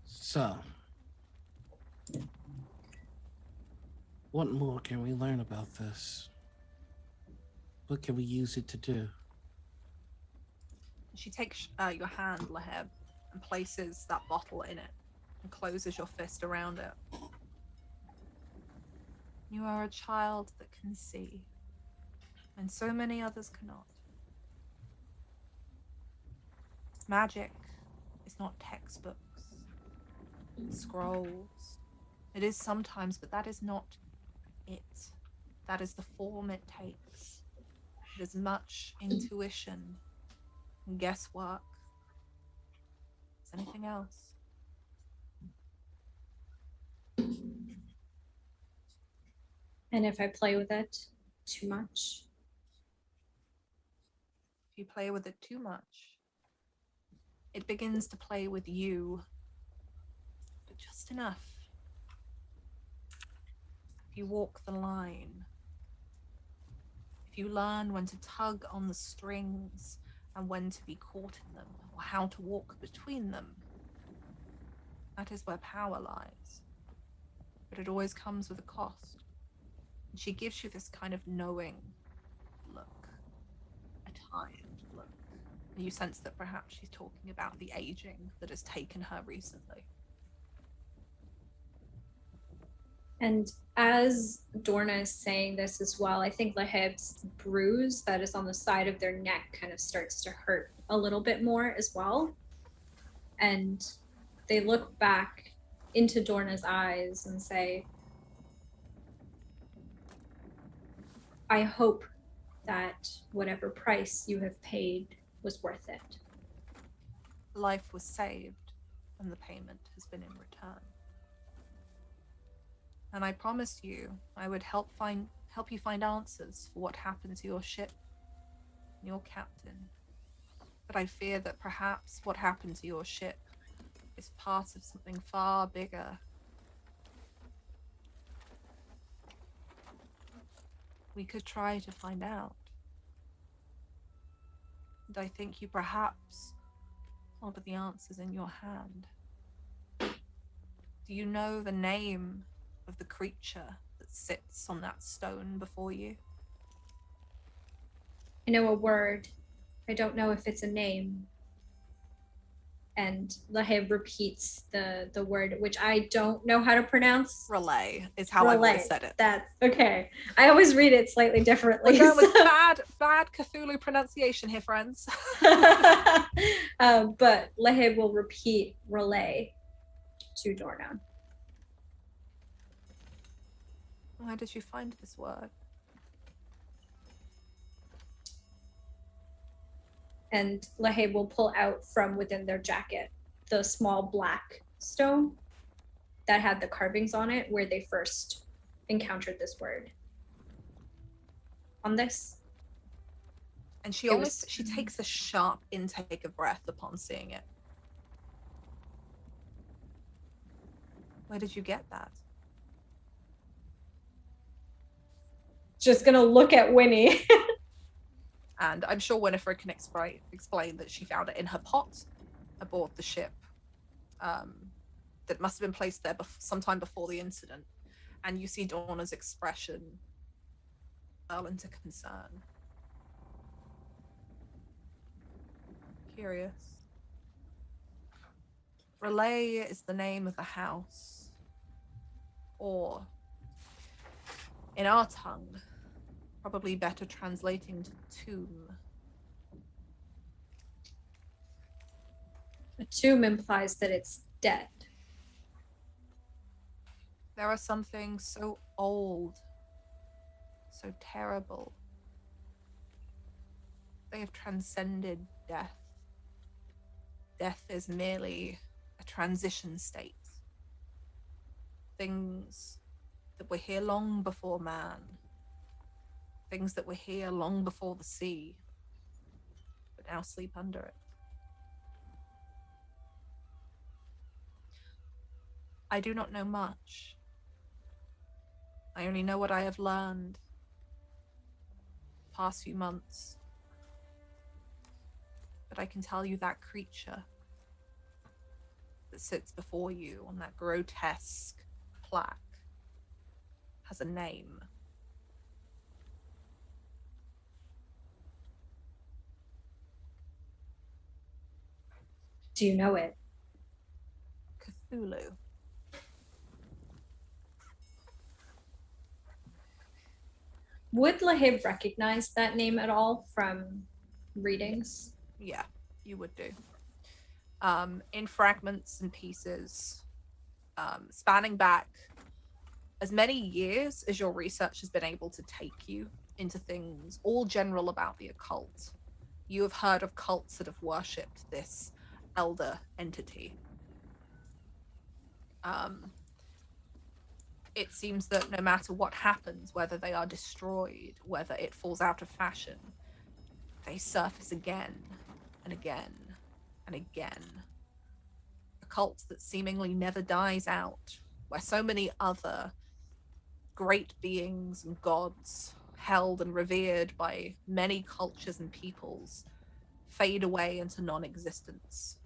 So, what more can we learn about this? What can we use it to do? She takes your hand, Laheb, and places that bottle in it and closes your fist around it. You are a child that can see, and so many others cannot. Magic is not textbooks, scrolls. It is sometimes, but that is not it. That is the form it takes. It is much intuition and guesswork. Is anything else? And if I play with it too much? If you play with it too much, it begins to play with you, but just enough. If you walk the line, if you learn when to tug on the strings and when to be caught in them, or how to walk between them, that is where power lies. But it always comes with a cost. And she gives you this kind of knowing look, a tired look. And you sense that perhaps she's talking about the aging that has taken her recently. And as Dorna is saying this as well, I think Laheb's bruise that is on the side of their neck kind of starts to hurt a little bit more as well. And they look back into Dorna's eyes and say, I hope that whatever price you have paid was worth it. Life was saved, and the payment has been in return. And I promised you I would help you find answers for what happened to your ship and your captain. But I fear that perhaps what happened to your ship is part of something far bigger. We could try to find out. And I think you perhaps hold the answers in your hand. Do you know the name of the creature that sits on that stone before you? I know a word. I don't know if it's a name. And Laheb repeats the word, which I don't know how to pronounce. Relay is how I've always said it. That's okay. I always read it slightly differently. We're going with bad Cthulhu pronunciation here, friends. But Laheb will repeat relay to Dorna. Where did you find this word? And Laheb will pull out from within their jacket the small black stone that had the carvings on it where they first encountered this word. On this. And she takes a sharp intake of breath upon seeing it. Where did you get that? Just gonna look at Winnie. And I'm sure Winifred can explain that she found it in her pot aboard the ship that must have been placed there sometime before the incident. And you see Dorna's expression fell into concern. Curious. Relay is the name of the house or in our tongue, probably better translating to tomb. A tomb implies that it's dead. There are some things so old, so terrible. They have transcended death. Death is merely a transition state. Things that were here long before man. Things that were here long before the sea, but now sleep under it. I do not know much. I only know what I have learned the past few months. But I can tell you that creature that sits before you on that grotesque plaque has a name. Do you know it? Cthulhu. Would Lahib recognize that name at all from readings? Yeah, you would do. In fragments and pieces, spanning back as many years as your research has been able to take you into things all general about the occult. You have heard of cults that have worshipped this elder entity. It seems that no matter what happens, whether they are destroyed, whether it falls out of fashion, they surface again and again and again. A cult that seemingly never dies out, where so many other great beings and gods, held and revered by many cultures and peoples, fade away into non-existence.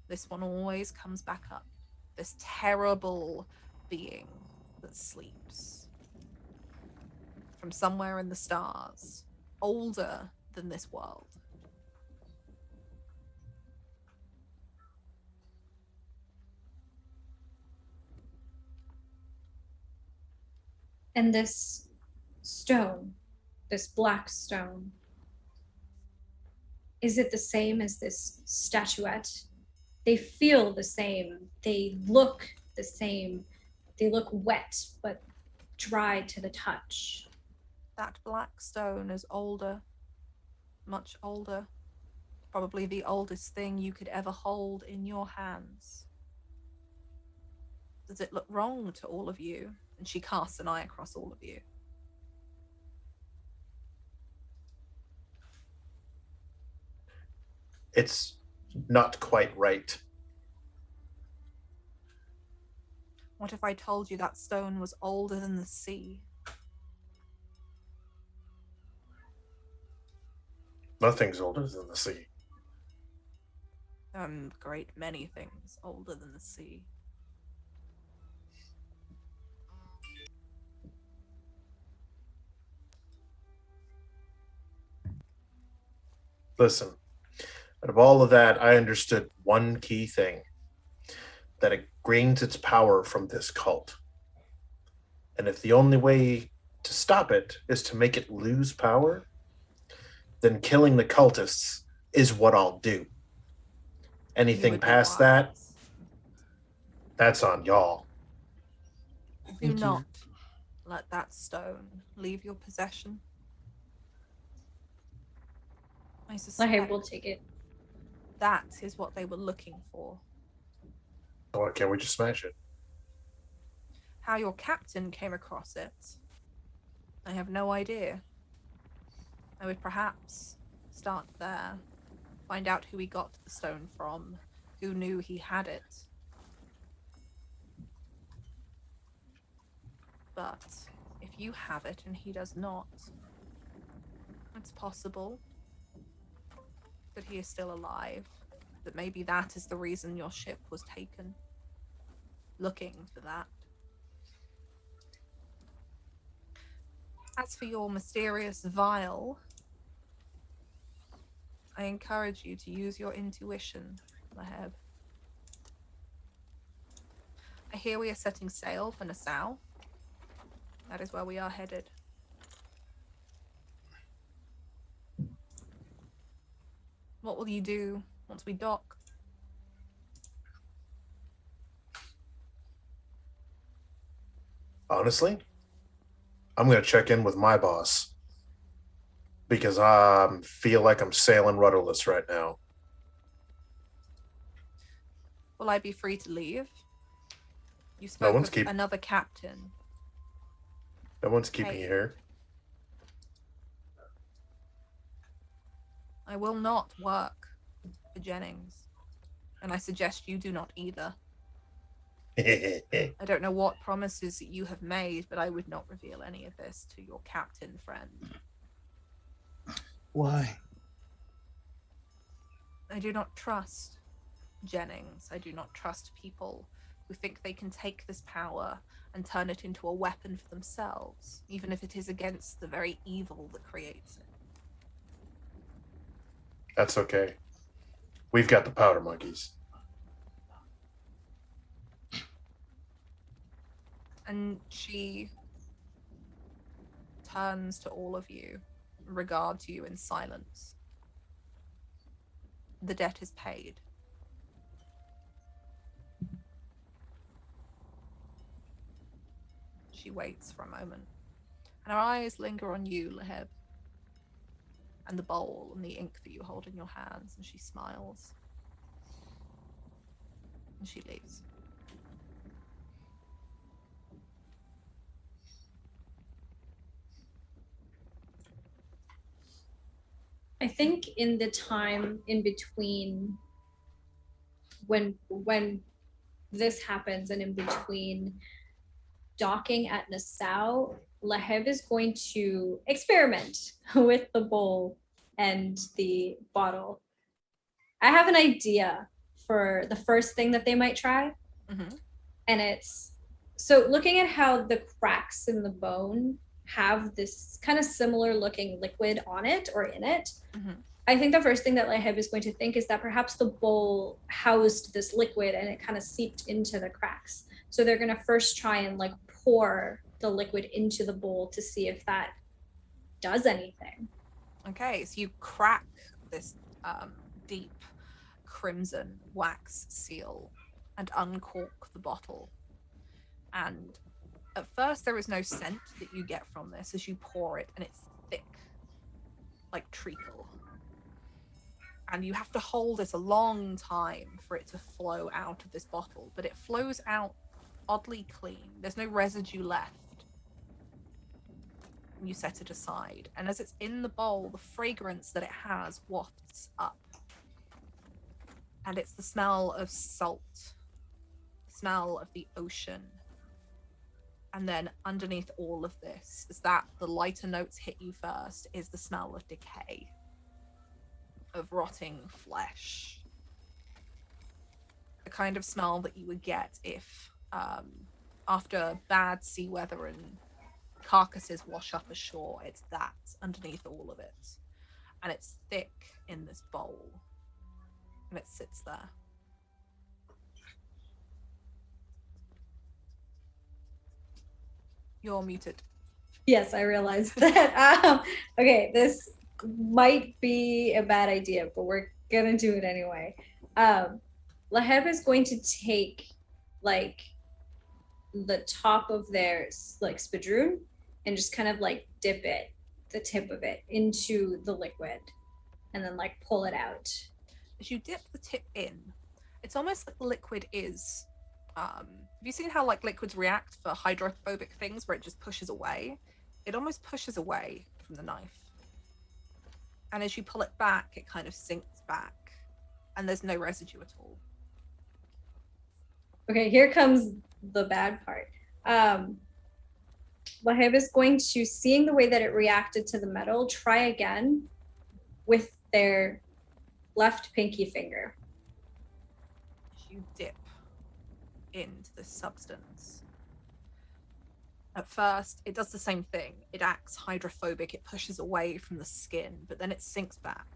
This one always comes back up. This terrible being that sleeps from somewhere in the stars, older than this world. And this stone, this black stone, is it the same as this statuette? They feel the same. They look the same. They look wet, but dry to the touch. That black stone is older, much older. Probably the oldest thing you could ever hold in your hands. Does it look wrong to all of you? And she casts an eye across all of you. It's not quite right. What if I told you that stone was older than the sea? Nothing's older than the sea. A great many things older than the sea. Listen, out of all of that, I understood one key thing. That it gains its power from this cult. And if the only way to stop it is to make it lose power, then killing the cultists is what I'll do. You Anything would be past that, wise. that's on y'all. Do not let that stone leave your possession. I suspect Lahib will take it. that is what they were looking for. Why can't we just smash it? How your captain came across it, I have no idea. I would perhaps start there, find out who he got the stone from, who knew he had it. But if you have it and he does not, it's possible that he is still alive, that maybe that is the reason your ship was taken. Looking for that. As for your mysterious vial, I encourage you to use your intuition, Laheb. I hear we are setting sail for Nassau. That is where we are headed. What will you do once we dock? Honestly, I'm going to check in with my boss because I feel like I'm sailing rudderless right now. Will I be free to leave? You No spoke one's of another captain. No one's keeping Hey. you here. I will not work for Jennings, and I suggest you do not either. I don't know what promises that you have made, but I would not reveal any of this to your captain friend. Why? I do not trust Jennings. I do not trust people who think they can take this power and turn it into a weapon for themselves, even if it is against the very evil that creates it. That's okay. We've got the powder monkeys. And she turns to all of you, regards you in silence. The debt is paid. She waits for a moment, and her eyes linger on you, Leheb, and the bowl and the ink that you hold in your hands, and she smiles. And she leaves. I think in the time in between when this happens and in between docking at Nassau, Leheb is going to experiment with the bowl and the bottle. I have an idea for the first thing that they might try. Mm-hmm. And it's so looking at how the cracks in the bone have this kind of similar looking liquid on it or in it. Mm-hmm. I think the first thing that Leheb is going to think is that perhaps the bowl housed this liquid and it kind of seeped into the cracks. So they're going to first try and like pour the liquid into the bowl to see if that does anything. Okay, so you crack this deep crimson wax seal and uncork the bottle. And at first there is no scent that you get from this as you pour it, and it's thick, like treacle. And you have to hold it a long time for it to flow out of this bottle, but it flows out oddly clean. There's no residue left. You set it aside, and as it's in the bowl, the fragrance that it has wafts up. And it's the smell of salt, the smell of the ocean. And then underneath all of this, is that the lighter notes hit you first, is the smell of decay, of rotting flesh. The kind of smell that you would get if, after bad sea weather and carcasses wash up ashore, it's that underneath all of it. And it's thick in this bowl. And it sits there. You're muted. Yes, I realized that. Okay, this might be a bad idea, but we're gonna do it anyway. Leheb is going to take like the top of their like spadroon and just kind of like dip it, the tip of it, into the liquid, and then like pull it out. As you dip the tip in, it's almost like the liquid is have you seen how like liquids react for hydrophobic things where it just pushes away? It almost pushes away from the knife. And as you pull it back, it kind of sinks back. And there's no residue at all. Okay, here comes the bad part. Leheb is going to, seeing the way that it reacted to the metal, try again with their left pinky finger. You dip into this substance. At first, it does the same thing. It acts hydrophobic, it pushes away from the skin, but then it sinks back.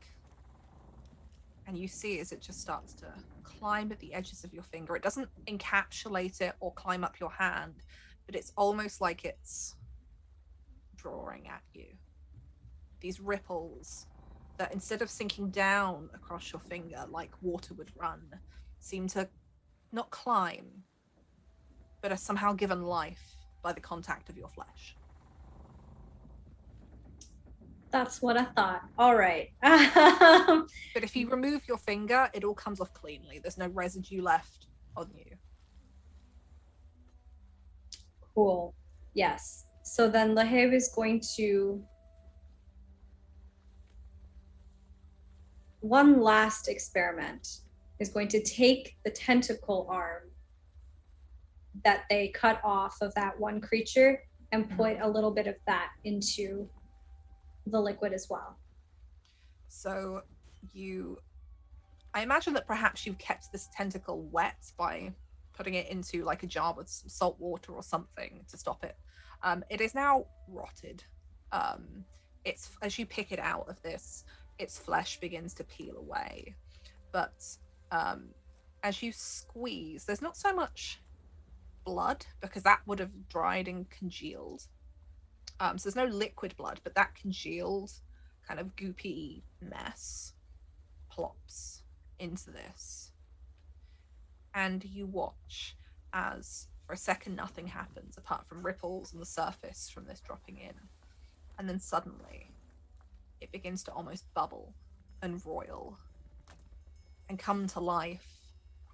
And you see as it just starts to climb at the edges of your finger. It doesn't encapsulate it or climb up your hand, but it's almost like it's drawing at you. These ripples that, instead of sinking down across your finger like water would run, seem to not climb, but are somehow given life by the contact of your flesh. That's what I thought. All right. But if you remove your finger, it all comes off cleanly. There's no residue left on you. Cool. Yes. So then Lahav is going to one last experiment, is going to take the tentacle arm that they cut off of that one creature and put a little bit of that into the liquid as well. So I imagine that perhaps you've kept this tentacle wet by putting it into like a jar with some salt water or something to stop it. It is now rotted. It's, as you pick it out of this, its flesh begins to peel away. But as you squeeze, there's not so much blood, because that would have dried and congealed. So there's no liquid blood, but that congealed kind of goopy mess plops into this. And you watch as for a second nothing happens apart from ripples on the surface from this dropping in. And then suddenly it begins to almost bubble and roil and come to life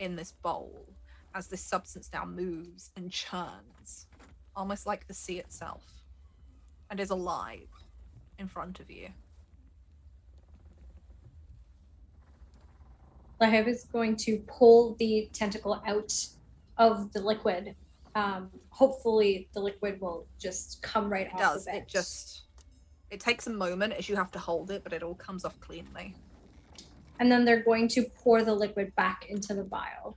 in this bowl as this substance now moves and churns, almost like the sea itself, and is alive in front of you. Lahav is going to pull the tentacle out of the liquid. Hopefully the liquid will just come right off of it. It takes a moment as you have to hold it, but it all comes off cleanly. And then they're going to pour the liquid back into the vial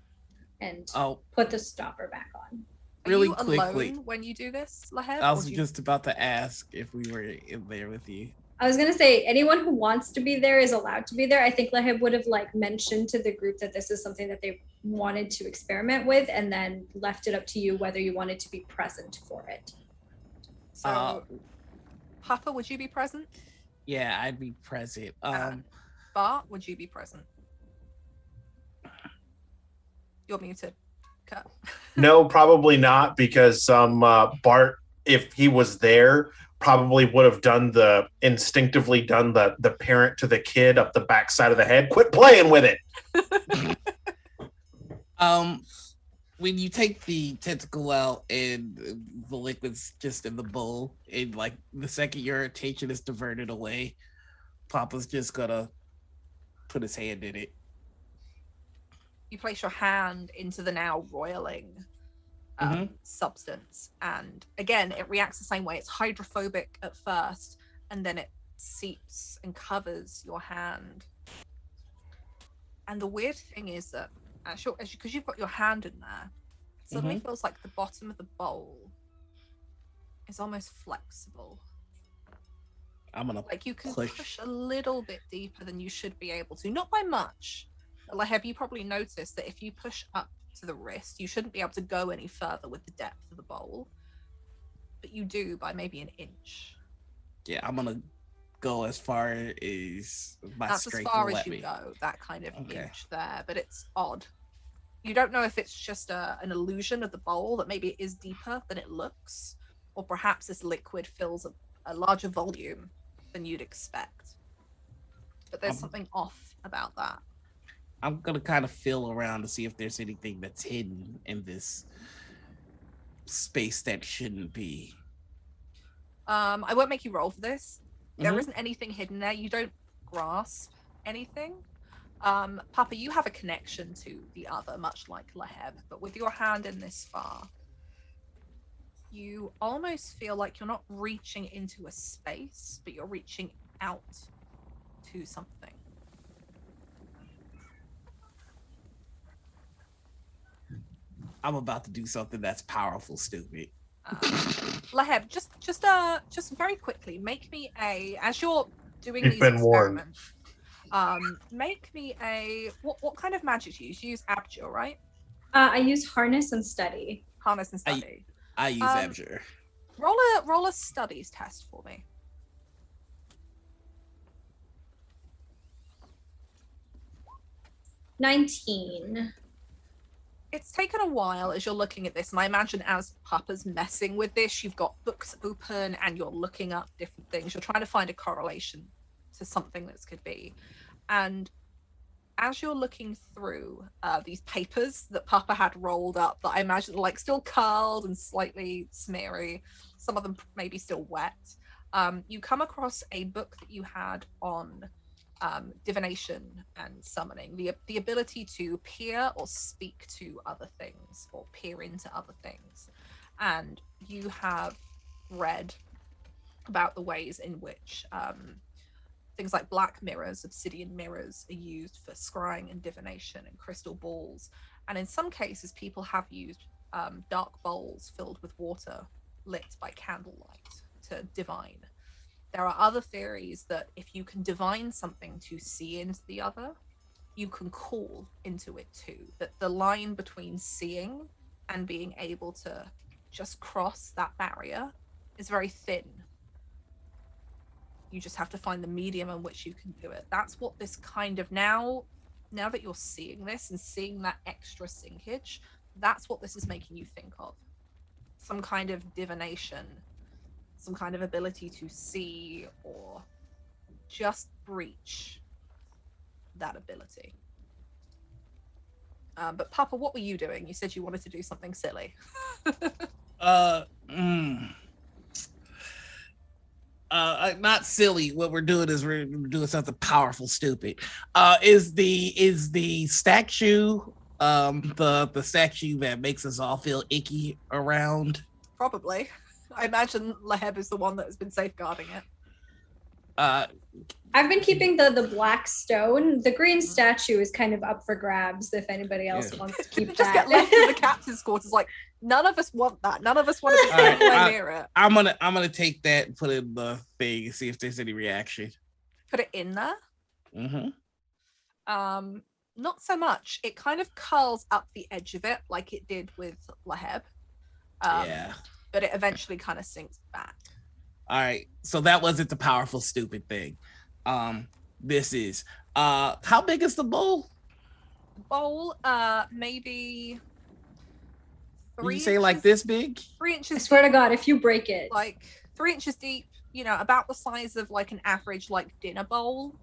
and put the stopper back on. Really Are you quickly, alone when you do this, Lahav? I was just about to ask if we were in there with you. I was going to say, anyone who wants to be there is allowed to be there. I think Lahav would have mentioned to the group that this is something that they wanted to experiment with, and then left it up to you whether you wanted to be present for it. So, Papa, would you be present? Yeah, I'd be present. Bart, would you be present? You're muted. Cut. No, probably not, because Bart, if he was there, probably would have instinctively done the parent to the kid up the backside of the head. Quit playing with it. When you take the tentacle out and the liquid's just in the bowl, and the second your attention is diverted away, Papa's just gonna put his hand in it. You place your hand into the now roiling substance, and again it reacts the same way. It's hydrophobic at first, and then it seeps and covers your hand. And the weird thing is that because you've got your hand in there, it suddenly feels like the bottom of the bowl is almost flexible. I'm gonna you can push a little bit deeper than you should be able to, not by much. Have you probably noticed that if you push up to the wrist, you shouldn't be able to go any further with the depth of the bowl, but you do by maybe an inch. Yeah, I'm gonna go as far as my That's as strength far will as let you me. go, that kind of inch there, but it's odd. You don't know if it's just an illusion of the bowl, that maybe it is deeper than it looks, or perhaps this liquid fills a larger volume than you'd expect. But there's something off about that. I'm gonna kind of feel around to see if there's anything that's hidden in this space that shouldn't be. I won't make you roll for this. There isn't anything hidden there. You don't grasp anything. Papa, you have a connection to the other, much like Lahav, but with your hand in this far, you almost feel like you're not reaching into a space, but you're reaching out to something. I'm about to do something that's powerful, stupid. Lahav, just very quickly, make me as you're doing You've these been warned. experiments, Make me a what kind of magic do you use? You use abjure, right? I use harness and study. Harness and study. I use abjure. Roll a studies test for me. 19. It's taken a while as you're looking at this, and I imagine as Papa's messing with this, you've got books open and you're looking up different things. You're trying to find a correlation to something this could be. And as you're looking through these papers that Papa had rolled up, that I imagine are like still curled and slightly smeary, some of them maybe still wet, you come across a book that you had on divination and summoning, the ability to peer or speak to other things or peer into other things. And you have read about the ways in which things like black mirrors, obsidian mirrors, are used for scrying and divination, and crystal balls. And in some cases, people have used dark bowls filled with water lit by candlelight to divine. There are other theories that if you can divine something to see into the other, you can call into it too. That the line between seeing and being able to just cross that barrier is very thin. You just have to find the medium in which you can do it. That's what this kind of now that you're seeing this and seeing that extra sinkage, that's what this is making you think of. Some kind of divination, some kind of ability to see or just breach that ability. But Papa, what were you doing? You said you wanted to do something silly. Not silly. What we're doing is we're doing something powerful, stupid. Is the statue the statue that makes us all feel icky around? Probably. I imagine Laheb is the one that has been safeguarding it. I've been keeping the black stone. The green statue is kind of up for grabs if anybody else wants to keep just that. get left in the captain's quarters. Like, none of us want that. None of us want to be anywhere near it. I'm gonna take that and put it in the thing and see if there's any reaction. Put it in there? Mm-hmm. Not so much. It kind of curls up the edge of it like it did with Laheb. Yeah. But it eventually kind of sinks back. All right. So that wasn't the powerful, stupid thing. This is how big is the bowl? The bowl, maybe 3 you say inches, like this big? 3 inches. I swear to God, if you break it, like 3 inches deep, you know, about the size of like an average like dinner bowl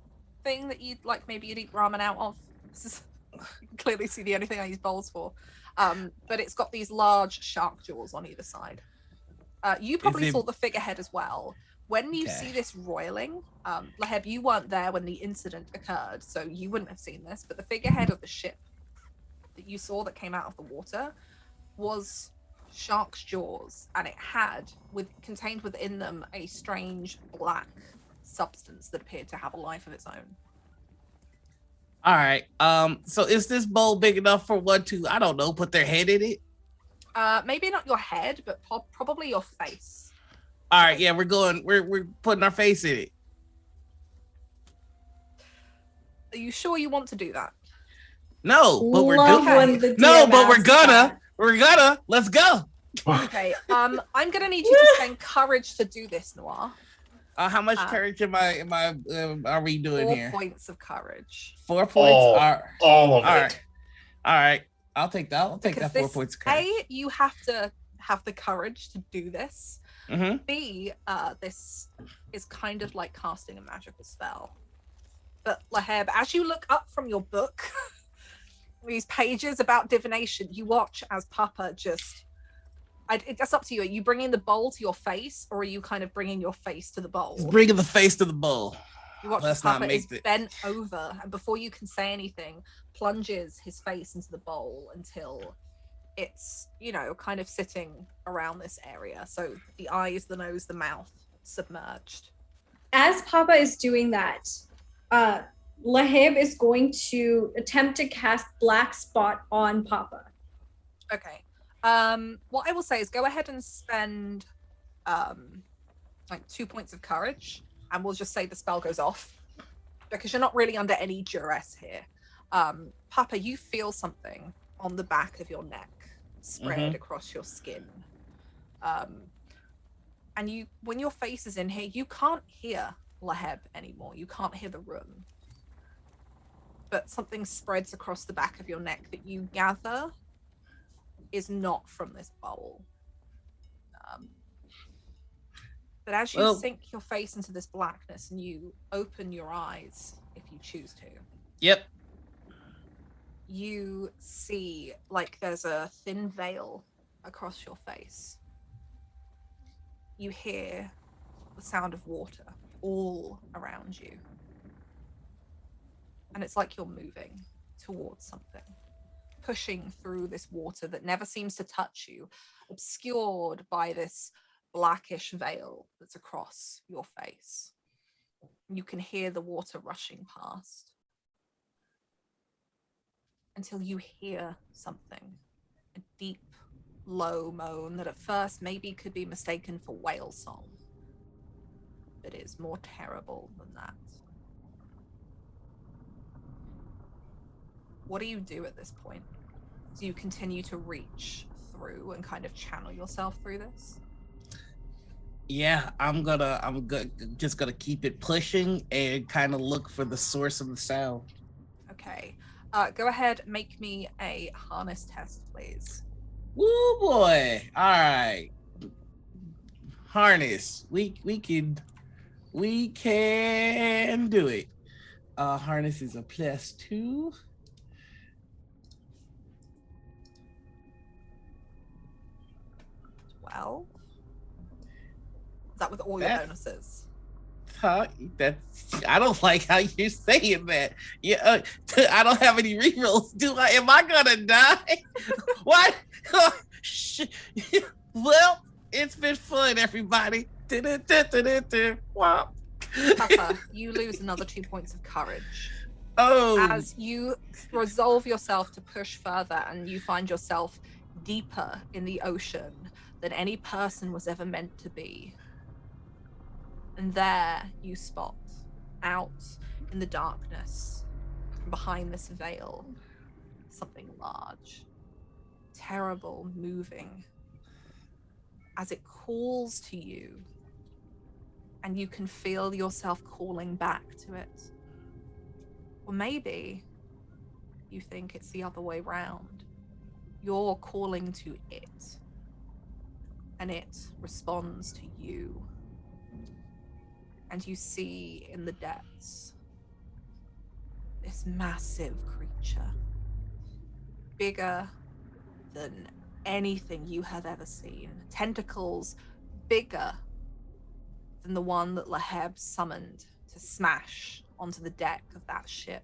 thing that you'd like maybe you'd eat ramen out of. This is you can clearly see the only thing I use bowls for. But it's got these large shark jaws on either side. You probably saw the figurehead as well. When you see this roiling, Laheb, you weren't there when the incident occurred, so you wouldn't have seen this, but the figurehead of the ship that you saw that came out of the water was shark's jaws, and it had contained within them a strange black substance that appeared to have a life of its own. All right. So is this bowl big enough for one to, I don't know, put their head in it? Maybe not your head, but probably your face. All right, yeah, we're putting our face in it. Are you sure you want to do that? No, but we're gonna. Let's go. Okay. I'm gonna need you to spend courage to do this, Noir. How much courage are we doing 4 here? 4 points of courage. 4 points. All of it. All right. I'll take that. I'll take that 4 points of courage. A, you have to have the courage to do this. Mm-hmm. B, this is kind of like casting a magical spell. But Laheb, as you look up from your book, these pages about divination, you watch as Papa just... it's up to you. Are you bringing the bowl to your face, or are you kind of bringing your face to the bowl? He's bringing the face to the bowl. You watch as Papa is bent over, and before you can say anything, plunges his face into the bowl until it's, you know, kind of sitting around this area. So the eyes, the nose, the mouth submerged. As Papa is doing that, Laheb is going to attempt to cast Black Spot on Papa. Okay. What I will say is go ahead and spend like 2 points of courage, and we'll just say the spell goes off. because you're not really under any duress here. Papa, you feel something on the back of your neck spread across your skin. And you, when your face is in here, you can't hear Laheb anymore. You can't hear the room. But something spreads across the back of your neck that you gather is not from this bowl. But as you sink your face into this blackness and you open your eyes, if you choose to. Yep. You see like there's a thin veil across your face. You hear the sound of water all around you. And it's like you're moving towards something, pushing through this water that never seems to touch you, obscured by this blackish veil that's across your face. You can hear the water rushing past until you hear something, a deep, low moan that at first maybe could be mistaken for whale song, but is more terrible than that. What do you do at this point? Do you continue to reach through and kind of channel yourself through this? Yeah, I'm just gonna keep it pushing and kind of look for the source of the sound. Okay. Go ahead, make me a harness test, please. Woo boy. All right. Harness. We can do it. Harness is a +2. Well, is that with all your bonuses? Huh? I don't like how you're saying that. Yeah, I don't have any rerolls. Do I? Am I gonna die? What? Well, it's been fun, everybody. Papa, you lose another 2 points of courage. Oh. As you resolve yourself to push further and you find yourself deeper in the ocean than any person was ever meant to be. And there you spot, out in the darkness, behind this veil, something large, terrible, moving, as it calls to you, and you can feel yourself calling back to it. Or maybe you think it's the other way round. You're calling to it, and it responds to you. And you see in the depths this massive creature, bigger than anything you have ever seen. Tentacles bigger than the one that Laheb summoned to smash onto the deck of that ship.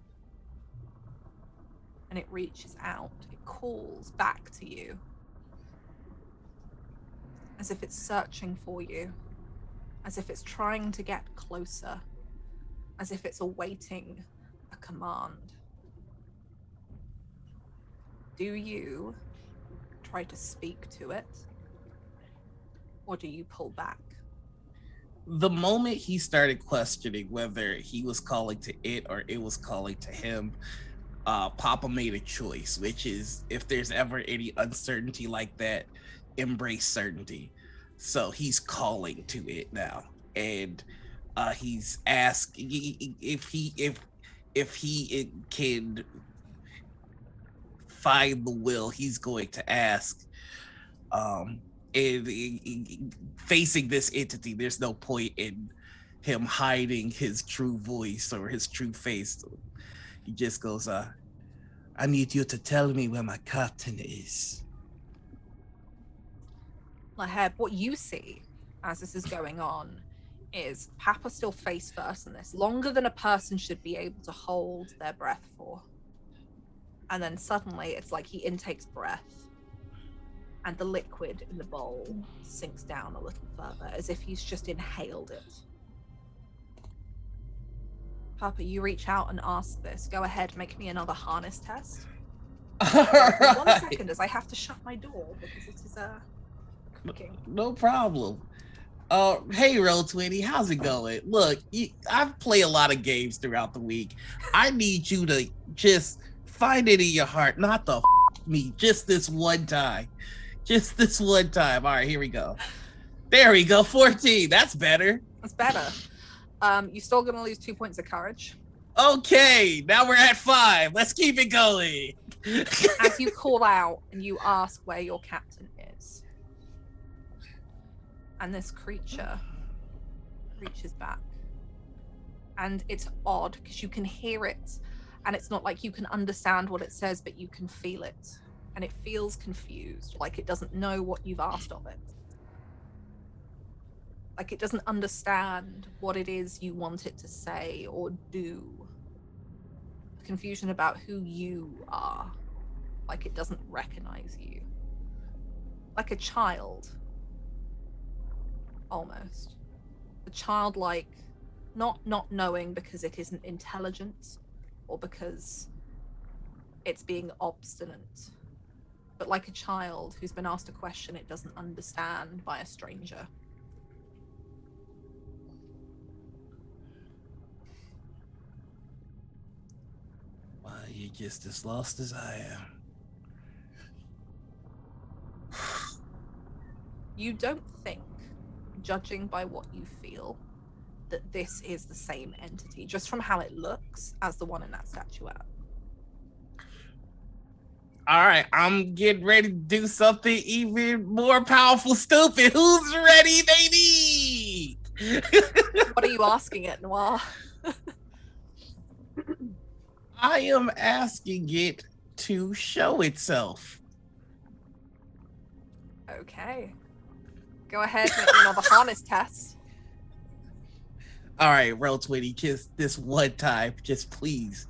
And it reaches out, it calls back to you, as if it's searching for you. As if it's trying to get closer, as if it's awaiting a command. Do you try to speak to it, or do you pull back? The moment he started questioning whether he was calling to it or it was calling to him, Papa made a choice, which is, if there's ever any uncertainty like that, embrace certainty. So he's calling to it now, and he's asking if he can find the will. He's going to ask. Facing this entity, there's no point in him hiding his true voice or his true face. He just goes, "I need you to tell me where my captain is." Laheb, what you see as this is going on is Papa still face first in this, longer than a person should be able to hold their breath for. And then suddenly it's like he intakes breath and the liquid in the bowl sinks down a little further, as if he's just inhaled it. Papa, you reach out and ask this. Go ahead, make me another harness test. Right. 1 second, as I have to shut my door because it is cooking. No problem. Hey, Roll20, how's it going? Look, I play a lot of games throughout the week. I need you to just find it in your heart, not to me, just this one time. Just this one time. All right, here we go. There we go, 14. That's better. That's better. You're still going to lose 2 points of courage. Okay, now we're at 5. Let's keep it going. As you call out and you ask where your captain is. And this creature reaches back. And it's odd because you can hear it. And it's not like you can understand what it says, but you can feel it. And it feels confused, like it doesn't know what you've asked of it. Like it doesn't understand what it is you want it to say or do. Confusion about who you are. Like it doesn't recognize you. Like a child. Almost. A childlike, not knowing because it isn't intelligent or because it's being obstinate. But like a child who's been asked a question it doesn't understand by a stranger. Well, you're just as lost as I am. You don't think, judging by what you feel, that this is the same entity, just from how it looks, as the one in that statuette. All right, I'm getting ready to do something even more powerful, stupid. Who's ready, baby? What are you asking it, Noir? I am asking it to show itself. Okay. Go ahead, make me another harness test. All right, Roll20, just this one time, just please.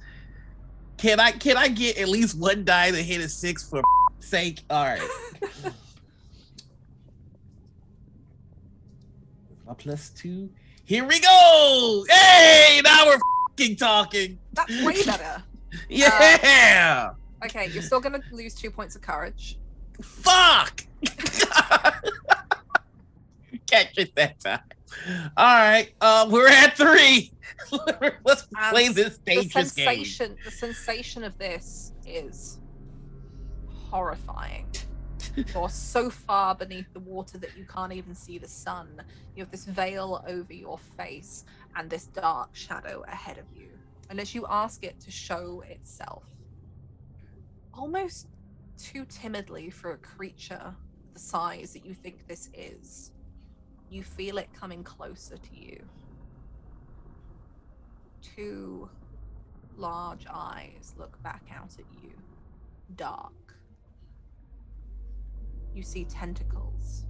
Can I get at least one die to hit a 6 for sake? All right. My +2. Here we go. Hey, now we're talking. That's way better. Yeah. Okay, you're still gonna lose 2 points of courage. Fuck. Catch it that time. All right, we're at 3. Let's play this dangerous game. The sensation of this is horrifying. You're so far beneath the water that you can't even see the sun. You have this veil over your face and this dark shadow ahead of you. And as you ask it to show itself, almost too timidly for a creature the size that you think this is, you feel it coming closer to you. 2 large eyes look back out at you, dark. You see tentacles,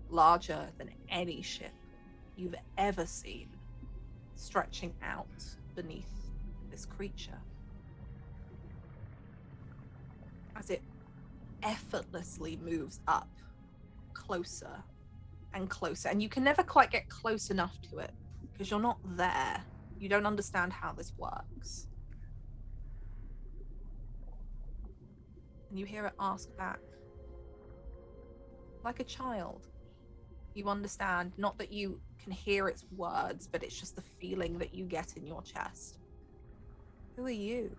larger than any ship you've ever seen, stretching out beneath this creature. As it effortlessly moves up, closer and closer, and you can never quite get close enough to it because you're not there. You don't understand how this works. And you hear it ask back, like a child. You understand, not that you can hear its words, but it's just the feeling that you get in your chest. Who are you?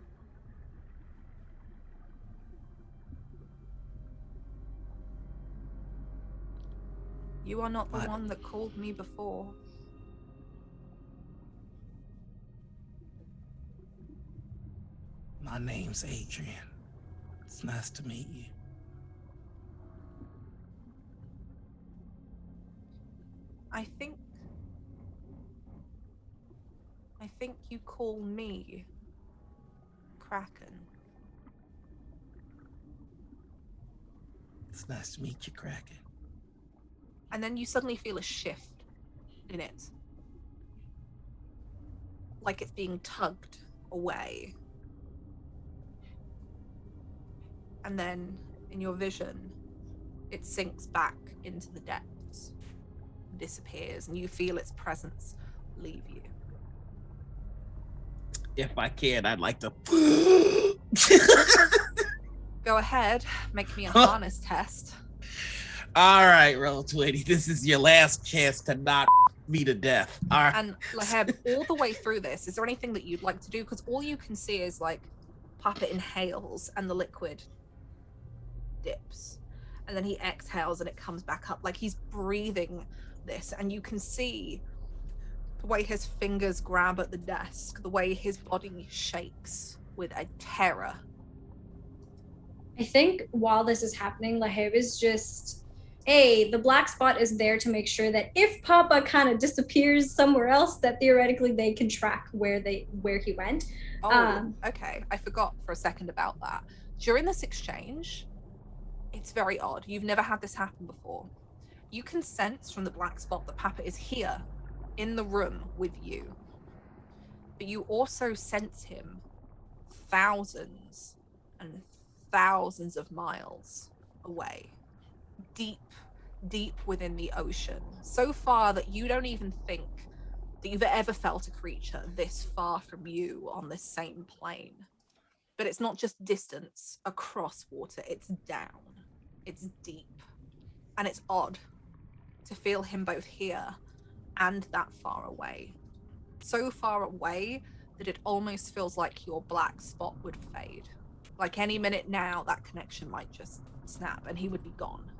You are not the one that called me before. My name's Adrian. It's nice to meet you. I think you call me Kraken. It's nice to meet you, Kraken. And then you suddenly feel a shift in it. Like it's being tugged away. And then in your vision, it sinks back into the depths, disappears, and you feel its presence leave you. If I can, I'd like to. Go ahead, make me a harness test. All right, Roll20. This is your last chance to not me to death. All right. And Laheb, all the way through this, is there anything that you'd like to do? Because all you can see is like Papa inhales and the liquid dips. And then he exhales and it comes back up. Like he's breathing this. And you can see the way his fingers grab at the desk, the way his body shakes with a terror. I think while this is happening, Laheb is just the black spot is there to make sure that if Papa kind of disappears somewhere else, that theoretically they can track where he went. Okay. I forgot for a second about that. During this exchange, it's very odd. You've never had this happen before. You can sense from the black spot that Papa is here in the room with you. But you also sense him thousands and thousands of miles away. Deep within the ocean. So far that you don't even think that you've ever felt a creature this far from you on this same plane. But it's not just distance across water, it's down. It's deep. And it's odd to feel him both here and that far away. So far away that it almost feels like your black spot would fade. Like any minute now, that connection might just snap and he would be gone.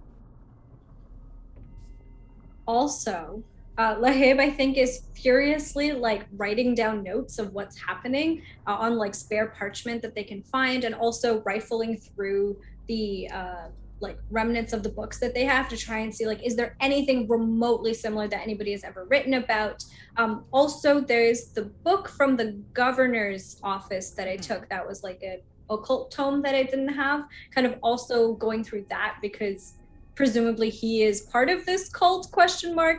Also, Lahib, I think, is furiously like writing down notes of what's happening on like spare parchment that they can find, and also rifling through the like remnants of the books that they have to try and see like, is there anything remotely similar that anybody has ever written about? Also, there's the book from the governor's office that I took that was like a occult tome that I didn't have, kind of also going through that because presumably he is part of this cult ?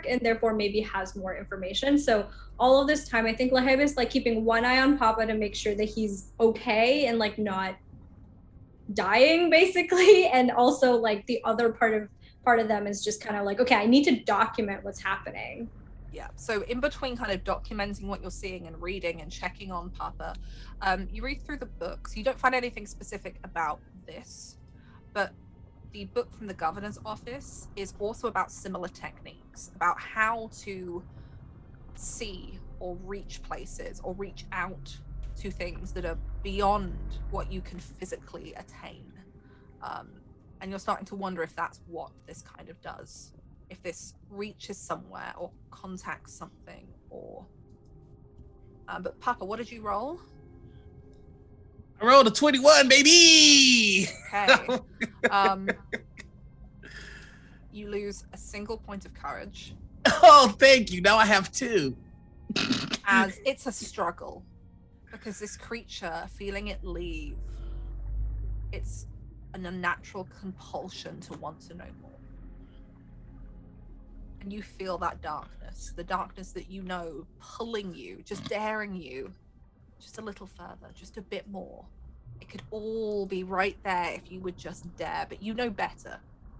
And therefore maybe has more information. So all of this time, I think Lahib is like keeping one eye on Papa to make sure that he's okay and like not dying basically. And also like the other part of them is just kind of like, okay, I need to document what's happening. Yeah, so in between kind of documenting what you're seeing and reading and checking on Papa, you read through the books. You don't find anything specific about this, but the book from the governor's office is also about similar techniques, about how to see or reach places or reach out to things that are beyond what you can physically attain. And you're starting to wonder if that's what this kind of does, if this reaches somewhere or contacts something, or but Papa, what did you roll? I rolled a 21, baby. Okay. You lose a single point of courage. Oh, thank you. Now I have 2. As it's a struggle, because this creature, feeling it leave, it's an unnatural compulsion to want to know more. And you feel that darkness, the darkness that you know pulling you, just daring you just a little further, just a bit more. It could all be right there if you would just dare, but you know better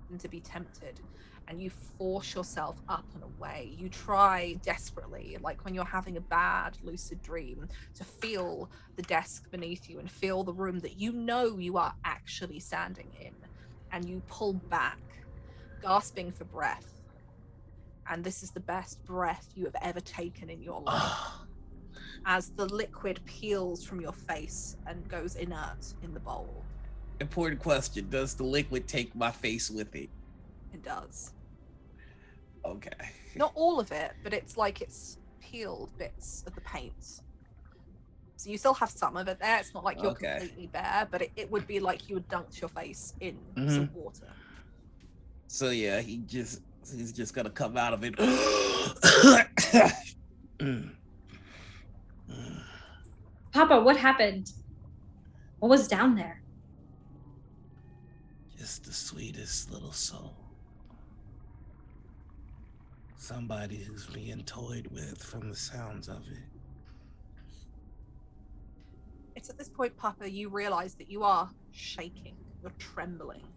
than to be tempted. And you force yourself up and away. You try desperately, like when you're having a bad lucid dream, to feel the desk beneath you and feel the room that you know you are actually standing in. And you pull back, gasping for breath. And this is the best breath you have ever taken in your life. As the liquid peels from your face and goes inert in the bowl. Important question. Does the liquid take my face with it? It does. Okay. Not all of it, but it's like it's peeled bits of the paint. So you still have some of it there. It's not like you're completely bare, but it would be like you had dunked your face in some water. So yeah, he's just gonna come out of it. Papa, what happened? What was down there? Just the sweetest little soul. Somebody who's being toyed with from the sounds of it. It's at this point, Papa, you realize that you are shaking. You're trembling.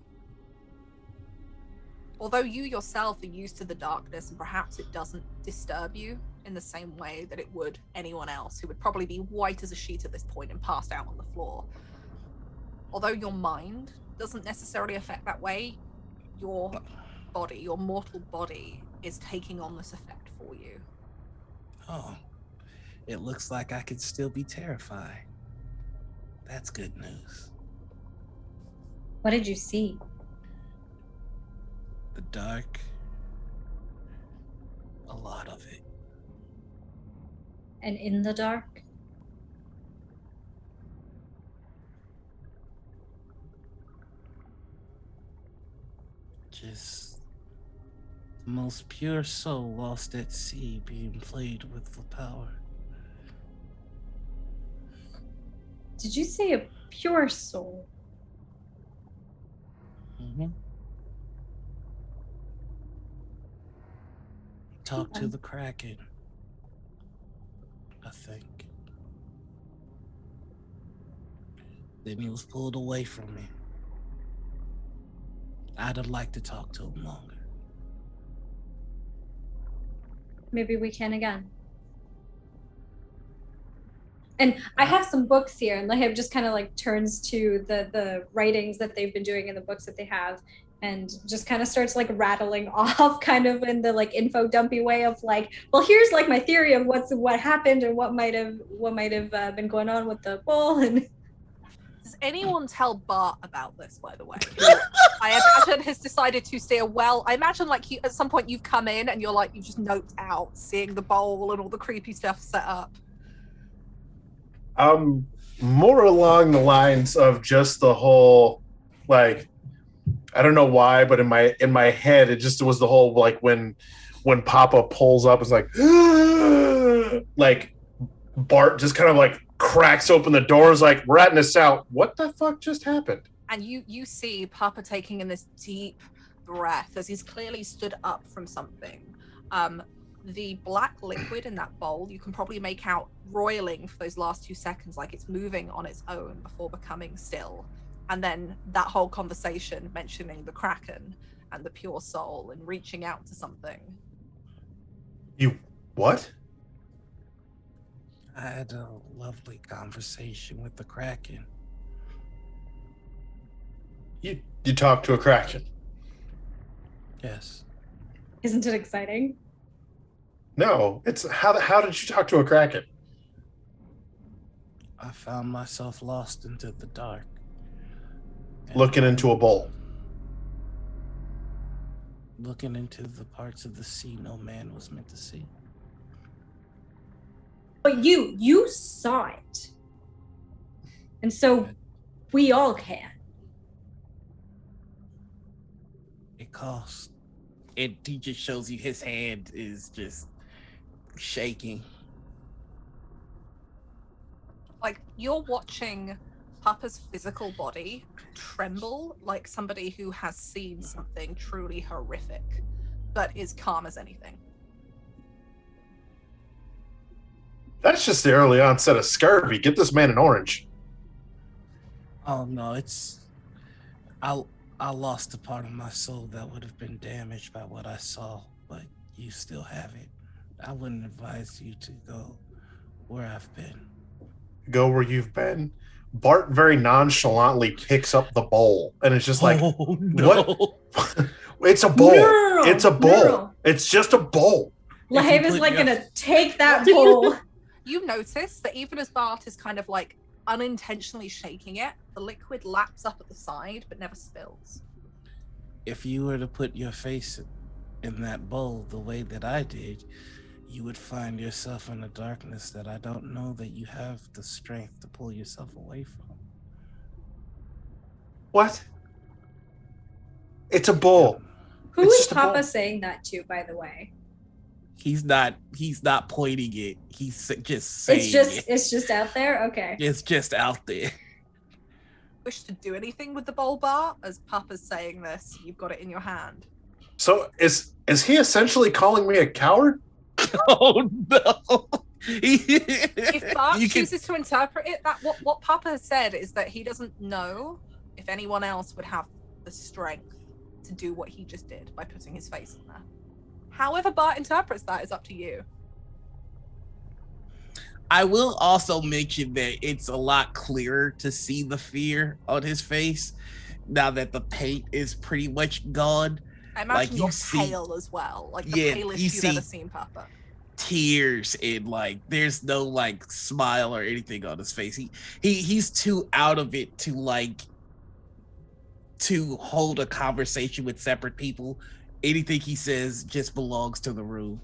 Although you yourself are used to the darkness and perhaps it doesn't disturb you in the same way that it would anyone else who would probably be white as a sheet at this point and passed out on the floor. Although your mind doesn't necessarily affect that way, your body, your mortal body, is taking on this effect for you. Oh, it looks like I could still be terrified. That's good news. What did you see? The dark. A lot of it. And in the dark? Just the most pure soul lost at sea being played with the power. Did you say a pure soul? Mm-hmm. Talk to the Kraken, I think. Then he was pulled away from me. I'd have liked to talk to him longer. Maybe we can again. And I have some books here, and Lahib just kind of like turns to the writings that they've been doing in the books that they have, and just kind of starts like rattling off, kind of in the like info dumpy way of like, well, here's like my theory of what happened and what might have been going on with the bull. And does anyone tell Bart about this, by the way? I imagine has decided to steer well. I imagine like at some point you've come in and you're like, you've just noped out, seeing the bowl and all the creepy stuff set up. More along the lines of just the whole, like, I don't know why, but in my head, it just was the whole, like, when Papa pulls up, it's like Bart just kind of like cracks open the doors, like, ratting us out. What the fuck just happened? And you see Papa taking in this deep breath as he's clearly stood up from something. The black liquid in that bowl, you can probably make out roiling for those last 2 seconds, like it's moving on its own before becoming still. And then that whole conversation mentioning the Kraken and the pure soul and reaching out to something. You what? I had a lovely conversation with the Kraken. You talked to a Kraken? Yes. isn't it exciting? No, it's how did you talk to a Kraken? I found myself lost into the dark. Looking into a bowl. Looking into the parts of the sea no man was meant to see. But you saw it. And so we all can. It cost. He just shows you his hand is just shaking. Like, you're watching Papa's physical body tremble like somebody who has seen something truly horrific, but is calm as anything. That's just the early onset of scurvy. Get this man an orange. Oh no, it's I lost a part of my soul that would have been damaged by what I saw, but you still have it. I wouldn't advise you to go where I've been. Go where you've been. Bart very nonchalantly picks up the bowl, and it's just like, oh, no. what? It's a bowl. No, it's a bowl. no. It's just a bowl. Lahib is like gonna take that bowl. You notice that even as Bart is kind of like unintentionally shaking it, the liquid laps up at the side but never spills. If you were to put your face in that bowl the way that I did, you would find yourself in a darkness that I don't know that you have the strength to pull yourself away from. What? It's a bowl. Who It's is just a bowl. Papa saying that to, by the way? He's not pointing it. He's just saying It's just out there? Okay. It's just out there. Wish to do anything with the bowl, Bart? As Papa's saying this, you've got it in your hand. So is he essentially calling me a coward? Oh no! If Bart chooses to interpret it, that what Papa has said is that he doesn't know if anyone else would have the strength to do what he just did by putting his face in there. However Bart interprets that is up to you. I will also mention that it's a lot clearer to see the fear on his face now that the paint is pretty much gone. I imagine you you're see- pale as well, like the Yeah, palest you you've see- ever seen Papa. tears and like there's no like smile or anything on his face. He's too out of it to hold a conversation with separate people. Anything he says just belongs to the room.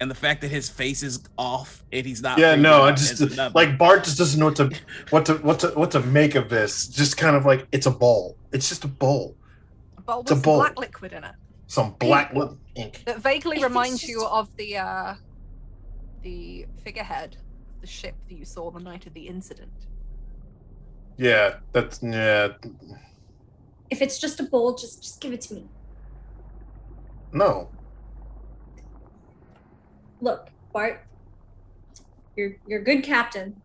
And the fact that his face is off and he's not Yeah, freaking no, I out just is nothing. like Bart just doesn't know what to make of this. Just kind of like it's a bowl. It's just a bowl. A bowl It's a with some bowl. black liquid in it Some black ink. that vaguely If it's reminds you just- of the figurehead of the ship that you saw the night of the incident. Yeah, that's yeah. If it's just a bowl, just give it to me. No. Look, Bart, you're a good captain.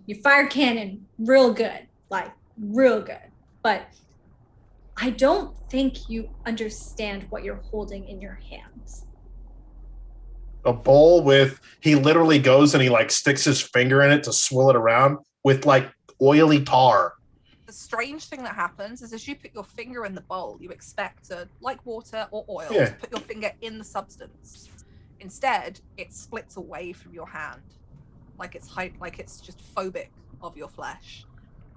You fire cannon real good, like real good. But I don't think you understand what you're holding in your hands. A bowl with he literally goes and he like sticks his finger in it to swill it around with like oily tar. The strange thing that happens is as you put your finger in the bowl, you expect to, like water or oil, Yeah. to put your finger in the substance. Instead, it splits away from your hand, like it's just phobic of your flesh,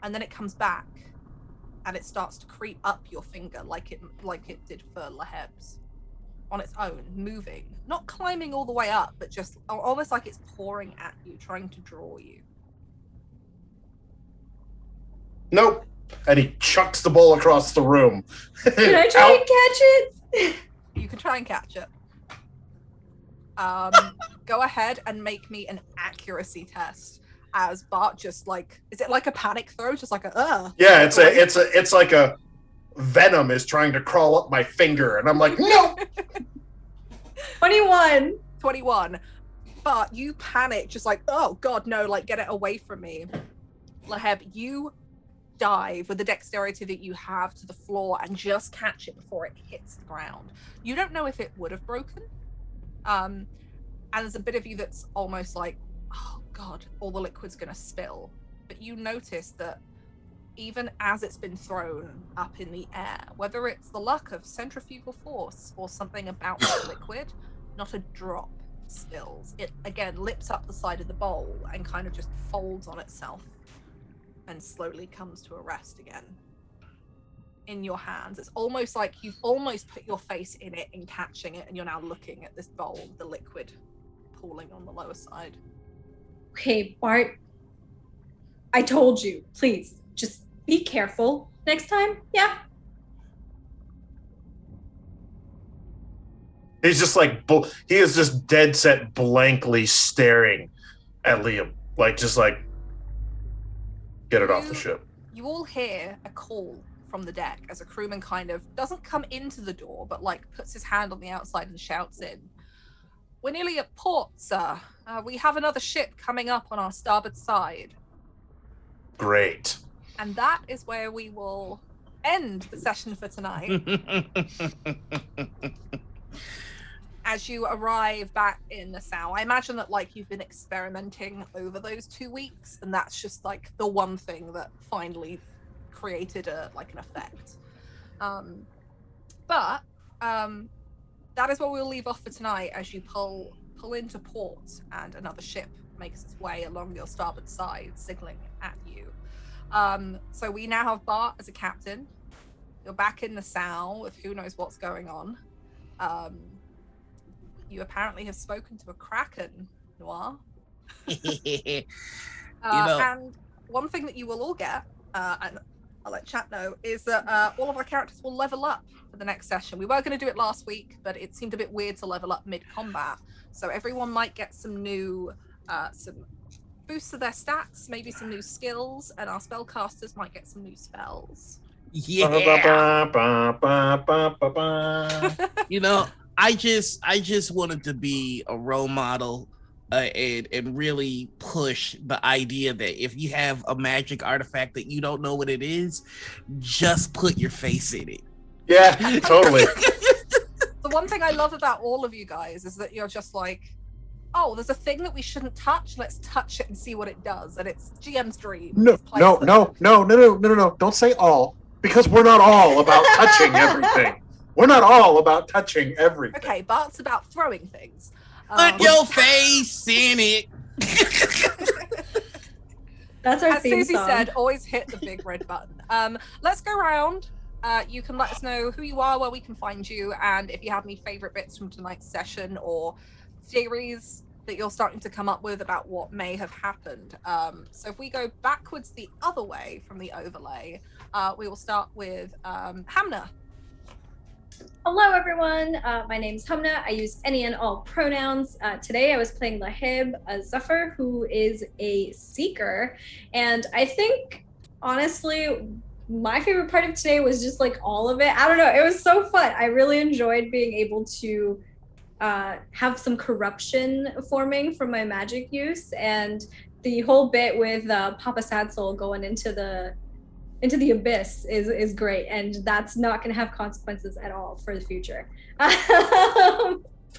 and then it comes back, and it starts to creep up your finger like it did for Laheb's, on its own, moving, not climbing all the way up, but just almost like it's pouring at you, trying to draw you. Nope. And he chucks the bowl across the room. Can I try and catch it? You can try and catch it. Go ahead and make me an accuracy test. As Bart just like, is it like a panic throw? Just like a Yeah, it's like a venom is trying to crawl up my finger, and I'm like, no. 21. 21. But you panic, just like, oh god, no, like get it away from me. Laheb, you dive with the dexterity that you have to the floor and just catch it before it hits the ground. You don't know if it would have broken. And there's a bit of you that's almost like, oh god, all the liquid's gonna spill. But you notice that even as it's been thrown up in the air, whether it's the luck of centrifugal force or something about that liquid, not a drop spills. It again lips up the side of the bowl and kind of just folds on itself and slowly comes to a rest again in your hands. It's almost like you've almost put your face in it and catching it, and you're now looking at this bowl with the liquid pooling on the lower side. Okay, Bart, I told you, please, just be careful next time. Yeah. He's just like he is just dead set blankly staring at Liam, like just like get it off the ship. You all hear a call from the deck as a crewman kind of doesn't come into the door, but like puts his hand on the outside and shouts in. We're nearly at port, sir. We have another ship coming up on our starboard side. Great. And that is where we will end the session for tonight. As you arrive back in Nassau, I imagine that like you've been experimenting over those 2 weeks, and that's just like the one thing that finally created an effect. But that is where we'll leave off for tonight as you pull into port and another ship makes its way along your starboard side, signaling at you. So we now have Bart as a captain. You're back in Nassau with who knows what's going on. You apparently have spoken to a kraken, Noir. And one thing that you will all get, and I'll let chat know, is that all of our characters will level up for the next session. We were going to do it last week, but it seemed a bit weird to level up mid-combat. So everyone might get some new, some boosts to their stats, maybe some new skills, and our spellcasters might get some new spells. Yeah. You know, I just wanted to be a role model and really push the idea that if you have a magic artifact that you don't know what it is, just put your face in it. Yeah, totally. The one thing I love about all of you guys is that you're just like, oh, there's a thing that we shouldn't touch. Let's touch it and see what it does. And it's GM's dream. No. Don't say all, because we're not all about touching everything. We're not all about touching everything. Okay, Bart's about throwing things. Put your face in it. That's our As theme Susie song. said, always hit the big red button. Let's go around. You can let us know who you are, where we can find you, and if you have any favorite bits from tonight's session or theories that you're starting to come up with about what may have happened. So if we go backwards the other way from the overlay, we will start with Hamna. Hello, everyone. My name's Humna. I use any and all pronouns. Today, I was playing Lahib Zuffer, who is a seeker. And I think, honestly, my favorite part of today was just like all of it. I don't know. It was so fun. I really enjoyed being able to have some corruption forming from my magic use. And the whole bit with Papa Sadsoul going into the abyss is great, and that's not going to have consequences at all for the future.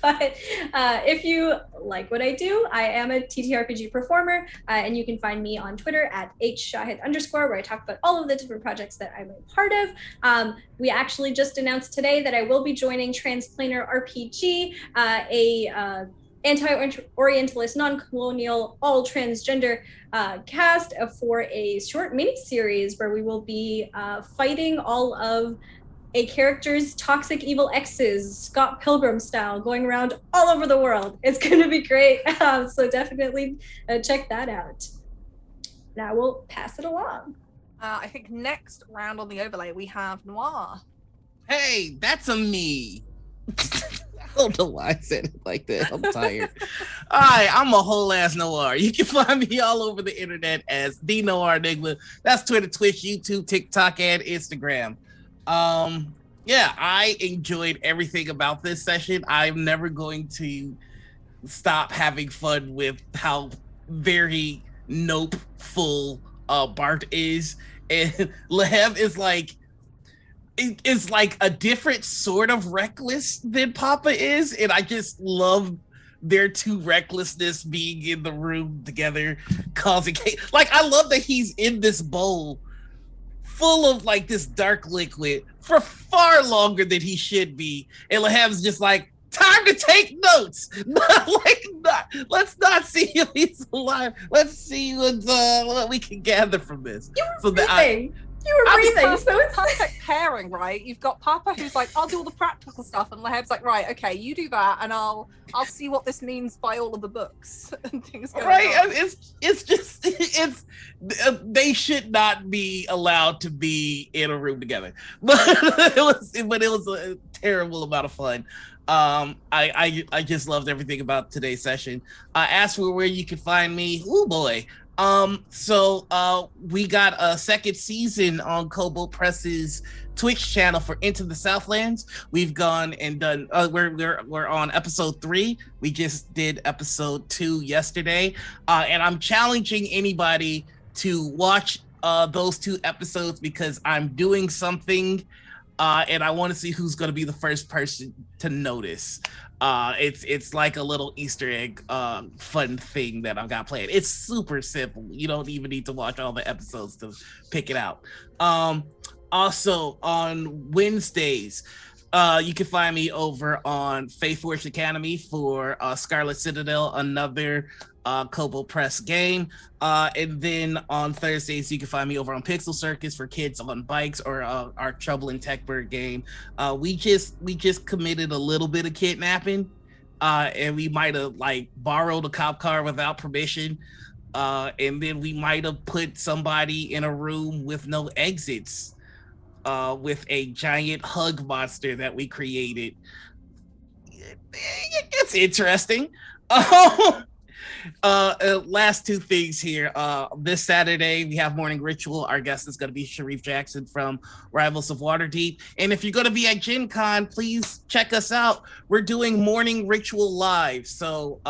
But if you like what I do, I am a TTRPG performer, and you can find me on Twitter at @shahid_, where I talk about all of the different projects that I'm a part of. We actually just announced today that I will be joining Transplanar RPG, a anti-Orientalist, non-colonial, all transgender cast for a short mini-series where we will be fighting all of a character's toxic evil exes, Scott Pilgrim style, going around all over the world. It's going to be great, so definitely check that out. Now we'll pass it along. I think next round on the overlay we have Noir. Hey, that's a me. I don't know why I said it like that. I'm tired. All right, I'm a whole ass Noir. You can find me all over the internet as the Noir Enigma. That's Twitter, Twitch, YouTube, TikTok, and Instagram. Yeah, I enjoyed everything about this session. I'm never going to stop having fun with how very nope-full Bart is. And Lev is like, is like a different sort of reckless than Papa is, and I just love their two recklessness being in the room together, causing chaos. Like, I love that he's in this bowl full of like this dark liquid for far longer than he should be, and Lahab's just like, time to take notes. Let's not see if he's alive. Let's see what we can gather from this. You were breathing, so it's perfect pairing, right? You've got Papa who's like, I'll do all the practical stuff, and Lahab's like, right, okay, you do that, and I'll see what this means by all of the books and things going on. It's they should not be allowed to be in a room together, but it was a terrible amount of fun. I just loved everything about today's session. As for where you can find me, oh boy. So we got a second season on Cobalt Press's Twitch channel for Into the Southlands. We've gone and done, we're on episode 3. We just did episode 2 yesterday. And I'm challenging anybody to watch those 2 episodes because I'm doing something and I want to see who's going to be the first person to notice. It's like a little Easter egg fun thing that I've got planned. It's super simple. You don't even need to watch all the episodes to pick it out. Also on Wednesdays, you can find me over on Faith Forge Academy for Scarlet Citadel, another Cobalt Press game. And then on Thursdays, you can find me over on Pixel Circus for kids on bikes, or our Trouble in Techbird game. We just committed a little bit of kidnapping, and we might have like borrowed a cop car without permission. And then we might have put somebody in a room with no exits, with a giant hug monster that we created. It's interesting. Last 2 things here. This Saturday we have Morning Ritual. Our guest is going to be Sharif Jackson from Rivals of Waterdeep. And if you're going to be at Gen Con, please check us out. We're doing Morning Ritual live, so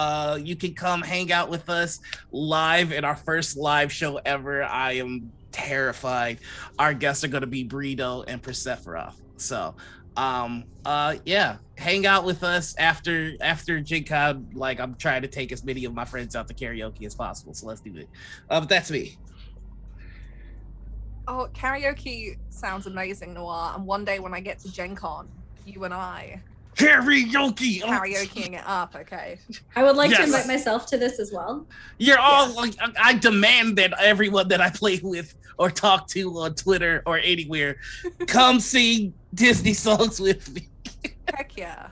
you can come hang out with us live in our first live show ever. I am terrified. Our guests are going to be Breedo and Persephora. So yeah, hang out with us after Gen Con. Like, I'm trying to take as many of my friends out to karaoke as possible, so let's do it. But that's me. Oh, karaoke sounds amazing, Noir. And one day when I get to Gen Con, you and I Karaoke. karaokeing it up, okay? I would like to Yes. invite myself to this as well. You're all like, I demand that everyone that I play with or talk to on Twitter or anywhere come sing Disney songs with me. Heck yeah.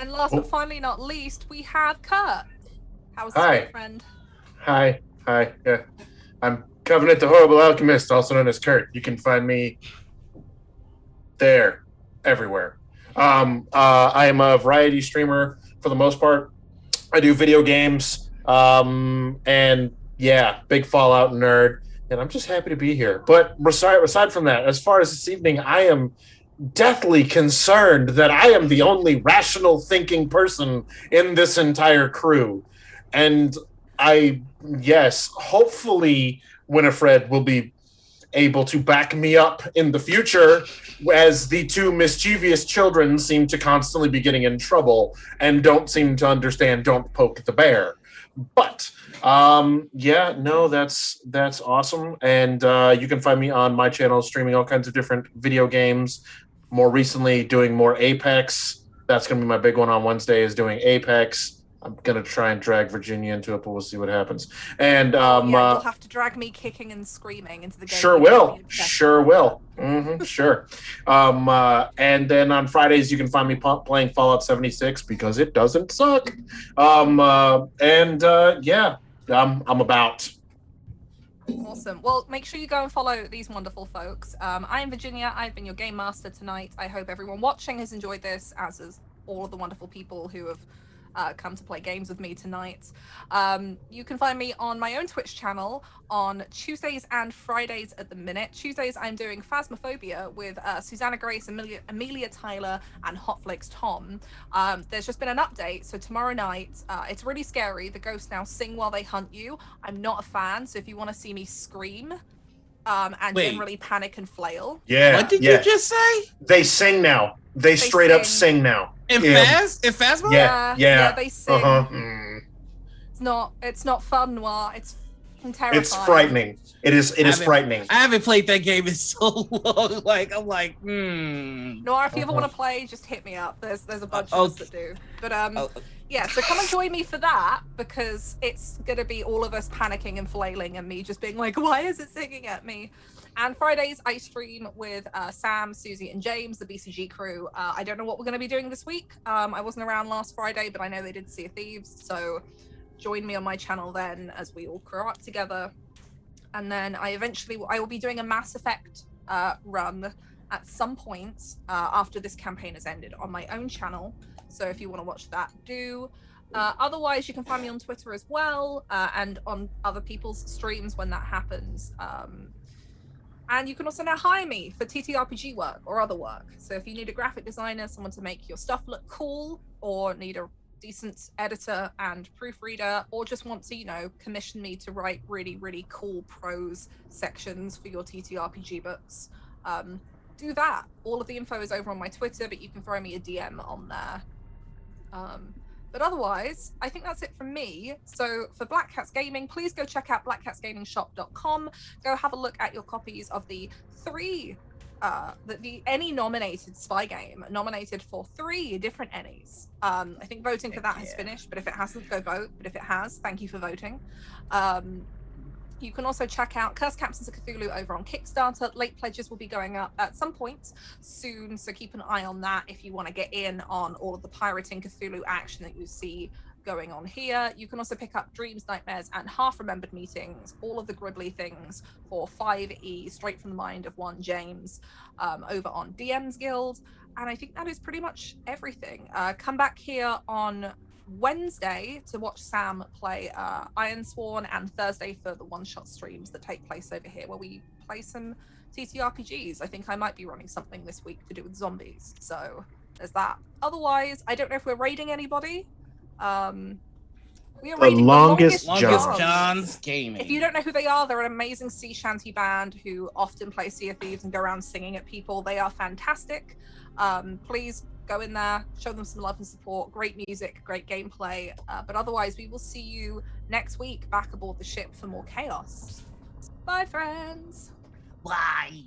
And last but finally not least, we have Kurt. How's Hi. it, friend? Hi. Yeah. I'm Covenant the Horrible Alchemist, also known as Kurt. You can find me there, everywhere. I am a variety streamer for the most part. I do video games, and yeah, big Fallout nerd. And I'm just happy to be here. But aside from that, as far as this evening, I am deathly concerned that I am the only rational thinking person in this entire crew. And hopefully Winifred will be able to back me up in the future, as the two mischievous children seem to constantly be getting in trouble and don't seem to understand don't poke the bear. But that's awesome. And you can find me on my channel streaming all kinds of different video games. More recently doing more Apex. That's gonna be my big one on Wednesday, is doing Apex. I'm gonna try and drag Virginia into it, but we'll see what happens. And you'll have to drag me kicking and screaming into the game. Sure will. Sure. And then on Fridays you can find me playing Fallout 76 because it doesn't suck. I'm about. Awesome. Well, make sure you go and follow these wonderful folks. I am Virginia. I've been your game master tonight. I hope everyone watching has enjoyed this, as is all of the wonderful people who have come to play games with me tonight. You can find me on my own Twitch channel on Tuesdays and Fridays at the minute. Tuesdays I'm doing Phasmophobia with Susanna Grace, Amelia Tyler, and Hotflix Tom. There's just been an update, so tomorrow night, it's really scary. The ghosts now sing while they hunt you. I'm not a fan, so if you want to see me scream and generally panic and flail. Yeah. What did you just say? They sing now. They straight up sing now. In Phasmo? Yeah, they sing. Uh-huh. It's not fun, Noir. It's terrifying. It's frightening. It is frightening. I haven't played that game in so long. Noir, if you ever want to play, just hit me up. There's a bunch of us that do. But yeah, so come and join me for that, because it's gonna be all of us panicking and flailing and me just being like, why is it singing at me? And Fridays, I stream with Sam, Susie, and James, the BCG crew. I don't know what we're going to be doing this week. I wasn't around last Friday, but I know they did Sea of Thieves. So join me on my channel then as we all crew up together. And then I will be doing a Mass Effect run at some point after this campaign has ended on my own channel. So if you want to watch that, do. Otherwise, you can find me on Twitter as well and on other people's streams when that happens. And you can also now hire me for TTRPG work or other work. So if you need a graphic designer, someone to make your stuff look cool, or need a decent editor and proofreader, or just want to, commission me to write really, really cool prose sections for your TTRPG books, do that. All of the info is over on my Twitter, but you can throw me a DM on there. But otherwise, I think that's it from me. So for Black Cats Gaming, please go check out blackcatsgamingshop.com. Go have a look at your copies of the Ennie nominated spy game, nominated for 3 different Ennies. I think voting for that has finished, but if it hasn't, go vote. But if it has, thank you for voting. You can also check out Curse Captains of Cthulhu over on Kickstarter. Late pledges will be going up at some point soon, so keep an eye on that if you want to get in on all of the pirating Cthulhu action that you see going on here. You can also pick up Dreams, Nightmares, and Half-Remembered Meetings, all of the gribbly things for 5e, straight from the mind of one James, over on DM's Guild. And I think that is pretty much everything. Come back here on Wednesday to watch Sam play Ironsworn, and Thursday for the one-shot streams that take place over here where we play some TTRPGs. I think I might be running something this week to do with zombies, so there's that. Otherwise, I don't know if we're raiding anybody. We are raiding the Longest John's Gaming. If you don't know who they are, they're an amazing sea shanty band who often play Sea of Thieves and go around singing at people. They are fantastic. Please go in there, show them some love and support. Great music, great gameplay. But otherwise, we will see you next week back aboard the ship for more chaos. Bye, friends. Bye.